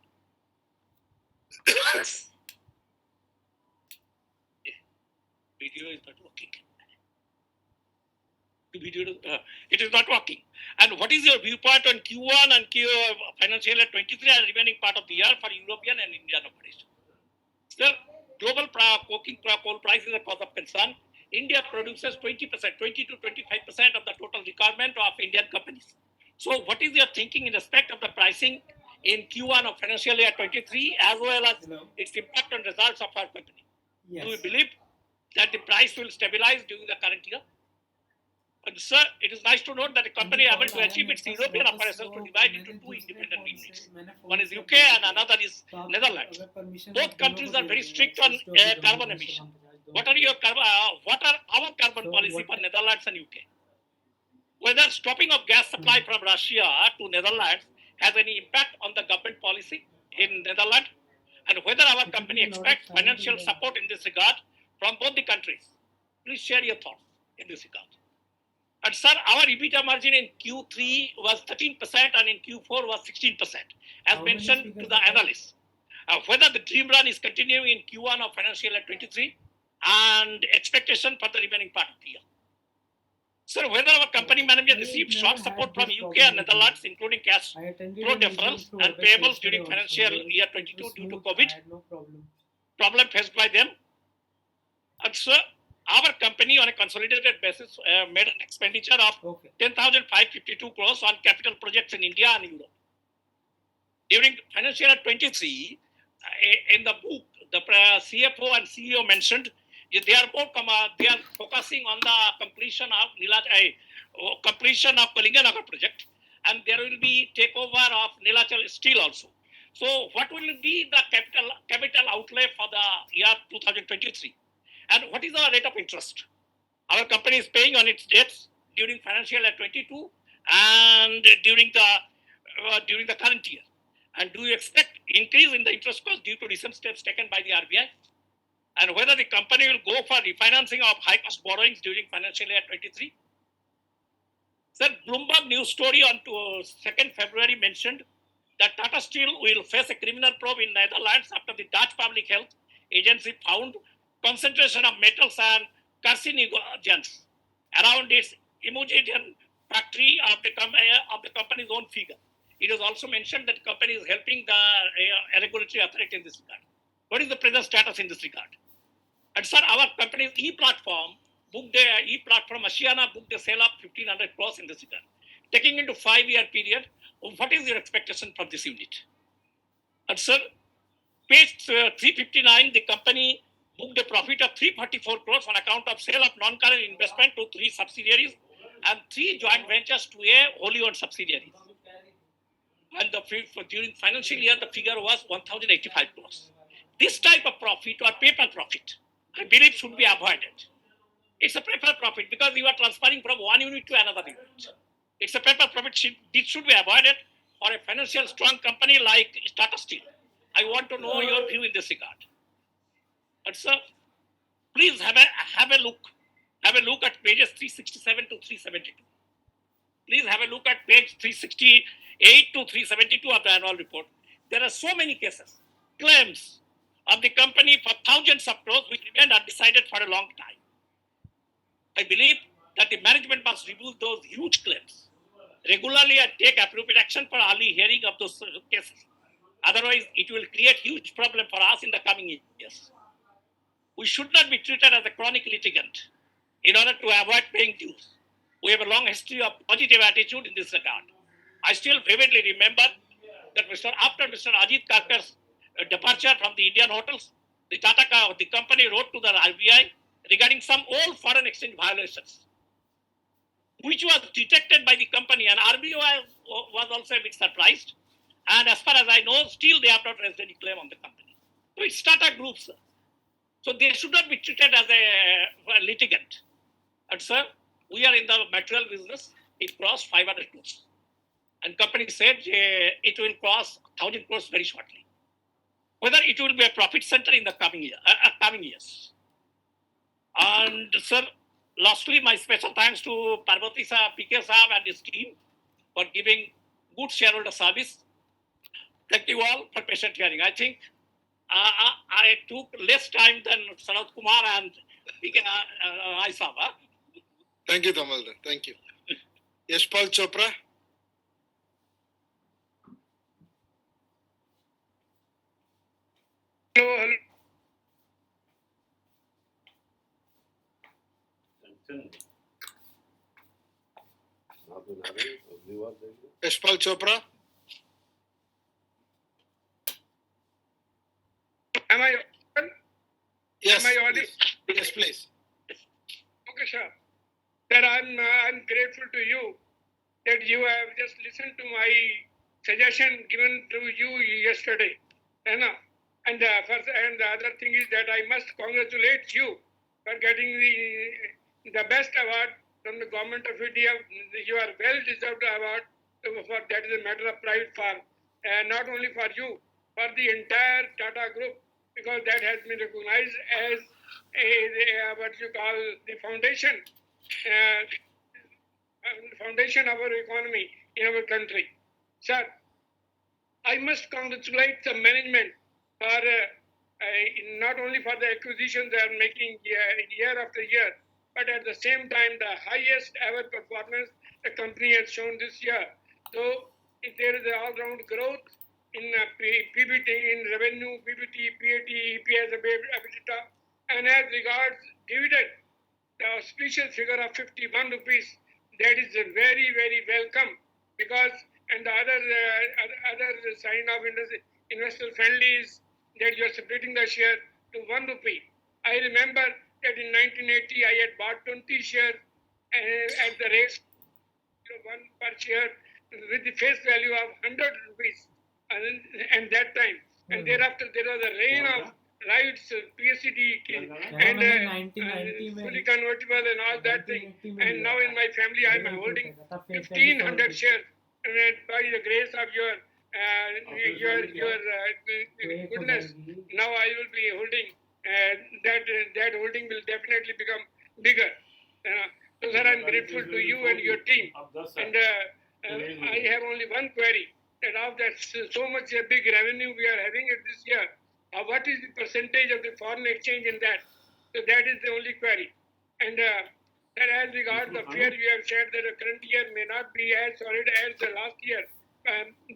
Video is not working. It is not working. And what is your viewpoint on Q1 and financial year 23 and remaining part of the year for European and Indian operations? Sir, global coking coal price is a cause of concern. India produces 20% to 25% of the total requirement of Indian companies. So what is your thinking in respect of the pricing in Q1 of financial year 23 as well as its impact on results of our company? Yes. Do you believe that the price will stabilize during the current year? And sir, it is nice to note that the company able to achieve its European operations to divide into two independent units. One is UK and another is Netherlands. Both countries are very strict on carbon emission. What are our carbon policy for Netherlands and UK? Whether stopping of gas supply from Russia to Netherlands has any impact on the government policy in Netherlands, and whether our company expects financial support in this regard from both the countries. Please share your thoughts in this regard. And sir, our EBITDA margin in Q3 was 13% and in Q4 was 16%, as mentioned to the analysts. Whether the dream run is continuing in Q1 of financial year 23 and expectation for the remaining part of the year. Sir, whether our company management received strong support from UK and Netherlands, including cash flow deferrals and payables during financial year 22 due to COVID problem faced by them. And sir, our company on a consolidated basis made an expenditure of 10,552 crores on capital projects in India and Europe. During financial year 23, in the book, the CFO and CEO mentioned they are focusing on the completion of Kalinganagar project, and there will be takeover of Neelachal Steel also. So, what will be the capital outlay for the year 2023? And what is our rate of interest? Our company is paying on its debts during financial year 22 and during the current year. And do you expect increase in the interest cost due to recent steps taken by the RBI? And whether the company will go for refinancing of high-cost borrowings during financial year 23? Sir, Bloomberg news story on 2nd February mentioned that Tata Steel will face a criminal probe in Netherlands after the Dutch Public Health Agency found concentration of metals and carcinogens around its Imogedian factory of the company's own figure. It is also mentioned that the company is helping the regulatory authority in this regard. What is the present status in this regard? And sir, our company's e-platform Asiana booked a sale of 1,500 crores in this regard. Taking into 5-year period, what is your expectation from this unit? And sir, page 359, the company booked a profit of 344 crores on account of sale of non-current investment to 3 subsidiaries and 3 joint ventures to a wholly owned subsidiary. And during financial year, the figure was 1,085 crores. This type of profit or paper profit, I believe, should be avoided. It's a paper profit because you are transferring from one unit to another unit. It's a paper profit. This should be avoided for a financial strong company like Tata Steel. I want to know your view in this regard. And sir, please have a look. Have a look at pages 367 to 372. Please have a look at page 368 to 372 of the annual report. There are so many cases, claims of the company for thousands of crores which remained undecided for a long time. I believe that the management must review those huge claims regularly and take appropriate action for early hearing of those cases. Otherwise, it will create huge problem for us in the coming years. We should not be treated as a chronic litigant in order to avoid paying dues. We have a long history of positive attitude in this regard. I still vividly remember that after Mr. Ajit Karkar's departure from the Indian hotels, the company wrote to the RBI regarding some old foreign exchange violations, which was detected by the company, and RBI was also a bit surprised. And as far as I know, still they have not raised any claim on the company. So it's Tata Group, sir. So they should not be treated as a litigant. And sir, we are in the material business. It crossed 500 crores. And company said it will cross 1,000 crores very shortly. Whether it will be a profit center in the coming years. And sir, lastly, my special thanks to Parvati Sir, PK Saab and his team for giving good shareholder service. Thank you all for patient hearing. I think I took less time than Sanat Kumar and PK Saab. Thank you, Damodar. Thank you. Yashpal Chopra. Hello. Yashpal Chopra. Am I audible? Yes. Am I audible? Yes, please. Okay, sir. Sir, I'm grateful to you that you have just listened to my suggestion given to you yesterday. And the other thing is that I must congratulate you for getting the best award from the government of India. You are well deserved award. For that is a matter of pride for not only for you, for the entire Tata Group, because that has been recognized as what you call the foundation of our economy in our country. Sir, I must congratulate the management for not only for the acquisitions they are making year after year, but at the same time the highest ever performance the company has shown this year. So if there is an all-round growth in PBT, in revenue, PBT, PAT, EPS, EBITDA, and as regards dividend, the auspicious figure of 51 rupees, that is very, very welcome, because and the other sign of investor friendly is that you are splitting the share to 1 rupee. I remember that in 1980 I had bought 20 shares at the rate of 1 per share with the face value of 100 rupees and that time. And thereafter there was a rain of rights, PSCD, and fully convertible and all that thing. And now in my family I am holding 1,500 shares. And by the grace of your goodness, now I will be holding that holding will definitely become bigger. So sir, I'm grateful to you and your team. And I have only one query, that of that so much a big revenue we are having it this year, what is the percentage of the foreign exchange in that? So that is the only query. And that as regards the fear you have said that the current year may not be as solid as the last year,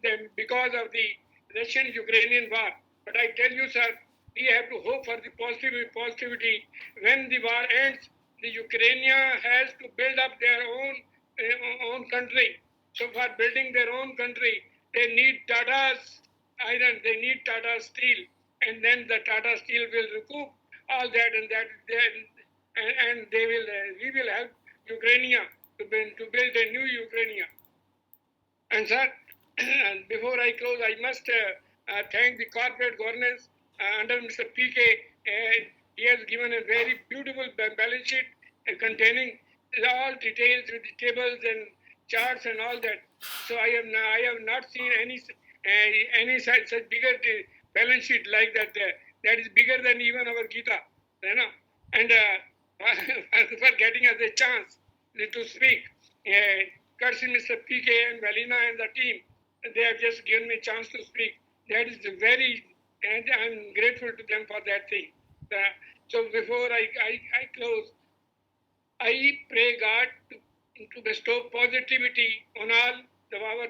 then because of the Russian-Ukrainian war. But I tell you, sir, we have to hope for the positivity. When the war ends, the Ukrainian has to build up their own country. So for building their own country, they need Tata's iron, they need Tata Steel, and then the Tata Steel will recoup all that, and they will we will help Ukraine to build a new Ukraine. And sir, before I close, I must thank the corporate governance under Mr. PK. He has given a very beautiful balance sheet. containing all details with the tables and charts and all that. So I have not seen any such bigger balance sheet like that. That is bigger than even our Gita, you know. And for getting us a chance to speak, courtesy Mr. PK and Valina and the team, they have just given me a chance to speak. That is very, and I'm grateful to them for that thing. So before I close, I pray God to bestow positivity on all to our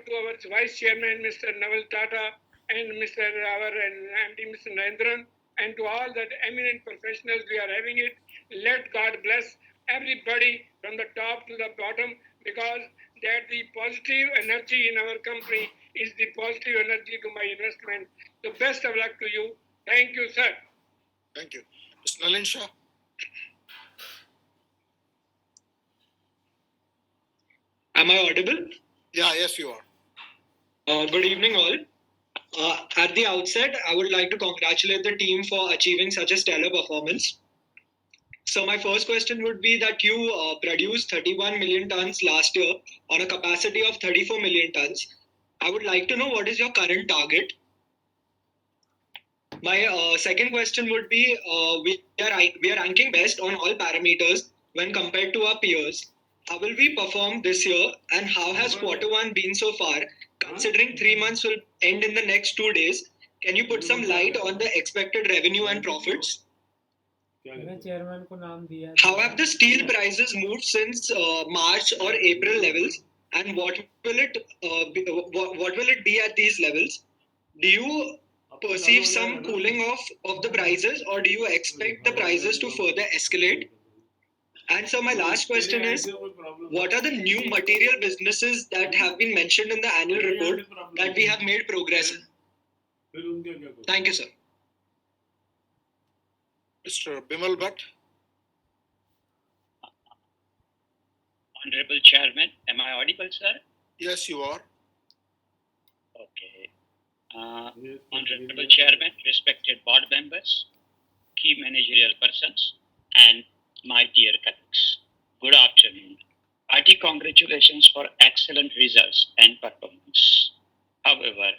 Vice Chairman, Mr. Naval Tata, and Mr. our MD, Mr. Narendran, and to all the eminent professionals we are having it. Let God bless everybody from the top to the bottom, because that the positive energy in our company is the positive energy to my investment. So best of luck to you. Thank you, sir. Thank you. Mr. Nalin Shah. Am I audible? Yeah, yes, you are. Good evening, all. At the outset, I would like to congratulate the team for achieving such a stellar performance. So my first question would be that you produced 31 million tons last year on a capacity of 34 million tons. I would like to know what is your current target. My second question would be we are ranking best on all parameters when compared to our peers. How will we perform this year, and how has quarter one been so far? Considering 3 months will end in the next 2 days, can you put some light on the expected revenue and profits? Chairman को नाम दिया How have the steel prices moved since March or April levels, and what will it be at these levels? Do you perceive some cooling off of the prices, or do you expect the prices to further escalate? And so my last question is, what are the new material businesses that have been mentioned in the annual report that we have made progress in? Thank you, sir. Mr. Bimal Bhatt. Honorable Chairman, am I audible, sir? Yes, you are. Okay. Honorable Chairman, respected board members, key managerial persons, and my dear colleagues, good afternoon. Hearty congratulations for excellent results and performance. However,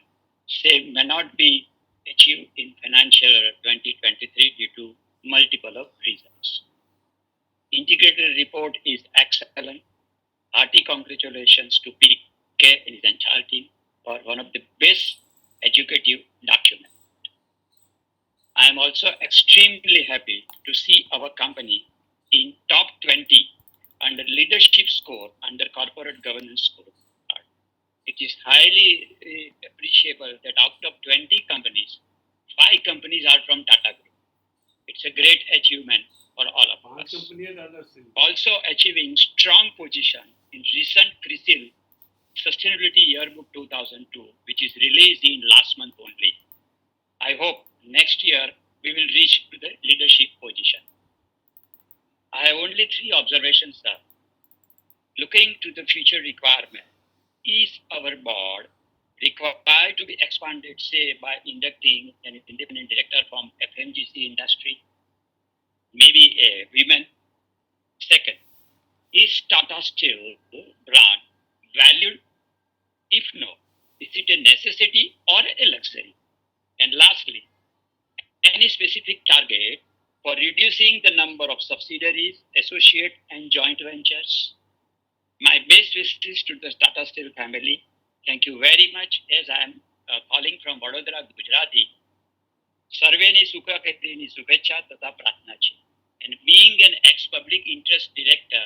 same may not be achieved in financial year 2023 due to multiple of reasons. Integrated report is excellent. Hearty congratulations to PK and his entire team for one of the best educative documents. I am also extremely happy to see our company in top 20 under leadership score under corporate governance score. It is highly appreciable that out of 20 companies, 5 companies are from Tata Group. It's a great achievement for all of us. Also achieving strong position in recent CRISIL Sustainability Yearbook 2002, which is released in last month only. I hope next year we will reach to the leadership position. I have only 3 observations, sir. Looking to the future requirement, is our board required to be expanded, say, by inducting an independent director from FMGC industry, maybe a woman? Second, is Tata Steel brand valued? If no, is it a necessity or a luxury? And lastly, any specific target for reducing the number of subsidiaries, associate and joint ventures? My best wishes to the Tata Steel family. Thank you very much. As I am calling from Vadodara, Gujarati, Sarveni Sukha Katrini Shubhecha Tata Pratna Chi. And being an ex-public interest director,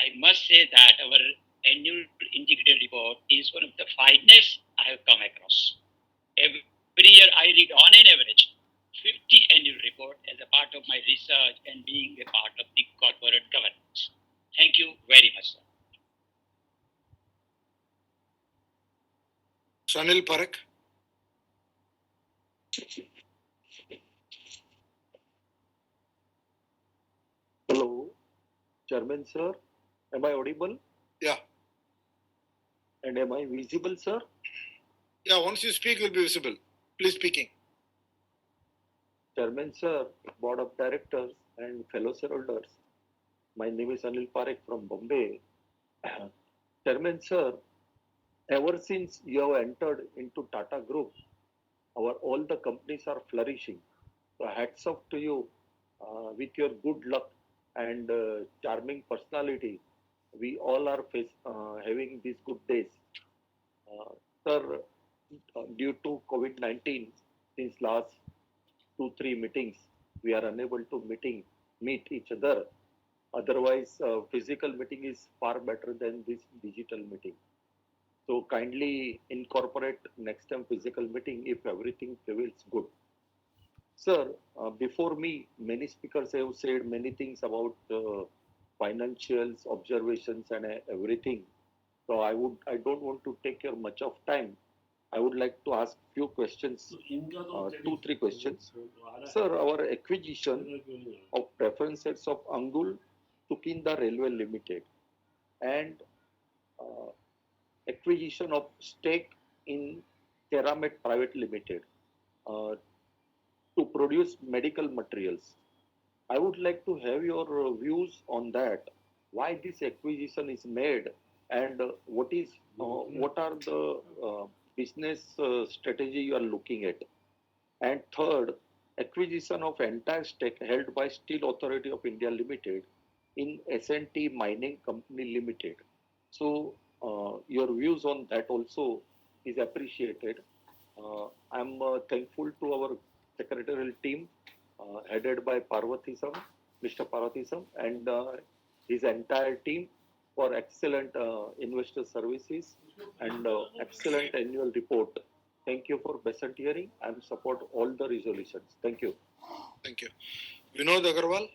I must say that our annual integrated report is one of the finest I have come across. Every year I read on an average 50 annual report as a part of my research and being a part of the corporate governance. Thank you very much, sir. Sanil Parekh. Hello, Chairman sir. Am I audible? Yeah. And am I visible, sir? Yeah, once you speak, you'll be visible. Please speaking. Chairman sir, Board of Directors and fellow shareholders. My name is Anil Parekh from Bombay. Chairman sir, ever since you have entered into Tata Group, all the companies are flourishing. So hats off to you with your good luck and charming personality. We all are having these good days. Sir, due to COVID-19, since last 2-3 meetings, we are unable to meet each other. Otherwise, physical meeting is far better than this digital meeting. So kindly incorporate next time physical meeting if everything feels good. Sir, before me, many speakers have said many things about financials, observations, and everything. So I don't want to take your much of time. I would like to ask few questions, 2-3 questions. Sir, our acquisition of preferences of Angul Tukinda Railway Limited and acquisition of stake in Keramet Private Limited to produce medical materials. I would like to have your views on that. Why this acquisition is made, and what are the business strategy you are looking at? And third, acquisition of entire stake held by Steel Authority of India Limited in S&T Mining Company Limited. So your views on that also is appreciated. I'm thankful to our secretarial team headed by Parvatisam, Mr. Parvatisam, and his entire team for excellent investor services and excellent annual report. Thank you for patient hearing and support all the resolutions. Thank you. Thank you. Vinod Agarwal.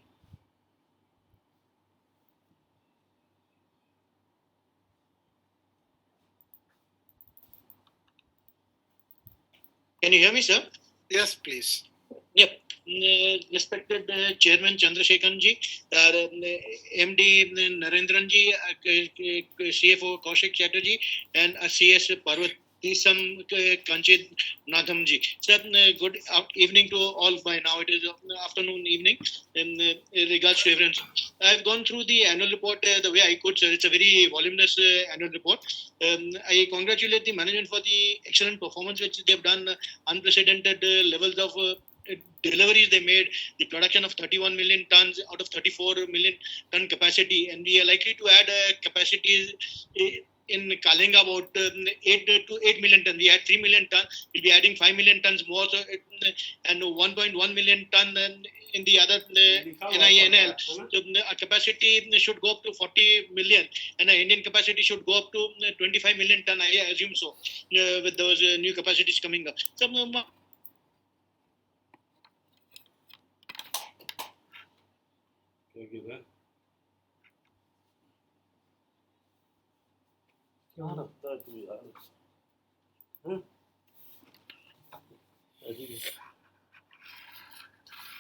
Can you hear me, sir? Yes, please. Yep. Respected Chairman Chandrasekharan ji, MD Narendran ji, CFO Kaushik Chatterjee, and CS Parvatisam Kanchit Nadham ji. Sir, good evening to all. By now it is afternoon, evening. Regards to everyone. I have gone through the annual report the way I could, sir. It's a very voluminous annual report. I congratulate the management for the excellent performance which they have done, unprecedented levels of deliveries they made, the production of 31 million tons out of 34 million ton capacity, and we are likely to add capacities in Kalinga about 8 million tons. We had 3 million tons. We'll be adding 5 million tons more, so and 1.1 million ton in the other NINL. So our capacity should go up to 40 million, and our Indian capacity should go up to 25 million ton. I assume so, with those new capacities coming up. So, क्या लगता है तू यार?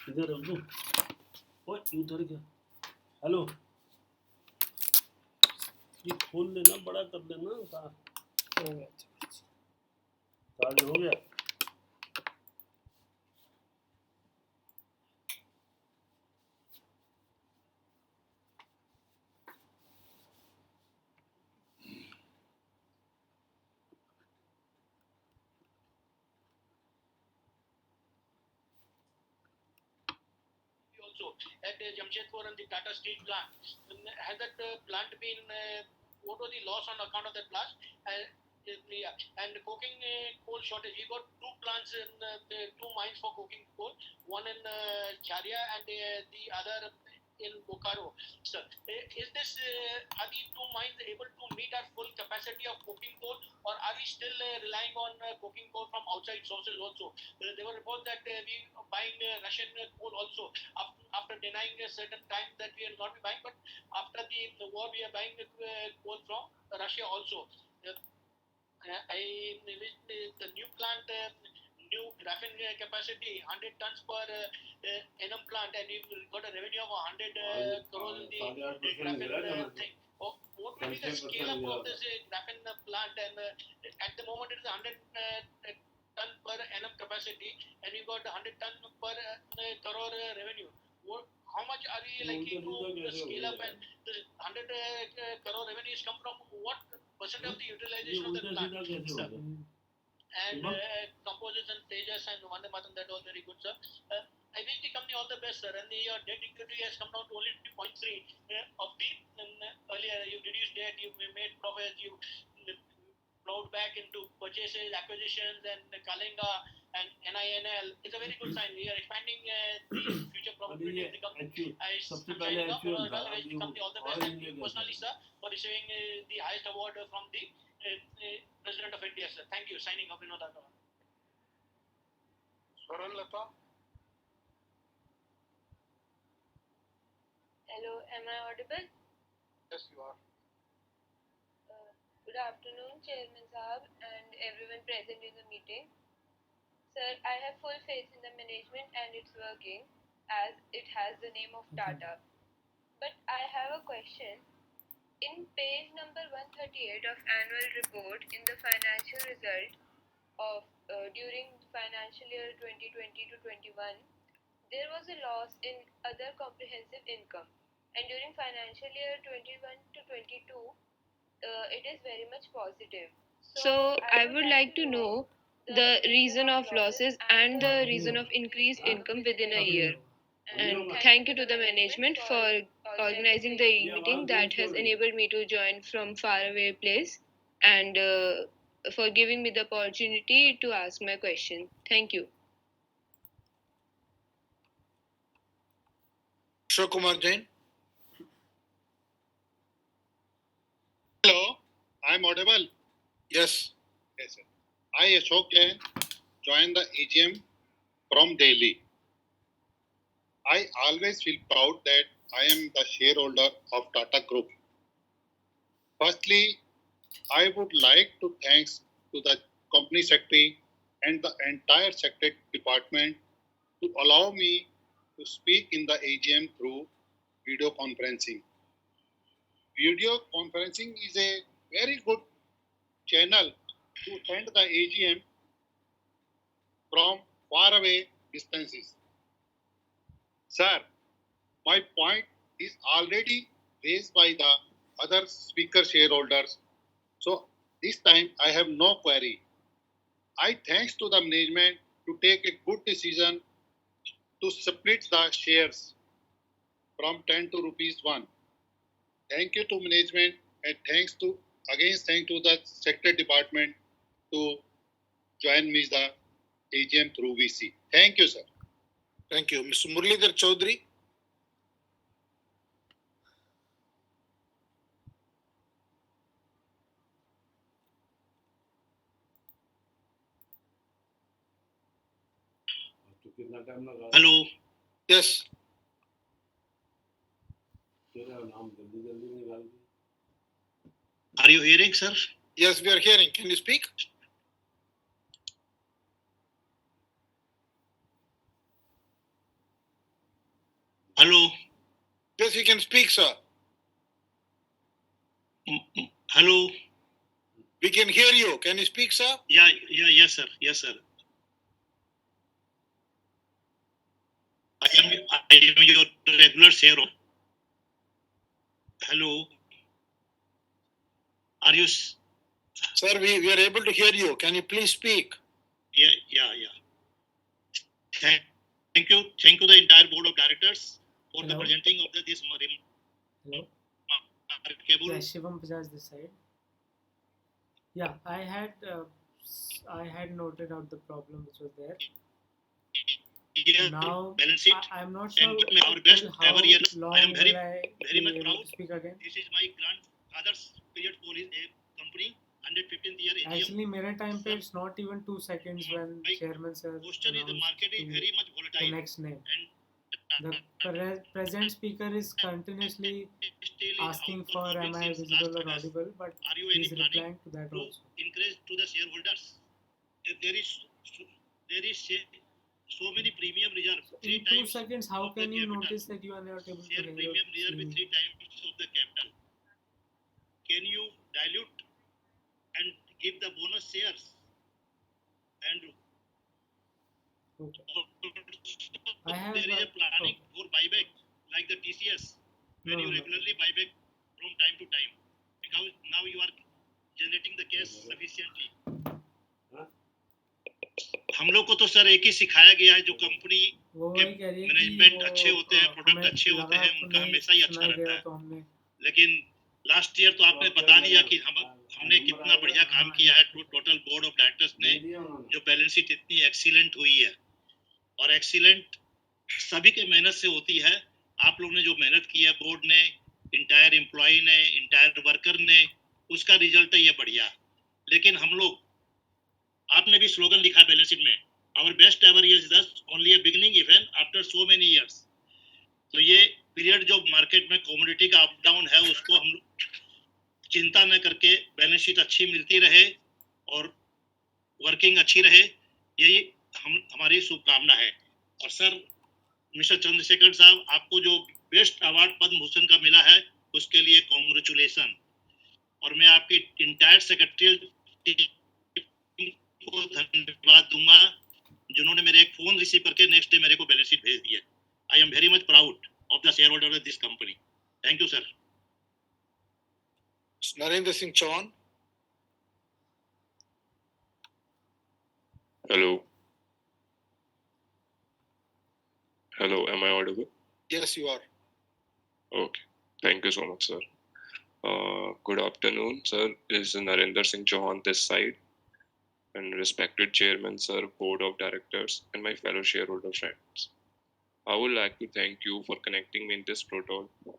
इधर Abdu, ओए उधर क्या? Hello, ये खोल लेना, बड़ा कर लेना, चार्ज हो गया? at Jamshedpur and the Tata Steel plant. Has that plant been, what was the loss on account of that plant? And coking coal shortage. We got two plants, two mines for coking coal, one in Charia and the other in Bokaro. Sir, is this, are these two mines able to meet our full capacity of coking coal, or are we still relying on coking coal from outside sources also? There were reports that we are buying Russian coal also after denying a certain time that we will not be buying, but after the war we are buying coal from Russia also. The new plant, new graphene capacity, 100 tons per annum plant, and we got a revenue of 100 crores in the graphene thing. What will be the scale up of this graphene plant? And at the moment it is 100 ton per annum capacity, and we got 100 ton per crore revenue. how much are we likely to scale up, and the 100 crore revenues come from what percent of the utilization of the plant? And composites and stages and Vande Mataram, that was very good, sir. I wish the company all the best, sir. And your debt equity has come down to only 0.3 of the earlier. You reduced debt, you made profits, you plowed back into purchases, acquisitions, and Kalinga and NINL. It's a very good sign. We are expanding the future profitability of the company. I'm signing up. I wish the company all the best. And you personally, sir, for receiving the highest award from the President of India, sir. Thank you. Signing up, Vinod Agrawal. Swaranlata. Hello, am I audible? Yes, you are. Good afternoon, Chairman Saab and everyone present in the meeting. Sir, I have full faith in the management and it's working as it has the name of Tata. But I have a question. In page number 138 of annual report in the financial result of during financial year 2020 to 21, there was a loss in other comprehensive income, and during financial year 21 to 22, it is very much positive. So I would like to know the reason of losses and the reason of increased income within a year. And thank you to the management for organizing the meeting that has enabled me to join from faraway place and for giving me the opportunity to ask my question. Thank you. Ashok Kumar Jain. Hello, I'm audible. Yes. Yes, sir. I, Ashok Jain, joined the AGM from Delhi. I always feel proud that I am the shareholder of Tata Group. Firstly, I would like to thank to the company secretary and the entire secretary department to allow me to speak in the AGM through video conferencing. Video conferencing is a very good channel to attend the AGM from faraway distances. Sir, my point is already raised by the other speaker shareholders, so this time I have no query. I thanks to the management to take a good decision to split the shares from 10 to rupees 1. Thank you to management and thanks to the secretary department to join me the AGM through VC. Thank you, sir. Thank you. Mr. Muralidhar Chaudhary. Hello. Yes. Are you hearing, sir? Yes, we are hearing. Can you speak? Hello. Yes, you can speak, sir. Hello. We can hear you. Can you speak, sir? Yes, sir. Yes, sir. I am your regular shareholder. Hello. Are you? Sir, we are able to hear you. Can you please speak? Yeah. Thank you the entire board of directors for the presenting of this Hello. cable. Yeah, Shivam Bajaj this side. Yeah, I had noted out the problem which was there. Now I'm not sure our best how ever year. long I am very will much be able proud. to speak again. This is my grandfather's period for his company, 115th year AGM. Actually, mirror time पे it's not even 2 seconds when chairman sir Question is the market is very much volatile. the next name. The present speaker is continuously asking for am I visible or audible, but he is replying to that also. Increase to the shareholders. If there is so many premium reserve. In 2 seconds, how can you notice that you are not able to hear? Premium reserve with 3 times of the capital. Can you dilute and give the bonus shares? And okay. I have there is a planning for buyback like the TCS, when No, you no, no. regularly buy back from time to time, because now you are generating the cash sufficiently. हम लोग को तो sir एक ही सिखाया गया है, जो company वो के वही कह रही है कि मैनेजमेंट अच्छे होते हैं, प्रोडक्ट हमें अच्छे होते लगा हैं, आपको उनका नहीं हमेशा ही अच्छा सुनाई दे रहता रहा है। तो हमने लेकिन लास्ट ईयर तो आपने बता दिया कि हमने कितना बढ़िया काम किया है। टोटल बोर्ड ऑफ डायरेक्टर्स ने जो बैलेंस शीट इतनी एक्सीलेंट हुई है, और एक्सीलेंट सभी के मेहनत से होती है। आप लोग ने जो मेहनत की है, बोर्ड ने, इंटायर एम्प्लॉय ने, इंटायर वर्कर ने, उसका रिजल्ट है ये बढ़िया। लेकिन हम लोग, आपने भी स्लोगन लिखा बैलेंस शीट में, our best ever is just only a beginning even after so many years. तो ये पीरियड जो मार्केट में कमोडिटी का अप डाउन है, उसको हम चिंता न करके बैलेंस शीट अच्छी मिलती रहे और वर्किंग अच्छी रहे, यही हमारी शुभकामना है। और सर, मिस्टर चंद्रशेखर साहब, आपको जो बेस्ट अवार्ड पद्म भूषण का मिला है, उसके लिए कॉन्ग्रेचुलेशन। और मैं आपकी इंटायर सेक्रेटरियल टीम को धन्यवाद दूंगा, जिन्होंने मेरे एक फोन रिसीव करके नेक्स्ट डे मेरे को बैलेंस शीट भेज दिया। आई am very much proud of the share holder of this company. Thank you sir. Narendra Singh Chauhan. Hello. Hello, am I audible? Yes, you are. Okay. Thank you so much, sir. Good afternoon, sir. This is Narendra Singh Chauhan this side. And respected chairman, sir, board of directors, and my fellow shareholder friends. I would like to thank you for connecting me in this protocol.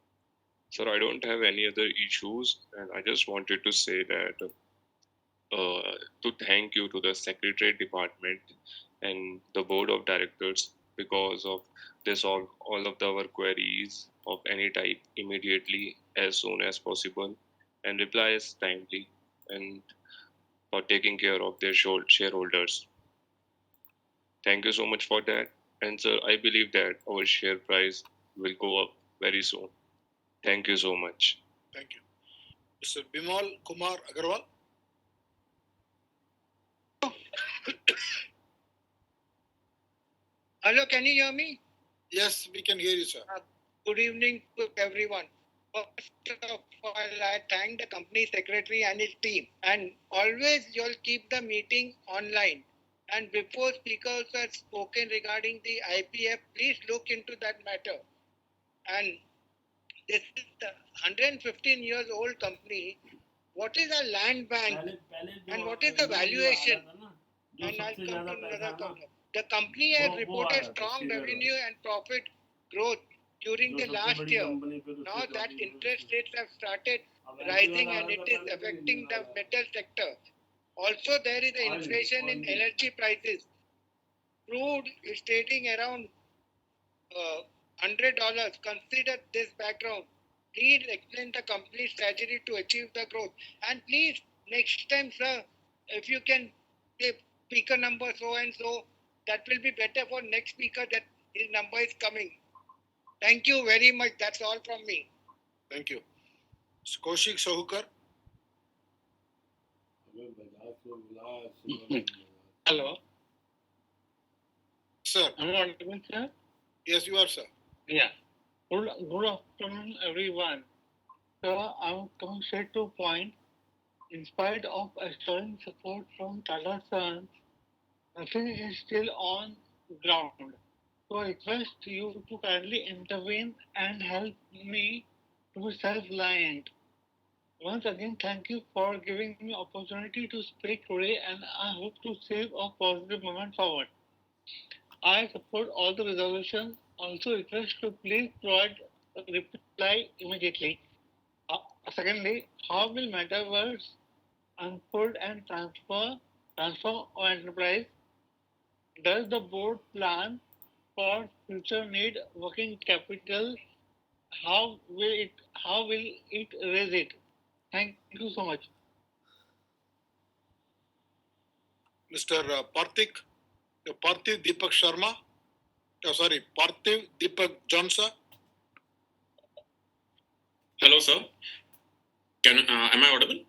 Sir, I don't have any other issues, and I just wanted to say that to thank you to the secretary department and the board of directors, because of this all of our queries of any type immediately as soon as possible and reply as timely, and for taking care of their shareholders. Thank you so much for that. And sir, I believe that our share price will go up very soon. Thank you so much. Thank you. Mr. Bimal Kumar Agarwal. Hello, can you hear me? Yes, we can hear you, sir. Good evening to everyone. First of all, I thank the company secretary and his team. And always you'll keep the meeting online. And before speakers have spoken regarding the IPF, please look into that matter. And this is the 115 years old company. What is a land bank? And what is the valuation? And I'll come to another problem. The company has reported strong revenue and profit growth during the last year. Now that interest rates have started rising and it is affecting the metal sector. Also, there is an inflation in energy prices. Crude is trading around $100. Consider this background. Please explain the company's strategy to achieve the growth. And please, next time, sir, if you can say speaker number so and so, that will be better for next speaker that his number is coming. Thank you very much. That's all from me. Thank you. Kaushik Sahukar. Hello. Sir. Am I audible, sir? Yes, you are, sir. Yeah. Good afternoon, everyone. So I'm coming straight to point. In spite of assuring support from Tata Sons, nothing is still on ground. So I request you to kindly intervene and help me to be self-reliant. Once again, thank you for giving me opportunity to speak today, and I hope to save a positive moment forward. I support all the resolutions. Also request to please provide a reply immediately. Secondly, how will metaverse unfold and transform our enterprise? Does the board plan for future need working capital? How will it raise it? Thank you so much. Mr. Parthiv Deepak Sharma. Oh, sorry, Parthiv Deepak Johnson. Hello, sir. Am I audible?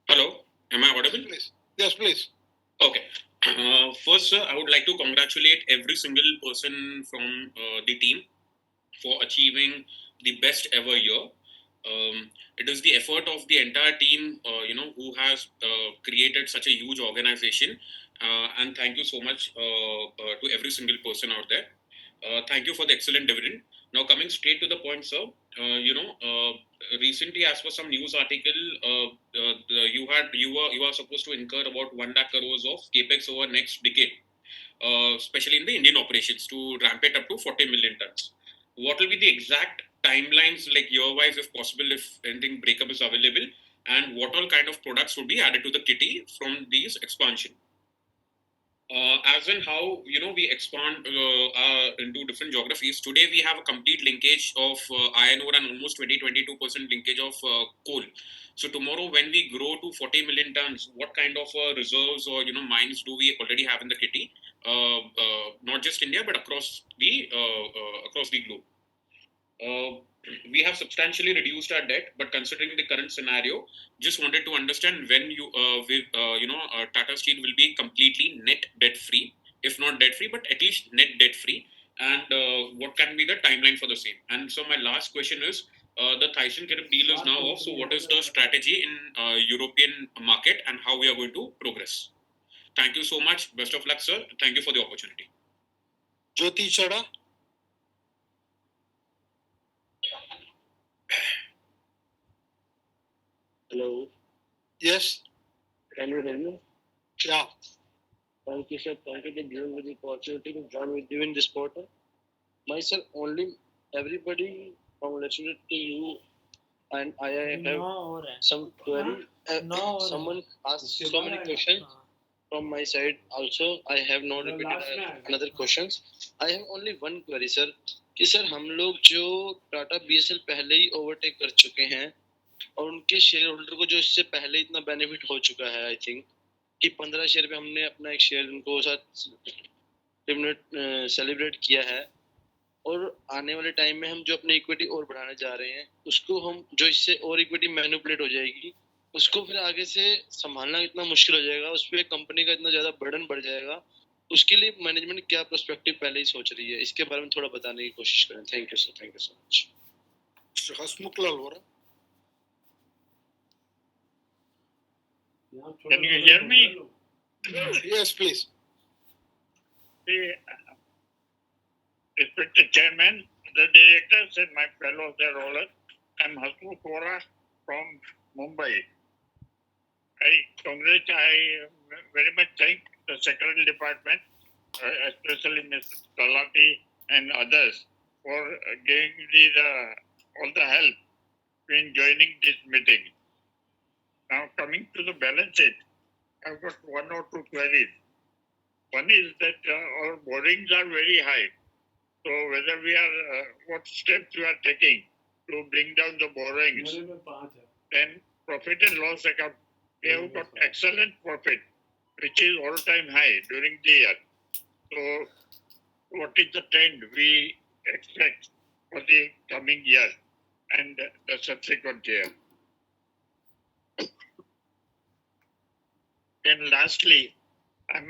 Hello, am I audible? Please. Yes, please. Okay. First, sir, I would like to congratulate every single person from the team for achieving the best ever year. It is the effort of the entire team, who has created such a huge organization. And thank you so much to every single person out there. Thank you for the excellent dividend. Now, coming straight to the point, sir, recently, as per some news article, you are supposed to incur about 1 lakh crores of capex over next decade, especially in the Indian operations, to ramp it up to 40 million tons. What will be the exact timelines, like year-wise, if possible, if anything breakup is available, and what all kind of products would be added to the kitty from these expansion? As in how we expand into different geographies. Today we have a complete linkage of iron ore and almost 22% linkage of coal. So tomorrow when we grow to 40 million tons, what kind of reserves or mines do we already have in the kitty? Not just India but across the globe. We have substantially reduced our debt, but considering the current scenario, just wanted to understand when Tata Steel will be completely net debt free, if not debt free, but at least net debt free, and what can be the timeline for the same. And so my last question is, the Thyssen-Krupp deal is now off. So what is the strategy in European market and how we are going to progress? Thank you so much. Best of luck, sir. Thank you for the opportunity. Jyoti Chada. Hello. Yes. Can you hear me? Yeah. Thank you, sir. Thank you for giving me the opportunity to join with you in this portal. Myself, only everybody congratulated to you, and I have some query. Someone asked so many questions from my side. Also, I have not repeated another questions. I have only one query, sir. कि sir हम लोग जो Tata BSL पहले ही overtake कर चुके हैं और उनके शेयर होल्डर को जो इससे पहले इतना बेनिफिट हो चुका है, आई थिंक कि 15 शेयर पे हमने अपना एक शेयर उनको साथ सेलिब्रेट किया है, और आने वाले टाइम में हम जो अपनी इक्विटी और बढ़ाने जा रहे हैं उसको हम जो इससे और इक्विटी मैनिपुलेट हो जाएगी, उसको फिर आगे से संभालना इतना मुश्किल हो जाएगा, उस पर कंपनी का इतना ज़्यादा बर्डन बढ़ जाएगा. उसके लिए मैनेजमेंट क्या पर्सपेक्टिव पहले ही सोच रही है, इसके बारे में थोड़ा बताने की कोशिश करें. Thank you sir. Thank you so much. Hasmukh Lal Vora. Can you hear me? Yes, please. Respected Chairman, the directors, and my fellow shareholders, I'm Hasmukh Vora from Mumbai. I very much thank the Secretary Department, especially Mr. Talati and others, for giving me all the help in joining this meeting. Now, coming to the balance sheet, I've got one or two queries. One is that our borrowings are very high. So whether what steps we are taking to bring down the borrowings. Then profit and loss account, we have got excellent profit, which is all-time high during the year. So what is the trend we expect for the coming year and the subsequent year? Then lastly, I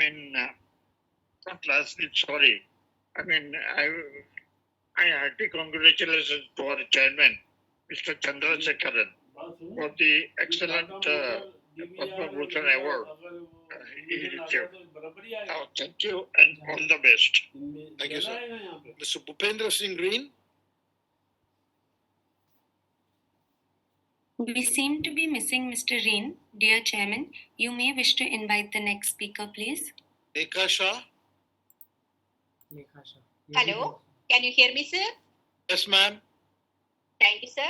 hearty congratulations to our chairman, Mr. Chandrasekharan, for the excellent Padma Bhushan award he received. Thank you and all the best. Thank you, sir. Mr. Bhupendra Singh Green. We seem to be missing Mr. Reen. Dear Chairman, you may wish to invite the next speaker, please. Rekha Shah. Hello, can you hear me, sir? Yes, ma'am. Thank you, sir.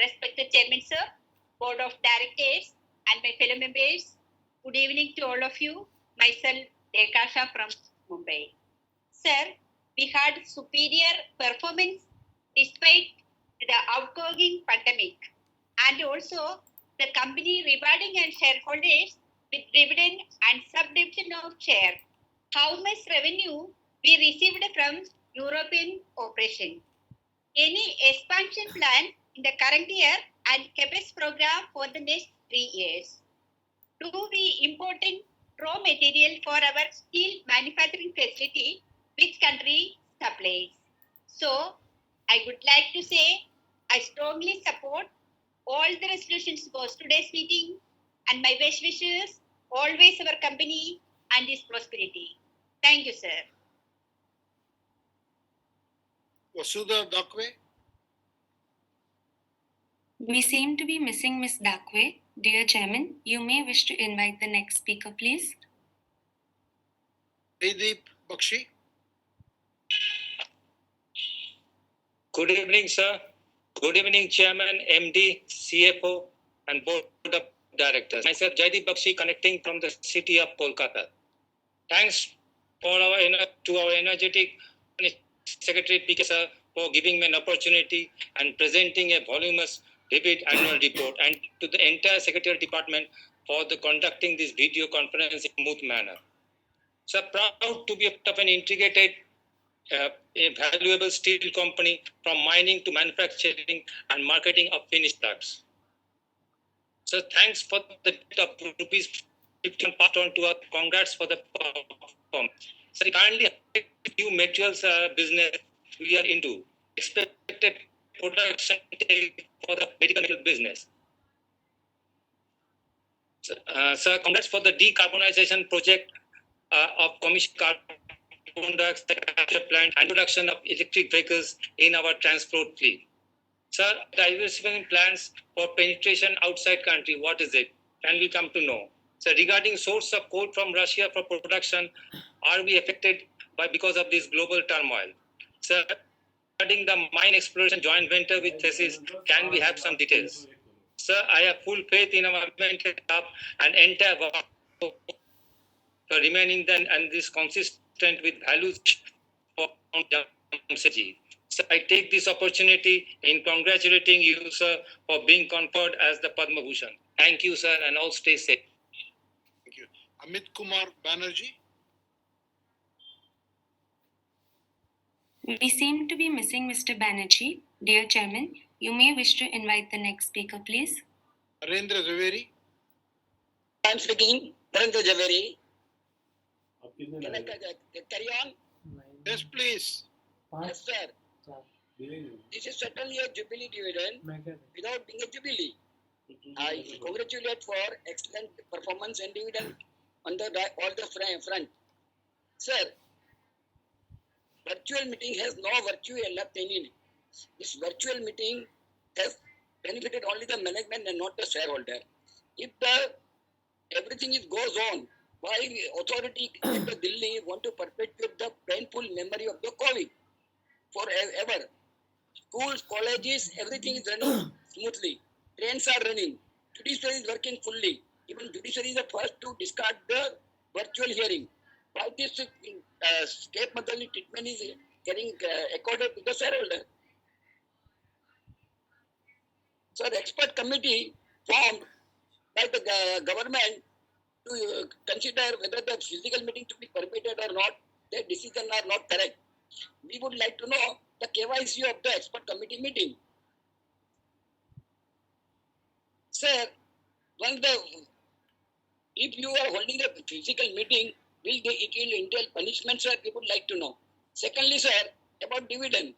Respected Chairman, sir, Board of Directors, and my fellow members, good evening to all of you. Myself, Rekha Shah from Mumbai. Sir, we had superior performance despite the outgoing pandemic, and also the company rewarding and shareholders with dividend and subdivision of share. How much revenue we received from European operation? Any expansion plan in the current year and CapEx program for the next 3 years? Do we importing raw material for our steel manufacturing facility, which country supplies. So, I would like to say I strongly support all the resolutions for today's meeting, and my best wishes always our company and its prosperity. Thank you, sir. Vasudha Dakwe. We seem to be missing Ms. Dakwe. Dear Chairman, you may wish to invite the next speaker, please. Jaideep Bakshi. Good evening, sir. Good evening, Chairman, MD, CFO, and Board of Directors. Myself, Jaideep Bakshi, connecting from the city of Kolkata. Thanks to our energetic Secretary PK sir for giving me an opportunity and presenting a voluminous vivid annual report, and to the entire Secretarial Department for the conducting this video conference in a smooth manner. So proud to be a part of an integrated a valuable steel company from mining to manufacturing and marketing of finished products. So thanks for the rupees 15 passed on to us. Congrats for the performance. So kindly new materials business we are into. Expected production for the medical business. So congrats for the decarbonization project of commission carbon dioxide capture plant and production of electric vehicles in our transport fleet. Sir, diversifying plans for penetration outside country, what is it? Can we come to know? So regarding source of coal from Russia for production, are we affected because of this global turmoil? Sir, regarding the mine exploration joint venture with thesis, can we have some details? Sir, I have full faith in our mental staff and entire work for remaining then and this consistent with values for Jamshedji. So I take this opportunity in congratulating you, sir, for being conferred as the Padma Bhushan. Thank you, sir, and all stay safe. Thank you. Amit Kumar Banerjee. We seem to be missing Mr. Banerjee. Dear Chairman, you may wish to invite the next speaker, please. Narendra Zaveri. I'm speaking, Narendra Zaveri. Can I carry on? Yes, please. Yes, sir. This is certainly a jubilee dividend without being a jubilee. I congratulate for excellent performance and dividend on all the front. Sir, virtual meeting has no virtue left in it. This virtual meeting has benefited only the management and not the shareholder. If everything goes on, why authority at the Delhi want to perpetuate the painful memory of the COVID forever? Schools, colleges, everything is running smoothly. Trains are running. Judiciary is working fully. Even judiciary is the first to discard the virtual hearing. Why this scape motherly treatment is getting accorded to the shareholder? So the expert committee formed by the government to consider whether the physical meeting to be permitted or not, their decisions are not correct. We would like to know the KYC of the expert committee meeting. Sir, if you are holding a physical meeting, it will entail punishment, sir? We would like to know. Secondly, sir, about dividend.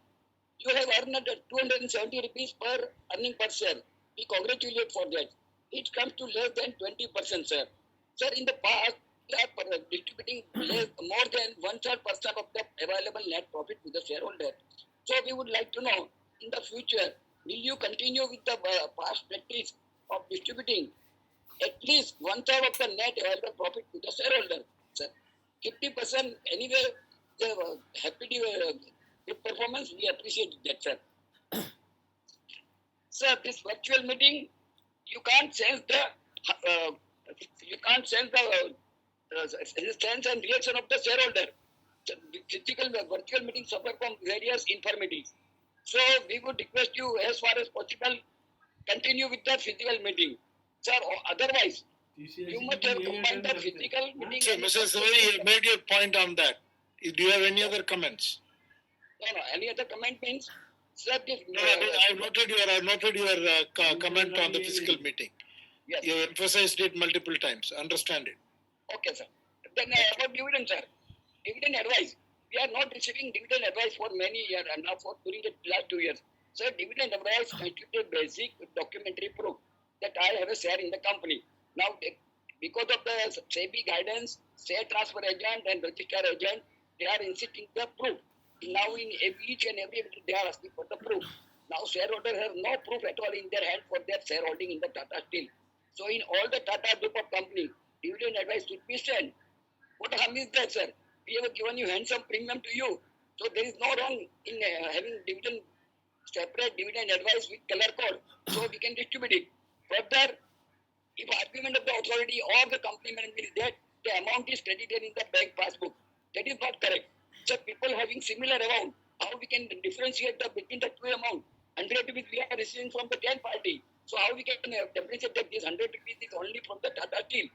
You have earned 270 rupees per earning per share. We congratulate for that. It comes to less than 20%, sir. Sir, in the past, we are distributing more than 1/3% of the available net profit to the shareholder. So we would like to know, in the future, will you continue with the past practice of distributing at least 1/3 of the net available profit to the shareholder, sir? 50% anyway, the good performance, we appreciate that, sir. Sir, this virtual meeting, you can't sense the sense and reaction of the shareholder. Physical virtual meetings suffer from various infirmities. So we would request you, as far as possible, continue with the physical meeting, sir. Otherwise, you must have combined the physical meeting. So, Mr. Zaveri, you made your point on that. Do you have any other comments? No. Any other comment means, sir? I've noted your comment on the physical meeting. Yes. You emphasized it multiple times. Understand it. Okay, sir. Then about dividend, sir. Dividend advice. We are not receiving dividend advice for many years and now for during the last 2 years. Sir, dividend advice constitutes basic documentary proof that I have a share in the company. Now, because of the SEBI guidance, share transfer agent and register agent, they are insisting the proof. Now, in each and every they are asking for the proof. Now, shareholder have no proof at all in their hand for their shareholding in the Tata Steel. So, in all the Tata group of company, dividend advice should be sent. What harm is that, sir? We have given you handsome premium to you. So there is no wrong in having separate dividend advice with color code. So we can distribute it. Further, if argument of the authority or the company management is that the amount is credited in the bank passbook, that is not correct. So people having similar amount, how we can differentiate between the two amount? 100 rupees we are receiving from the 10 party. So how we can differentiate that this 100 rupees is only from the Tata Steel?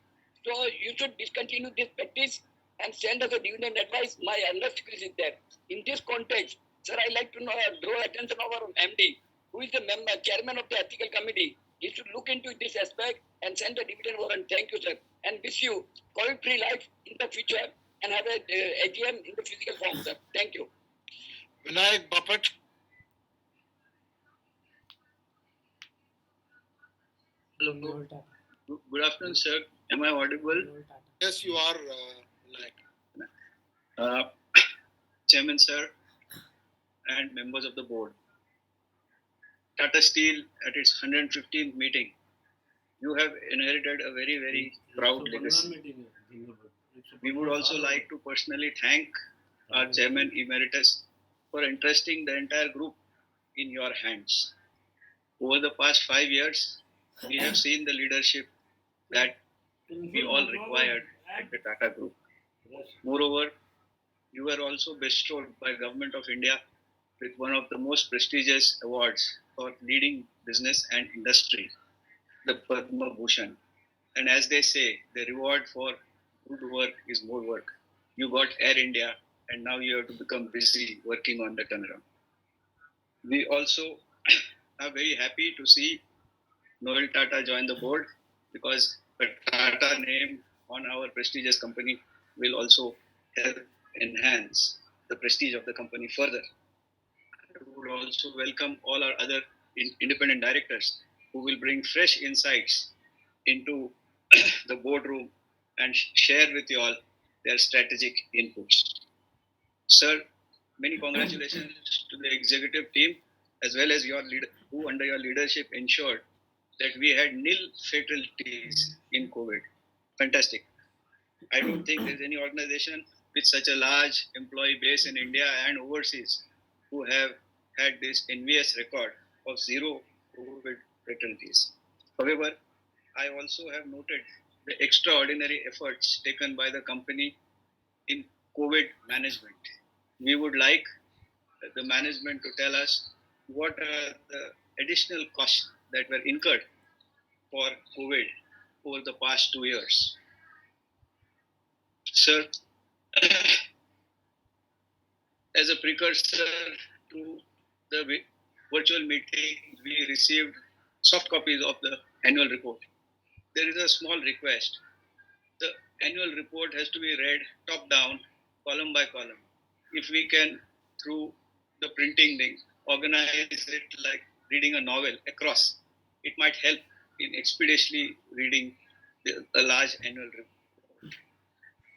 So you should discontinue this practice and send us a dividend advice. My earnest request is there. In this context, sir, I like to know, draw attention of our MD, who is the member, chairman of the ethical committee. He should look into this aspect and send a dividend warrant. Thank you, sir. And wish you COVID-free life in the future and have a AGM in the physical form, sir. Thank you. Vinayak Bapat. Hello. Good afternoon, sir. Am I audible? Yes, you are, Vinayak. Chairman, sir, and members of the board. Tata Steel at its 115th meeting, you have inherited a very, very proud legacy. We would also like to personally thank our Chairman Emeritus for entrusting the entire group in your hands. Over the past 5 years, we have seen the leadership that we all required at the Tata Group. Moreover, you were also bestowed by Government of India with one of the most prestigious awards for leading business and industry, the Padma Bhushan. And as they say, the reward for good work is more work. You got Air India, and now you have to become busy working on the turnaround. We also are very happy to see Noel Tata join the board, because the Tata name on our prestigious company will also help enhance the prestige of the company further. I would also welcome all our other independent directors who will bring fresh insights into the boardroom and share with you all their strategic inputs. Sir, many congratulations to the executive team as well as your leader, who under your leadership ensured that we had nil fatalities in COVID. Fantastic. I don't think there's any organization with such a large employee base in India and overseas who have had this envious record of zero COVID fatalities. However, I also have noted the extraordinary efforts taken by the company in COVID management. We would like the management to tell us what are the additional costs that were incurred for COVID over the past 2 years. Sir, as a precursor to the virtual meeting, we received soft copies of the annual report. There is a small request. The annual report has to be read top down, column by column. If we can, through the printing thing, organize it like reading a novel across, it might help in expeditiously reading a large annual report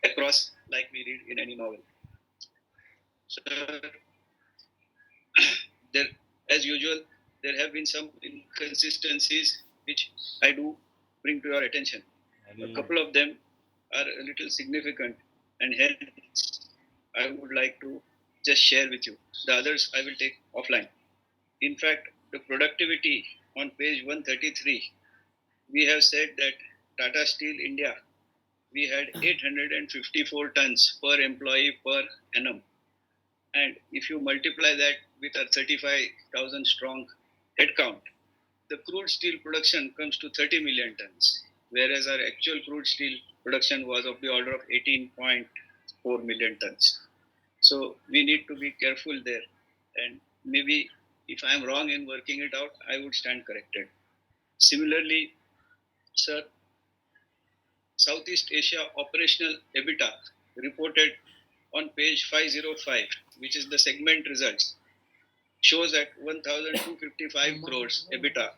across like we read in any novel. So, there, as usual, there have been some inconsistencies which I do bring to your attention. A couple of them are a little significant, and hence I would like to just share with you. The others I will take offline. In fact, the productivity on page 133, we have said that Tata Steel India, we had 854 tons per employee per annum. And if you multiply that with a 35,000 strong headcount, the crude steel production comes to 30 million tons, whereas our actual crude steel production was of the order of 18.4 million tons. So we need to be careful there. And maybe if I am wrong in working it out, I would stand corrected. Similarly, sir, Southeast Asia operational EBITDA reported on page 505, which is the segment results, shows at 1,255 crores EBITDA,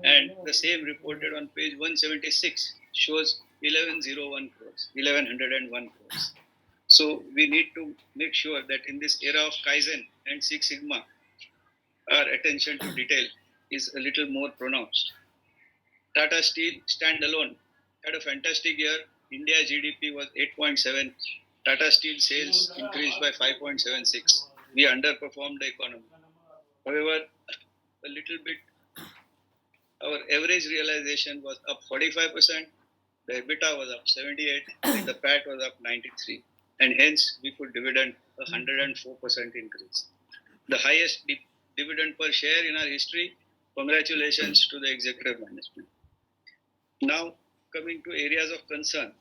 and the same reported on page 176 shows 1101 crores. So we need to make sure that in this era of Kaizen and Six Sigma, our attention to detail is a little more pronounced. Tata Steel standalone had a fantastic year. India GDP was 8.7. Tata Steel sales increased by 5.76. We underperformed the economy. However, a little bit, our average realization was up 45%, the EBITDA was up 78, and the PAT was up 93. And hence, we could dividend a 104% increase. The highest dividend per share in our history. Congratulations to the executive management. Now, coming to areas of concern,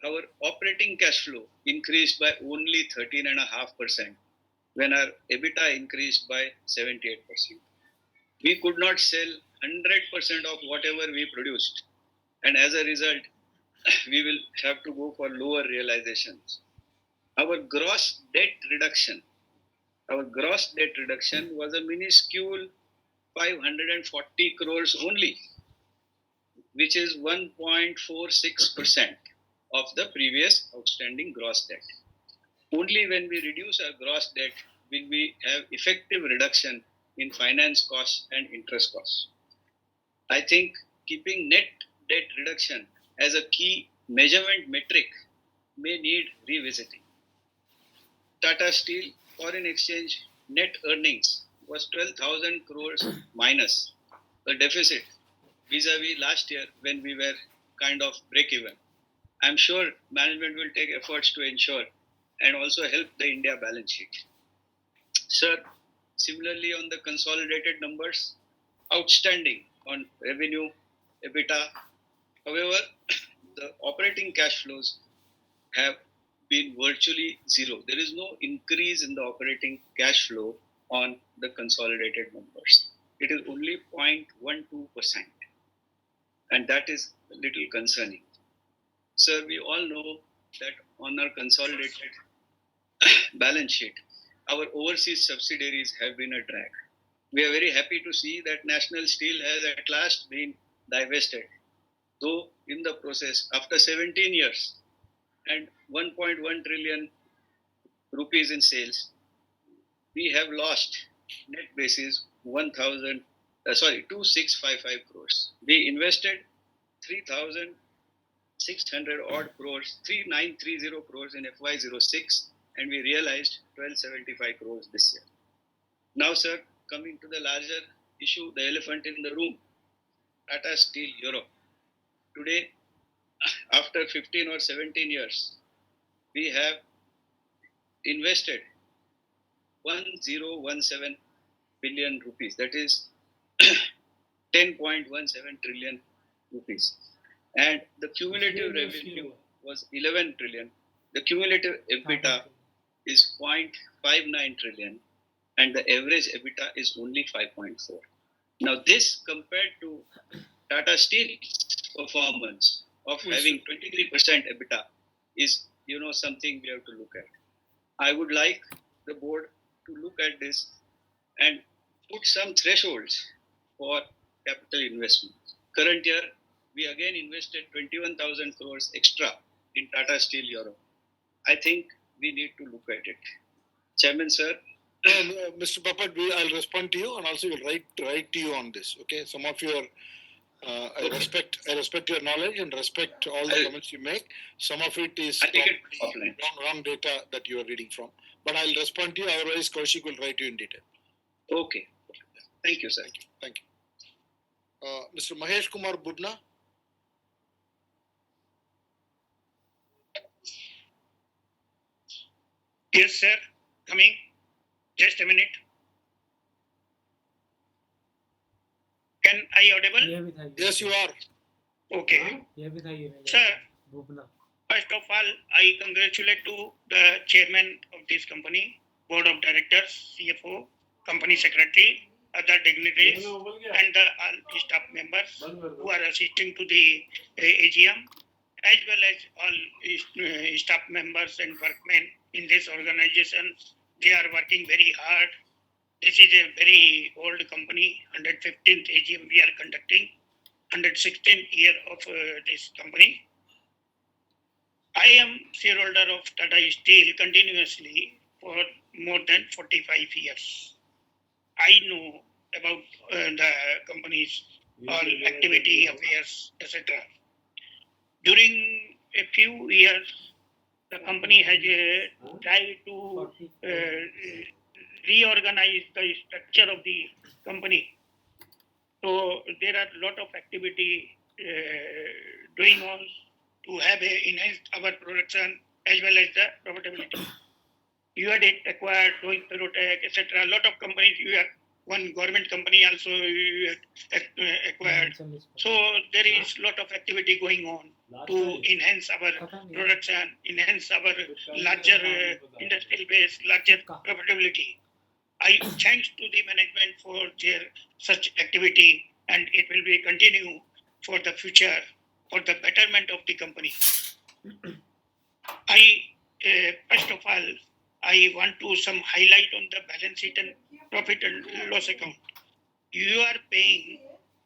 our operating cash flow increased by only 13.5% when our EBITDA increased by 78%. We could not sell 100% of whatever we produced, and as a result, we will have to go for lower realizations. Our gross debt reduction was a minuscule 540 crores only, which is 1.46% of the previous outstanding gross debt. Only when we reduce our gross debt will we have effective reduction in finance costs and interest costs. I think keeping net debt reduction as a key measurement metric may need revisiting. Tata Steel foreign exchange net earnings was 12,000 crores minus, a deficit vis-a-vis last year when we were kind of break-even. I'm sure management will take efforts to ensure and also help the India balance sheet. Sir, similarly on the consolidated numbers, outstanding on revenue, EBITDA. However, the operating cash flows have been virtually zero. There is no increase in the operating cash flow on the consolidated numbers. It is only 0.12%. And that is a little concerning. Sir, we all know that on our consolidated balance sheet, our overseas subsidiaries have been a drag. We are very happy to see that National Steel has at last been divested, though in the process, after 17 years and 1.1 trillion rupees in sales, we have lost net basis 2655 crores. We invested 3,600 odd crores, 3930 crores in FY06, and we realized 1275 crores this year. Now, sir, coming to the larger issue, the elephant in the room, Tata Steel Europe. Today, after 15 or 17 years, we have invested 1017 billion rupees, that is 10.17 trillion rupees. And the cumulative revenue was 11 trillion. The cumulative EBITDA is 0.59 trillion, and the average EBITDA is only 5.4. Now, this compared to Tata Steel's performance of having 23% EBITDA is, something we have to look at. I would like the board to look at this and put some thresholds for capital investment. Current year, we again invested 21,000 crores extra in Tata Steel Europe. I think we need to look at it. Chairman, sir. Mr. Papat, I'll respond to you and also will write to you on this. Okay, some of your I respect your knowledge and respect all the comments you make. Some of it is wrong data that you are reading from. But I'll respond to you. Otherwise, Kaushik will write you in detail. Okay. Thank you, sir. Thank you. Mr. Mahesh Kumar Bubna. Yes, sir. Coming. Just a minute. Can I audible? Yes, you are. Okay. Sir, first of all, I congratulate to the chairman of this company, board of directors, CFO, company secretary, other dignitaries, and all staff members who are assisting to the AGM, as well as all staff members and workmen in this organization. They are working very hard. This is a very old company. 115th AGM we are conducting. 116th year of this company. I am shareholder of Tata Steel continuously for more than 45 years. I know about the company's all activity, affairs, etc. During a few years, the company has tried to reorganize the structure of the company. So there are a lot of activity doing on to have enhanced our production as well as the profitability. You had acquired Rohit Perotech, etc. A lot of companies. You have one government company also you had acquired. So there is a lot of activity going on to enhance our production, enhance our larger industrial base, larger profitability. I thanks to the management for their such activity, and it will be continue for the future for the betterment of the company. I first of all I want to some highlight on the balance sheet and profit and loss account. You are paying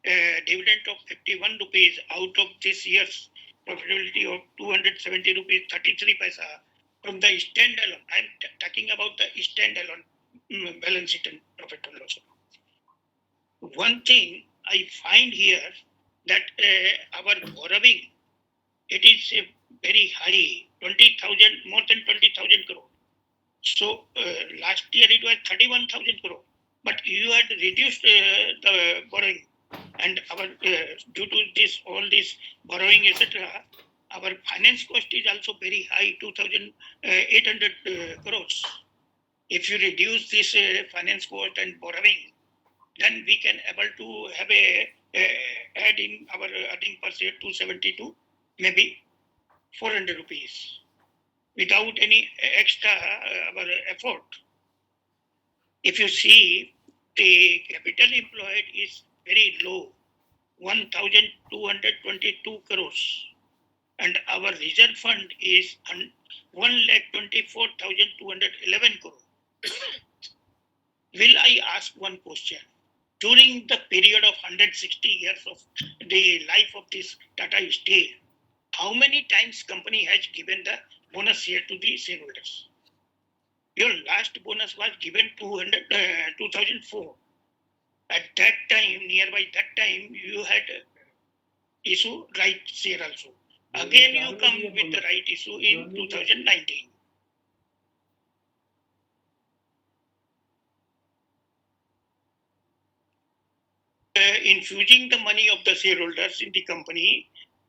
a dividend of 51 rupees out of this year's profitability of 270 rupees 33 paisa from the standalone. I am talking about the standalone balance sheet and profit and loss account. One thing I find here that our borrowing, it is very high, 20,000, more than 20,000 crore. So last year it was 31,000 crore, but you had reduced the borrowing, and our due to this all this borrowing etc. Our finance cost is also very high, 2,800 crores. If you reduce this finance cost and borrowing, then we can able to have a add in our earning per share 272, maybe 400 rupees without any extra effort. If you see, the capital employed is very low, 1,222 crores, and our reserve fund is 1,24,211 crores. Will I ask one question? During the period of 160 years of the life of this Tata Steel, how many times company has given the bonus share to the shareholders? Your last bonus was given 2004. At that time, nearby that time, you had issue right share also. Again, you come with the right issue in 2019. Infusing the money of the shareholders in the company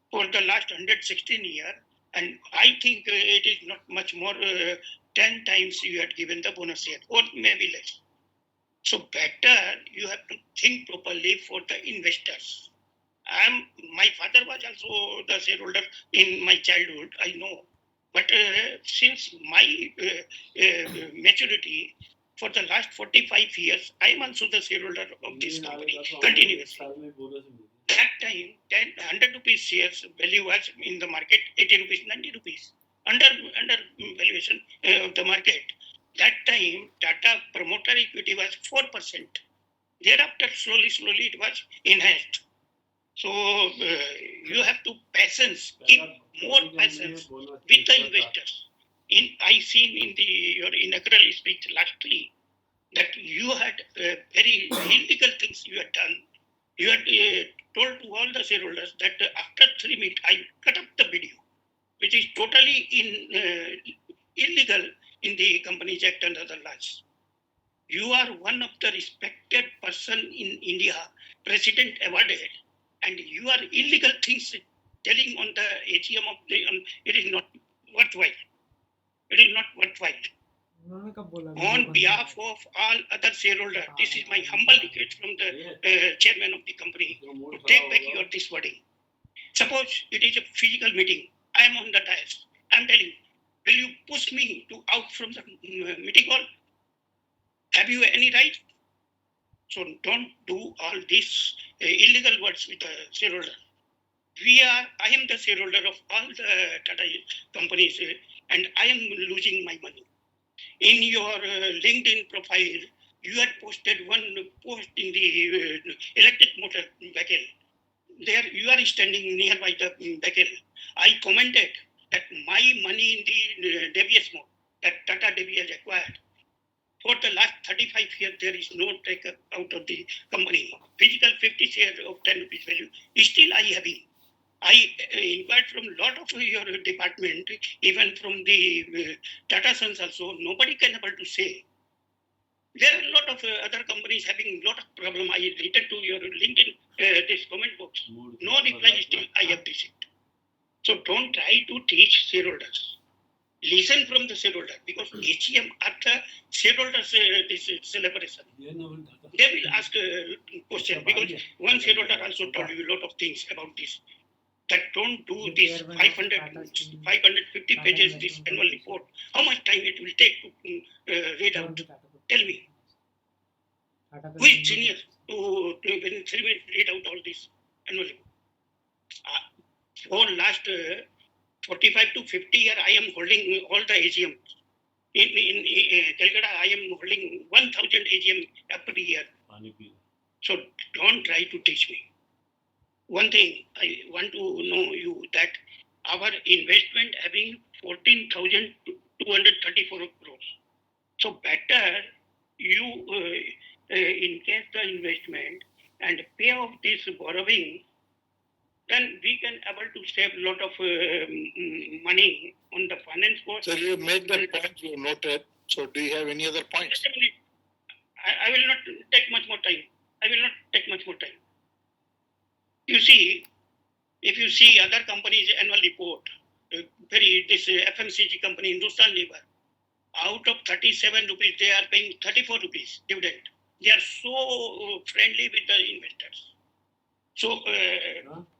for the last 116 years, and I think it is not much more 10 times you had given the bonus share, or maybe less. So better you have to think properly for the investors. My father was also the shareholder in my childhood, I know. But since my maturity, for the last 45 years, I am also the shareholder of this company continuously. That time, 100 rupees shares value was in the market 80 rupees, 90 rupees. Under valuation of the market. That time, Tata promoter equity was 4%. Thereafter, slowly it was enhanced. So you have to keep more patience with the investors. I seen in your inaugural speech lastly that you had very illegal things you had done. You had told to all the shareholders that after 3 minutes I cut up the video, which is totally illegal in the Companies Act and other laws. You are one of the respected person in India, President awarded, and you are illegal things telling on the AGM of it is not worthwhile. It is not worthwhile. On behalf of all other shareholders, this is my humble request from the chairman of the company to take back your this wording. Suppose it is a physical meeting. I am on the dais. I am telling, will you push me out from the meeting hall? Have you any right? So don't do all these illegal words with the shareholder. I am the shareholder of all the Tata companies, and I am losing my money. In your LinkedIn profile, you had posted one post in the electric motor vehicle. There you are standing nearby the vehicle. I commented that my money in the Devious mode, that Tata Devi has acquired. For the last 35 years, there is no take out of the company. Physical 50 shares of 10 rupees value. Still I have been. I inquired from a lot of your department, even from the Tata Sons also. Nobody can able to say. There are a lot of other companies having a lot of problem. I written to your LinkedIn this comment box. No reply still I have received. So don't try to teach shareholders. Listen from the shareholder, because AGM are the shareholders this celebration. They will ask question, because one shareholder also told you a lot of things about this. That don't do this 550 pages this annual report. How much time it will take to read out? Tell me. Who is genius to within 3 minutes read out all this annual report? For last 45 to 50 years, I am holding all the AGM. In Calcutta, I am holding 1,000 AGM every year. So don't try to teach me. One thing I want to know you that our investment having 14,234 crores. So better you encase the investment and pay off this borrowing, then we can able to save a lot of money on the finance cost. So you made the point you noted. So do you have any other points? I will not take much more time. You see, if you see other companies' annual report, this FMCG company, Hindustan Lever, out of 37 rupees, they are paying 34 rupees dividend. They are so friendly with the investors. So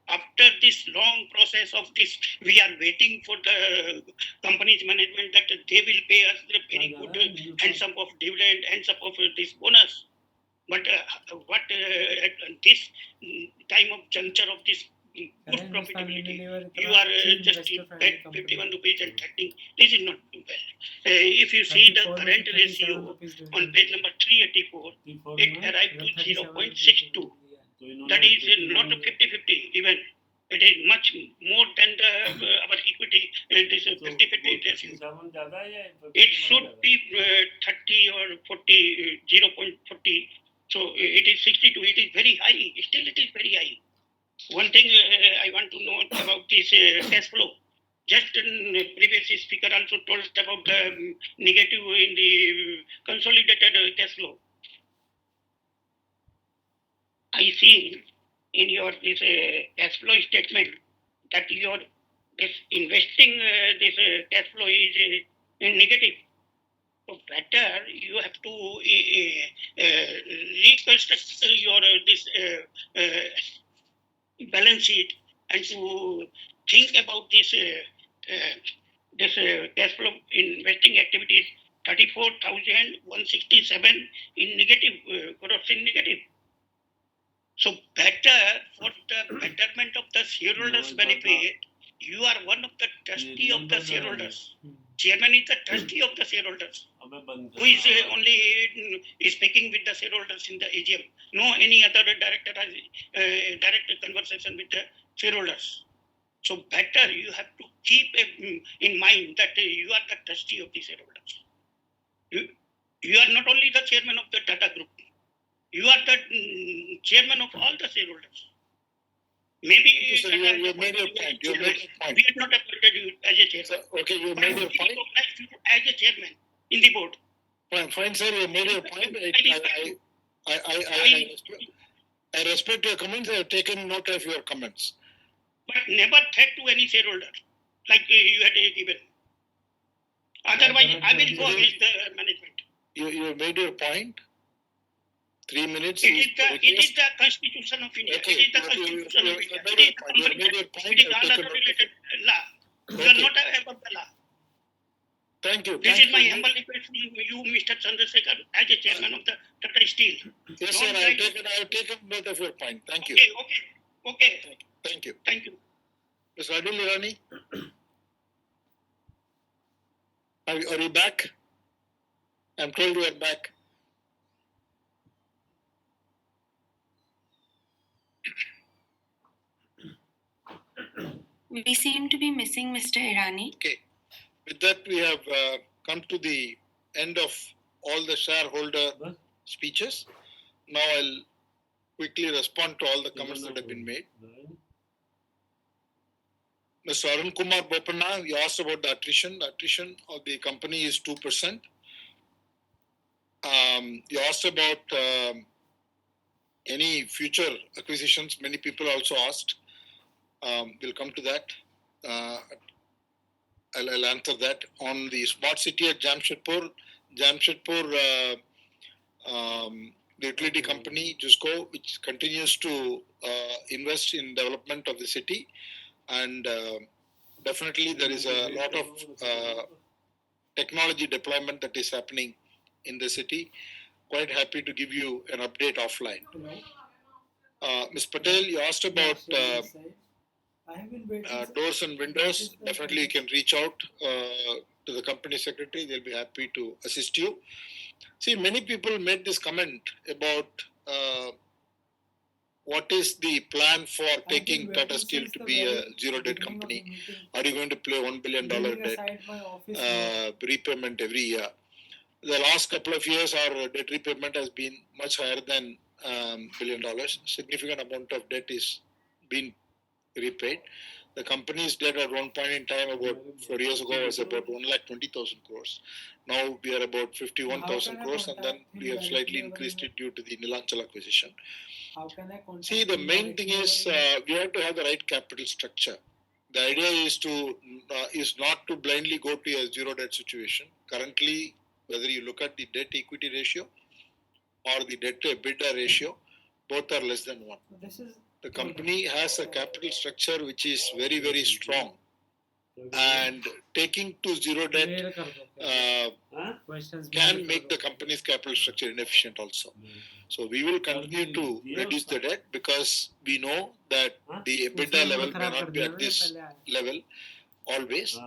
after this long process of this, we are waiting for the company's management that they will pay us the very good handsome of dividend, handsome of this bonus. But at this time of juncture of this good profitability, you are just paid 51 rupees and 30. This is not well. If you see the current ratio on page number 384, it arrived to 0.62. That is not a 50-50 even. It is much more than our equity, this 50-50 ratio. It should be 30 or 40, 0.40. So it is 62. It is very high. Still, it is very high. One thing I want to know about this cash flow. Just previous speaker also told about the negative in the consolidated cash flow. I see in your this cash flow statement that your this investing this cash flow is negative. So better you have to reconstruct your this balance sheet and to think about this cash flow investing activities. 34,167 in negative, corruption negative. So better for the betterment of the shareholders' benefit, you are one of the trustee of the shareholders. Chairman is the trustee of the shareholders, who is only speaking with the shareholders in the AGM. No any other director has direct conversation with the shareholders. So better you have to keep in mind that you are the trustee of the shareholders. You are not only the chairman of the Tata Group. You are the chairman of all the shareholders. Maybe you made your point. You made your point. We have not appointed you as a chairman. Okay, you made your point. As a chairman in the board. Fine, sir. You made your point. I respect your comments. I have taken note of your comments. But never threat to any shareholder, like you had given. Otherwise, I will go against the management. You made your point. 3 minutes. It is the Constitution of India. Okay. It is the Constitution of India. It is all other related law. You are not above the law. Thank you. This is my humble request to you, Mr. Chandrasekhar, as a chairman of the Tata Steel. Yes, sir. I have taken note of your point. Thank you. Okay. Thank you. Thank you. Mr. Adil Irani? Are you back? I'm told you are back. We seem to be missing Mr. Irani. Okay. With that, we have come to the end of all the shareholder speeches. Now I'll quickly respond to all the comments that have been made. Mr. Arun Kumar Bopanna, you asked about the attrition. The attrition of the company is 2%. You asked about any future acquisitions. Many people also asked. We'll come to that. I'll answer that. On the smart city at Jamshedpur, the utility company, JUSCO, which continues to invest in development of the city. And definitely there is a lot of technology deployment that is happening in the city. Quite happy to give you an update offline. Ms. Patel, you asked about doors and windows. Definitely you can reach out to the company secretary. They'll be happy to assist you. See, many people made this comment about what is the plan for taking Tata Steel to be a zero debt company? Are you going to play $1 billion debt repayment every year? The last couple of years, our debt repayment has been much higher than $1 billion. Significant amount of debt is being repaid. The company's debt at one point in time, about 4 years ago, was about 1,20,000 crores. Now we are about 51,000 crores, and then we have slightly increased it due to the Nilanchal acquisition. See, the main thing is we have to have the right capital structure. The idea is not to blindly go to a zero debt situation. Currently, whether you look at the debt equity ratio or the debt to EBITDA ratio, both are less than 1. The company has a capital structure which is very, very strong. And taking to zero debt can make the company's capital structure inefficient also. So we will continue to reduce the debt because we know that the EBITDA level may not be at this level always.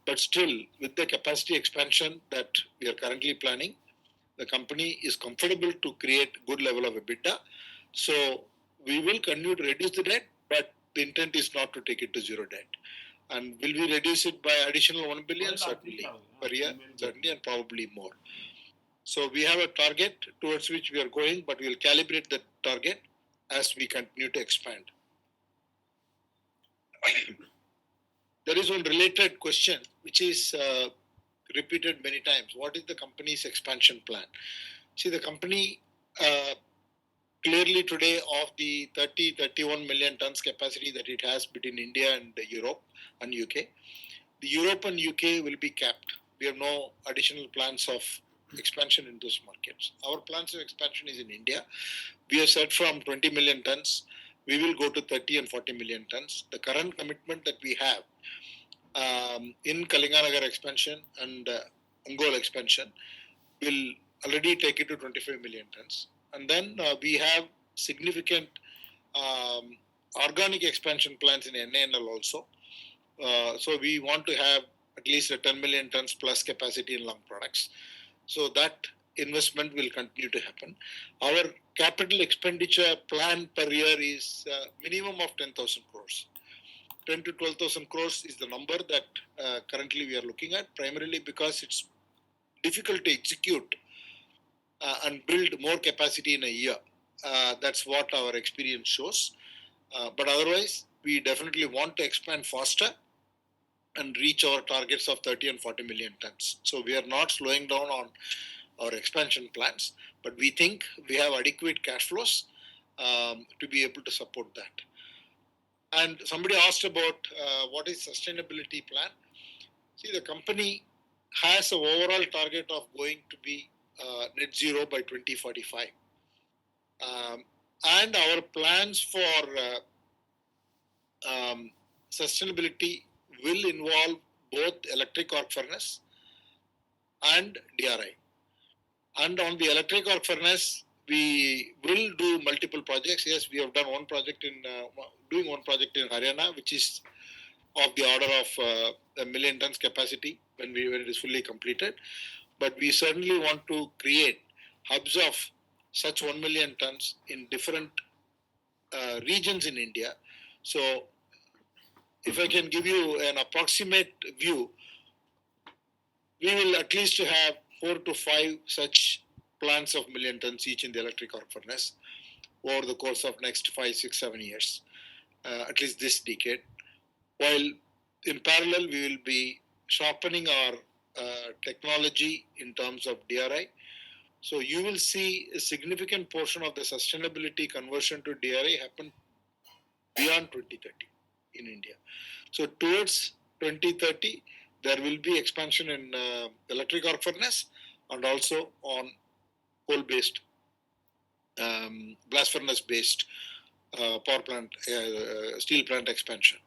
But still, with the capacity expansion that we are currently planning, the company is comfortable to create good level of EBITDA. So we will continue to reduce the debt, but the intent is not to take it to zero debt. And will we reduce it by additional 1 billion? Certainly. Per year, certainly, and probably more. So we have a target towards which we are going, but we will calibrate the target as we continue to expand. There is one related question which is repeated many times. What is the company's expansion plan? See, the company clearly today of the 31 million tons capacity that it has between India and Europe and UK, the Europe and UK will be capped. We have no additional plans of expansion in those markets. Our plans of expansion is in India. We have said from 20 million tons, we will go to 30 and 40 million tons. The current commitment that we have in Kalinganagar expansion and Ongole expansion will already take it to 25 million tons. And then we have significant organic expansion plans in NANL also. So we want to have at least a 10 million tons plus capacity in long products. So that investment will continue to happen. Our capital expenditure plan per year is minimum of 10,000 crores. 10 to 12,000 crores is the number that currently we are looking at, primarily because it's difficult to execute and build more capacity in a year. That's what our experience shows. But otherwise, we definitely want to expand faster and reach our targets of 30 and 40 million tons. So we are not slowing down on our expansion plans, but we think we have adequate cash flows to be able to support that. And somebody asked about what is sustainability plan. See, the company has an overall target of going to be net zero by 2045. And our plans for sustainability will involve both electric arc furnace and DRI. And on the electric arc furnace, we will do multiple projects. Yes, we have done one project in doing one project in Haryana, which is of the order of 1 million tons capacity when it is fully completed. But we certainly want to create hubs of such 1 million tons in different regions in India. So if I can give you an approximate view, we will at least have 4 to 5 such plants of 1 million tons each in the electric arc furnace over the course of next 5, 6, 7 years, at least this decade. While in parallel, we will be sharpening our technology in terms of DRI. So you will see a significant portion of the sustainability conversion to DRI happen beyond 2030 in India. So towards 2030, there will be expansion in electric arc furnace and also on coal-based, blast furnace-based power plant, steel plant expansion.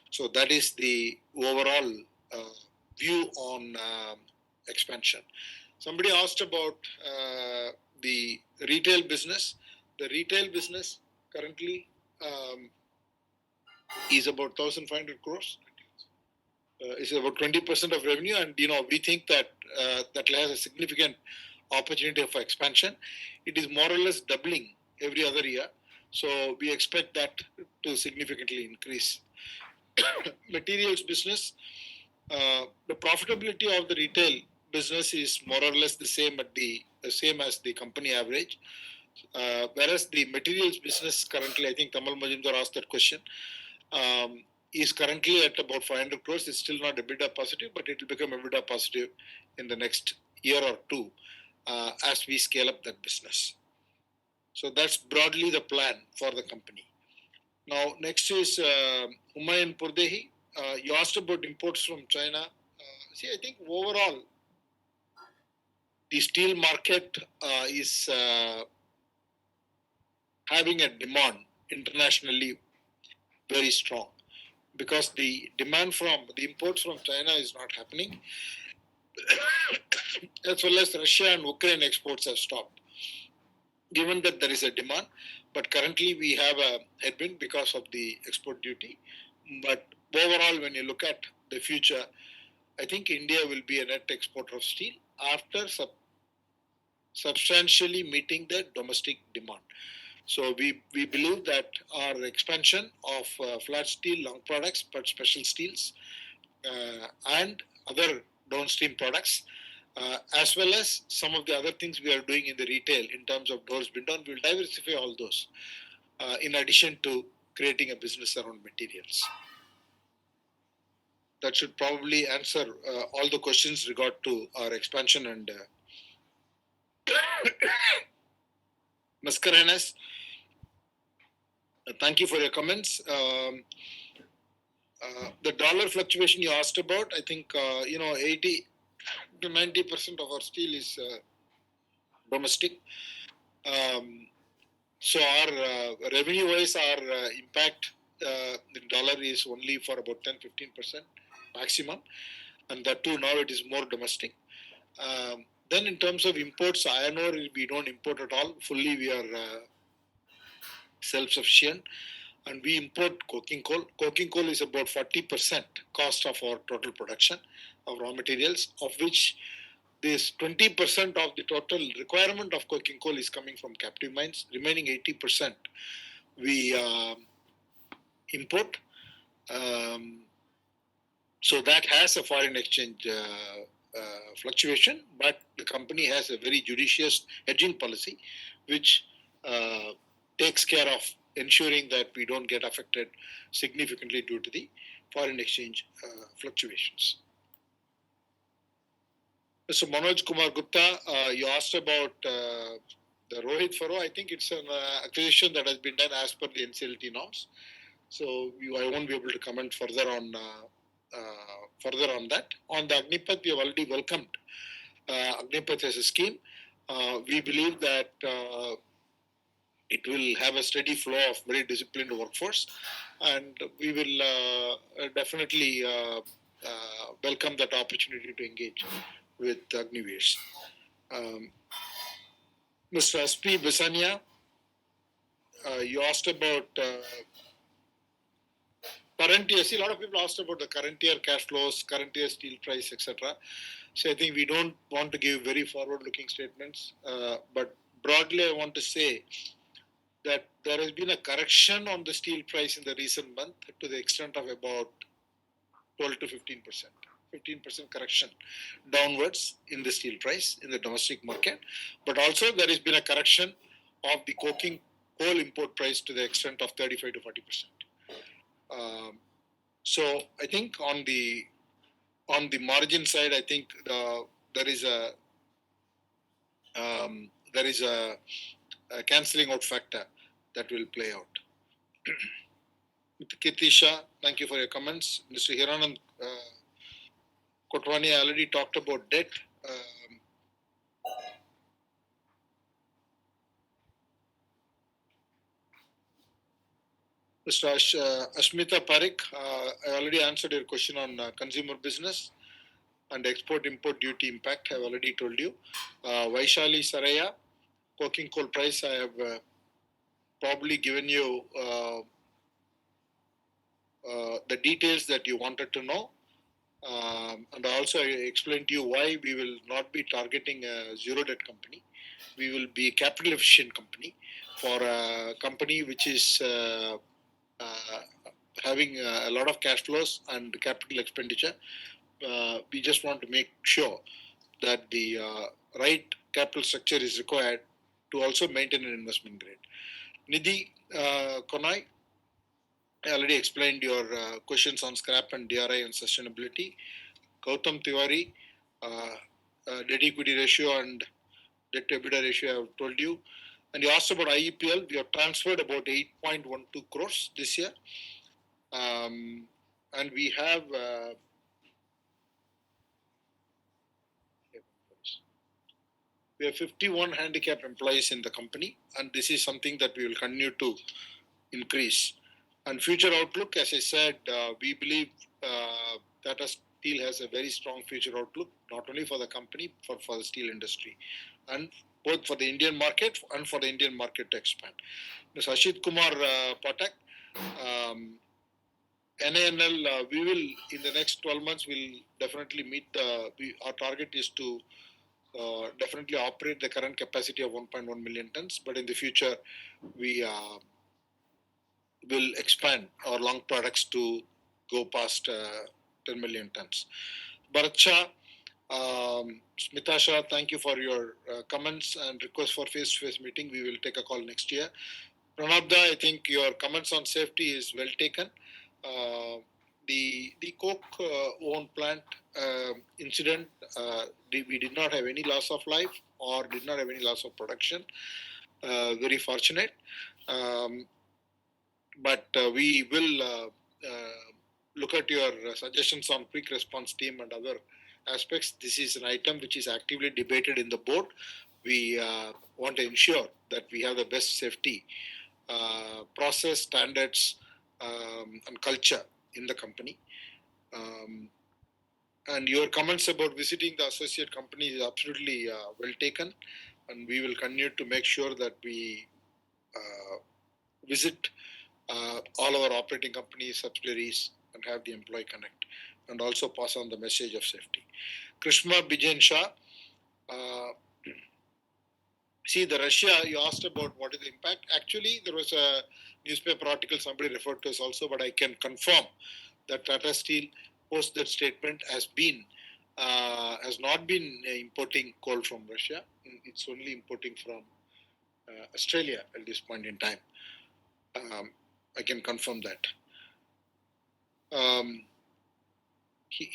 So that is the overall view on expansion. Somebody asked about the retail business. The retail business currently is about 1,500 crores. It's about 20% of revenue, and we think that that has a significant opportunity for expansion. It is more or less doubling every other year, so we expect that to significantly increase. Materials business, the profitability of the retail business is more or less the same as the company average. Whereas the materials business currently, I think Tamal Majumdar asked that question, is currently at about 500 crores. It's still not EBITDA positive, but it will become EBITDA positive in the next year or two as we scale up that business. So that's broadly the plan for the company. Now, next is Humayun Purdehi. You asked about imports from China. I think overall, the steel market is having a demand internationally very strong because the demand from the imports from China is not happening, as well as Russia and Ukraine exports have stopped. Given that there is a demand, but currently we have a headwind because of the export duty. But overall, when you look at the future, I think India will be a net exporter of steel after substantially meeting the domestic demand. So we believe that our expansion of flat steel, long products, but special steels, and other downstream products, as well as some of the other things we are doing in the retail in terms of doors, windows, we will diversify all those in addition to creating a business around materials. That should probably answer all the questions regard to our expansion and Mascarenas. Thank you for your comments. The dollar fluctuation you asked about, I think 80 to 90% of our steel is domestic. So our revenue-wise, our impact in dollar is only for about 10-15% maximum, and that too now it is more domestic. Then in terms of imports, iron ore we don't import at all. Fully we are self-sufficient, and we import coking coal. Coking coal is about 40% cost of our total production of raw materials, of which this 20% of the total requirement of coking coal is coming from captive mines. Remaining 80% we import. So that has a foreign exchange fluctuation, but the company has a very judicious hedging policy, which takes care of ensuring that we don't get affected significantly due to the foreign exchange fluctuations. Mr. Manoj Kumar Gupta, you asked about the Rohit Furrow. I think it's an acquisition that has been done as per the NCLT norms. So I won't be able to comment further on that. On the Agnipath, we have already welcomed Agnipath as a scheme. We believe that it will have a steady flow of very disciplined workforce, and we will definitely welcome that opportunity to engage with Agniveers. Mr. S.P. Bisania, you asked about current year, see, a lot of people asked about the current year cash flows, current year steel price, etc. So I think we don't want to give very forward-looking statements, but broadly, I want to say that there has been a correction on the steel price in the recent month to the extent of about 12 to 15%. 15% correction downwards in the steel price in the domestic market, but also there has been a correction of the coking coal import price to the extent of 35 to 40%. So I think on the margin side, I think there is a cancelling out factor that will play out. Mr. Kirtisha, thank you for your comments. Mr. Hiranand Kotwani, I already talked about debt. Mr. Ashmita Parekh, I already answered your question on consumer business and export-import duty impact. I have already told you. Vaishali Saraya, coking coal price, I have probably given you the details that you wanted to know. And also I explained to you why we will not be targeting a zero debt company. We will be a capital efficient company for a company which is having a lot of cash flows and capital expenditure. We just want to make sure that the right capital structure is required to also maintain an investment grade. Nidhi Konai, I already explained your questions on scrap and DRI and sustainability. Gautam Tiwari, debt equity ratio and debt to EBITDA ratio I have told you. And you asked about IEPL. We have transferred about 8.12 crores this year. And we have we have 51 handicap employees in the company, and this is something that we will continue to increase. And future outlook, as I said, we believe Tata Steel has a very strong future outlook, not only for the company, but for the steel industry, and both for the Indian market and for the Indian market to expand. Mr. Ashit Kumar Patak, NANL, we will, in the next 12 months, will definitely meet our target is to definitely operate the current capacity of 1.1 million tons, but in the future, we will expand our long products to go past 10 million tons. Bharat Shah, Smita Shah, thank you for your comments and request for face-to-face meeting. We will take a call next year. Pranabda, I think your comments on safety is well taken. The coke own plant incident, we did not have any loss of life or did not have any loss of production. Very fortunate. But we will look at your suggestions on quick response team and other aspects. This is an item which is actively debated in the board. We want to ensure that we have the best safety process, standards, and culture in the company. And your comments about visiting the associate company is absolutely well taken, and we will continue to make sure that we visit all our operating companies, subsidiaries, and have the employee connect, and also pass on the message of safety. Krishna Bijen Shah, see the Russia, you asked about what is the impact. Actually, there was a newspaper article somebody referred to us also, but I can confirm that Tata Steel, post that statement, has not been importing coal from Russia. It's only importing from Australia at this point in time. I can confirm that.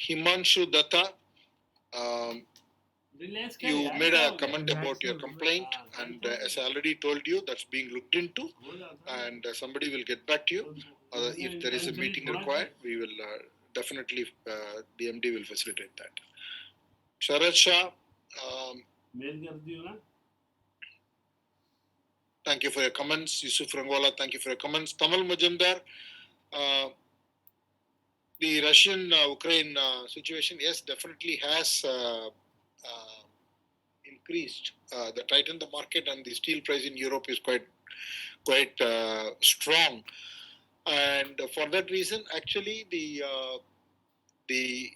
Himanshu Datta, you made a comment about your complaint, and as I already told you, that's being looked into, and somebody will get back to you. If there is a meeting required, we will definitely, the MD will facilitate that. Sharad Shah, thank you for your comments. Yusuf Rangola, thank you for your comments. Tamal Majumdar, the Russian-Ukraine situation, yes, definitely has increased, tightened the market, and the steel price in Europe is quite strong. And for that reason, actually, the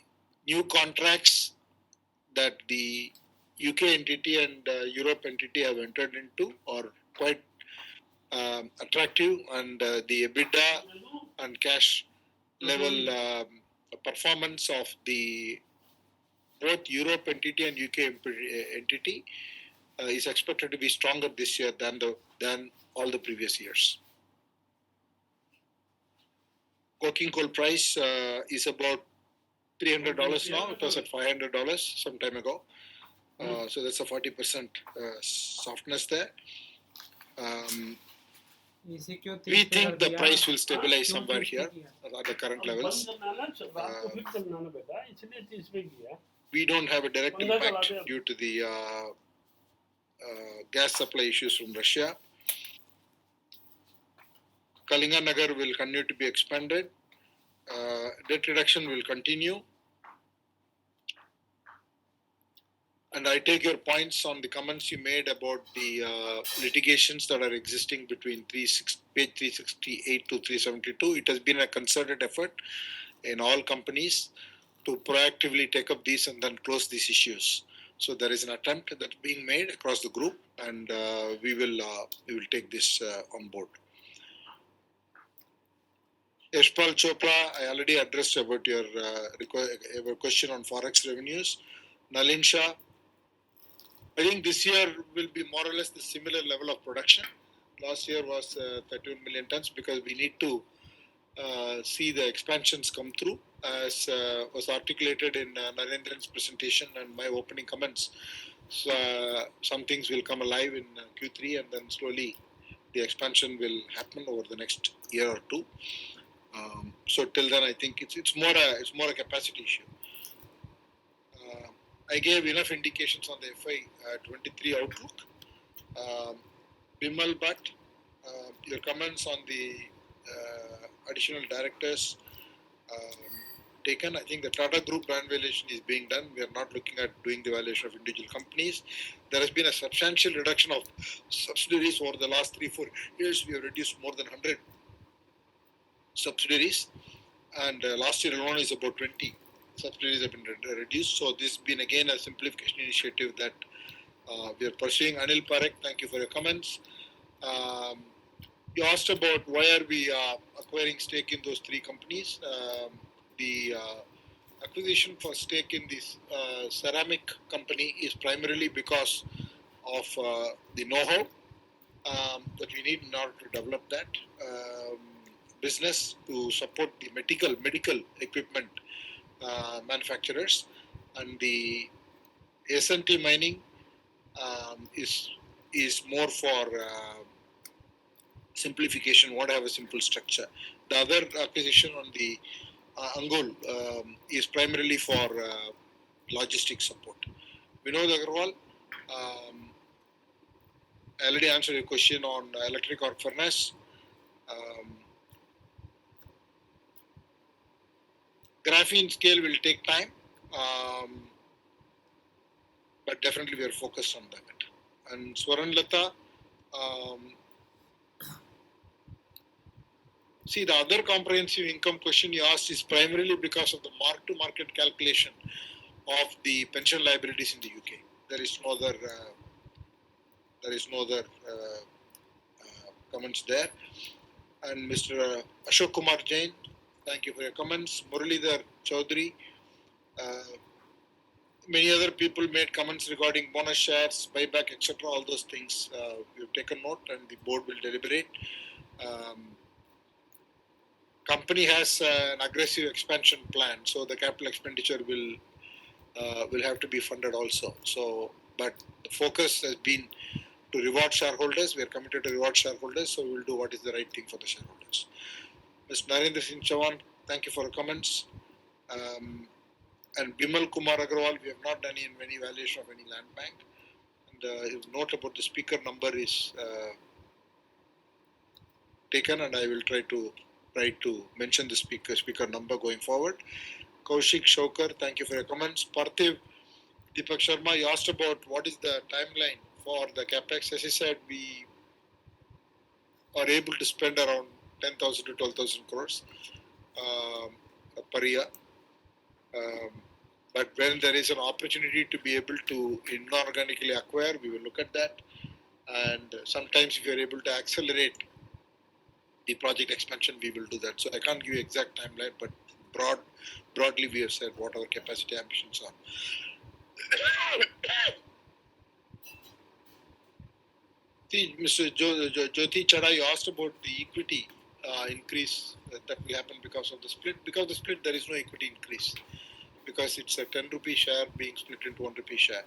new contracts that the UK entity and Europe entity have entered into are quite attractive, and the EBITDA and cash level performance of the both Europe entity and UK entity is expected to be stronger this year than all the previous years. Coking coal price is about $300 now. It was at $500 some time ago. So that's a 40% softness there. We think the price will stabilize somewhere here at the current levels. We don't have a direct impact due to the gas supply issues from Russia. Kalinganagar will continue to be expanded. Debt reduction will continue. And I take your points on the comments you made about the litigations that are existing between page 368 to 372. It has been a concerted effort in all companies to proactively take up these and then close these issues. So there is an attempt that's being made across the group, and we will take this on board. Yashpal Chopra, I already addressed about your question on forex revenues. Nalin Shah, I think this year will be more or less the similar level of production. Last year was 31 million tons because we need to see the expansions come through, as was articulated in Narendran's presentation and my opening comments. So, some things will come alive in Q3, and then slowly the expansion will happen over the next year or two. So till then, I think it's more a capacity issue. I gave enough indications on the FY 23 outlook. Bimal Bhatt, your comments on the additional directors taken. I think the Tata Group brand valuation is being done. We are not looking at doing the valuation of individual companies. There has been a substantial reduction of subsidiaries over the last 3-4 years. We have reduced more than 100 subsidiaries, and last year alone is about 20 subsidiaries have been reduced. So this has been again a simplification initiative that we are pursuing. Anil Parekh, thank you for your comments. You asked about why are we acquiring stake in those 3 companies. The acquisition for stake in this ceramic company is primarily because of the know-how that we need in order to develop that business to support the medical equipment manufacturers, and the S&T mining is more for simplification. Want to have a simple structure. The other acquisition on the Angul is primarily for logistics support. Vinod Agarwal, I already answered your question on electric arc furnace. Graphene scale will take time, but definitely we are focused on that. And Swaran Lata, see, the other comprehensive income question you asked is primarily because of the mark-to-market calculation of the pension liabilities in the UK. There is no other comments there. And Mr. Ashok Kumar Jain, thank you for your comments. Muralidhar Chaudhary, many other people made comments regarding bonus shares, buyback, etc. All those things we have taken note, and the board will deliberate. Company has an aggressive expansion plan, so the capital expenditure will have to be funded also. So, but the focus has been to reward shareholders. We are committed to reward shareholders, so we will do what is the right thing for the shareholders. Mr. Narendra Singh Chauhan, thank you for your comments. And Bimal Kumar Agarwal, we have not done any valuation of any land bank. And his note about the speaker number is taken, and I will try to mention the speaker number going forward. Kaushik Shaukar, thank you for your comments. Parthiv Deepak Sharma, you asked about what is the timeline for the capex. As I said, we are able to spend around 10,000 to 12,000 crores per year. But when there is an opportunity to be able to inorganically acquire, we will look at that. And sometimes if you are able to accelerate the project expansion, we will do that. So I can't give you exact timeline, but broadly we have said what our capacity ambitions are. See, Mr. Jyoti Chada, you asked about the equity increase that will happen because of the split. Because of the split, there is no equity increase because it's a 10 rupee share being split into 1 rupee share.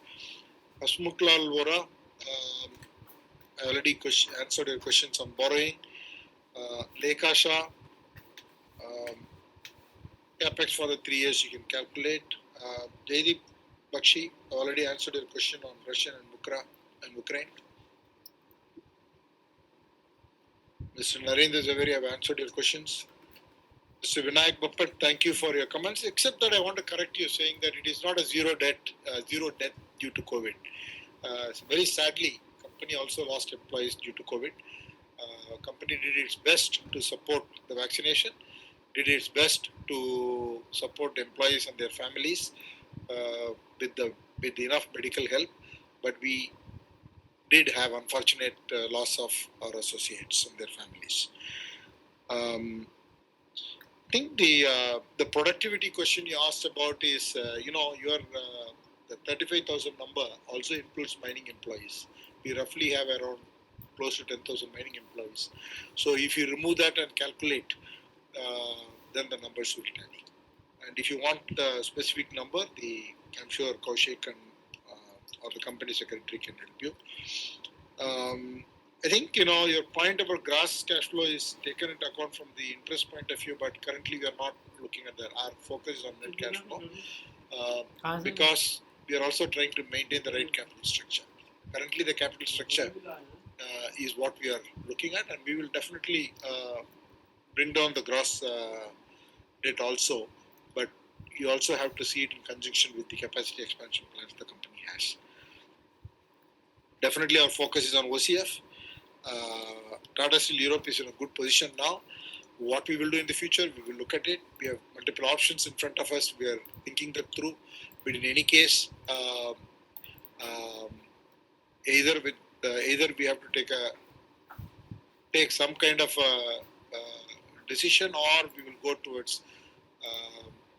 Hasmuklal Vora, I already answered your questions on borrowing. Lekha Shah, capex for the 3 years you can calculate. Jaideep Bakshi, I already answered your question on Russia and Ukraine. Mr. Narendra Zaveri, I have answered your questions. Mr. Vinayak Bappat, thank you for your comments, except that I want to correct you saying that it is not a zero debt due to COVID. So very sadly, company also lost employees due to COVID. Company did its best to support the vaccination, did its best to support the employees and their families with enough medical help, but we did have unfortunate loss of our associates and their families. I think the productivity question you asked about is, the 35,000 number also includes mining employees. We roughly have around close to 10,000 mining employees. So if you remove that and calculate, then the numbers will tally. And if you want the specific number, I'm sure Kaushik and or the company secretary can help you. I think, your point about gross cash flow is taken into account from the interest point of view, but currently we are not looking at that. Our focus is on net cash flow because we are also trying to maintain the right capital structure. Currently, the capital structure is what we are looking at, and we will definitely bring down the gross debt also, but you also have to see it in conjunction with the capacity expansion plans the company has. Definitely our focus is on OCF. Tata Steel Europe is in a good position now. What we will do in the future, we will look at it. We have multiple options in front of us. We are thinking that through. But in any case, either we have to take some kind of decision, or we will go towards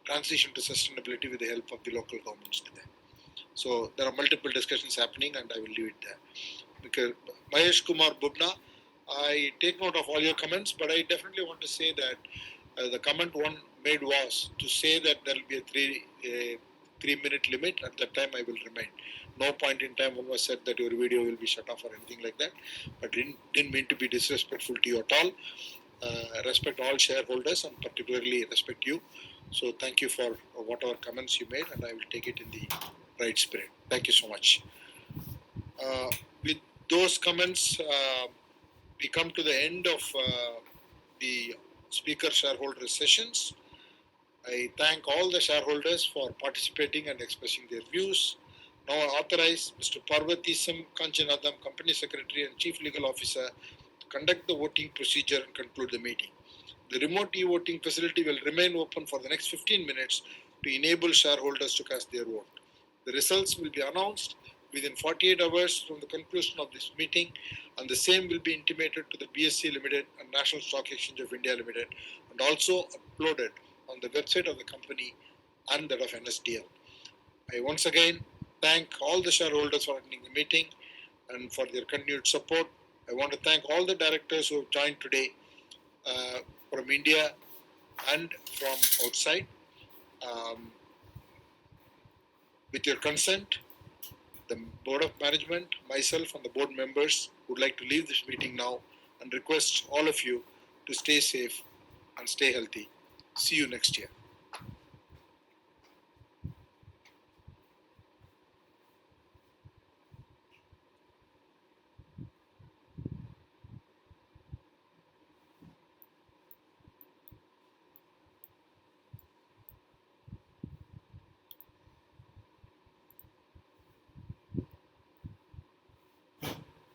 transition to sustainability with the help of the local governments today. So there are multiple discussions happening, and I will leave it there. Because Mahesh Kumar Bubna, I take note of all your comments, but I definitely want to say that the comment one made was to say that there will be a 3-minute limit. At that time, I will remain. No point in time one was said that your video will be shut off or anything like that. But didn't mean to be disrespectful to you at all. Respect all shareholders and particularly respect you. So thank you for whatever comments you made, and I will take it in the right spirit. Thank you so much. With those comments, we come to the end of the speaker shareholder sessions. I thank all the shareholders for participating and expressing their views. Now I authorize Mr. Parvatisam Kanchanadam, Company Secretary and Chief Legal Officer, to conduct the voting procedure and conclude the meeting. The remote e-voting facility will remain open for the next 15 minutes to enable shareholders to cast their vote. The results will be announced within 48 hours from the conclusion of this meeting, and the same will be intimated to the BSE Limited and National Stock Exchange of India Limited, and also uploaded on the website of the company and that of NSDL. I once again thank all the shareholders for attending the meeting and for their continued support. I want to thank all the directors who have joined today from India and from outside. With your consent, the Board of Management, myself and the board members would like to leave this meeting now and request all of you to stay safe and stay healthy. See you next year.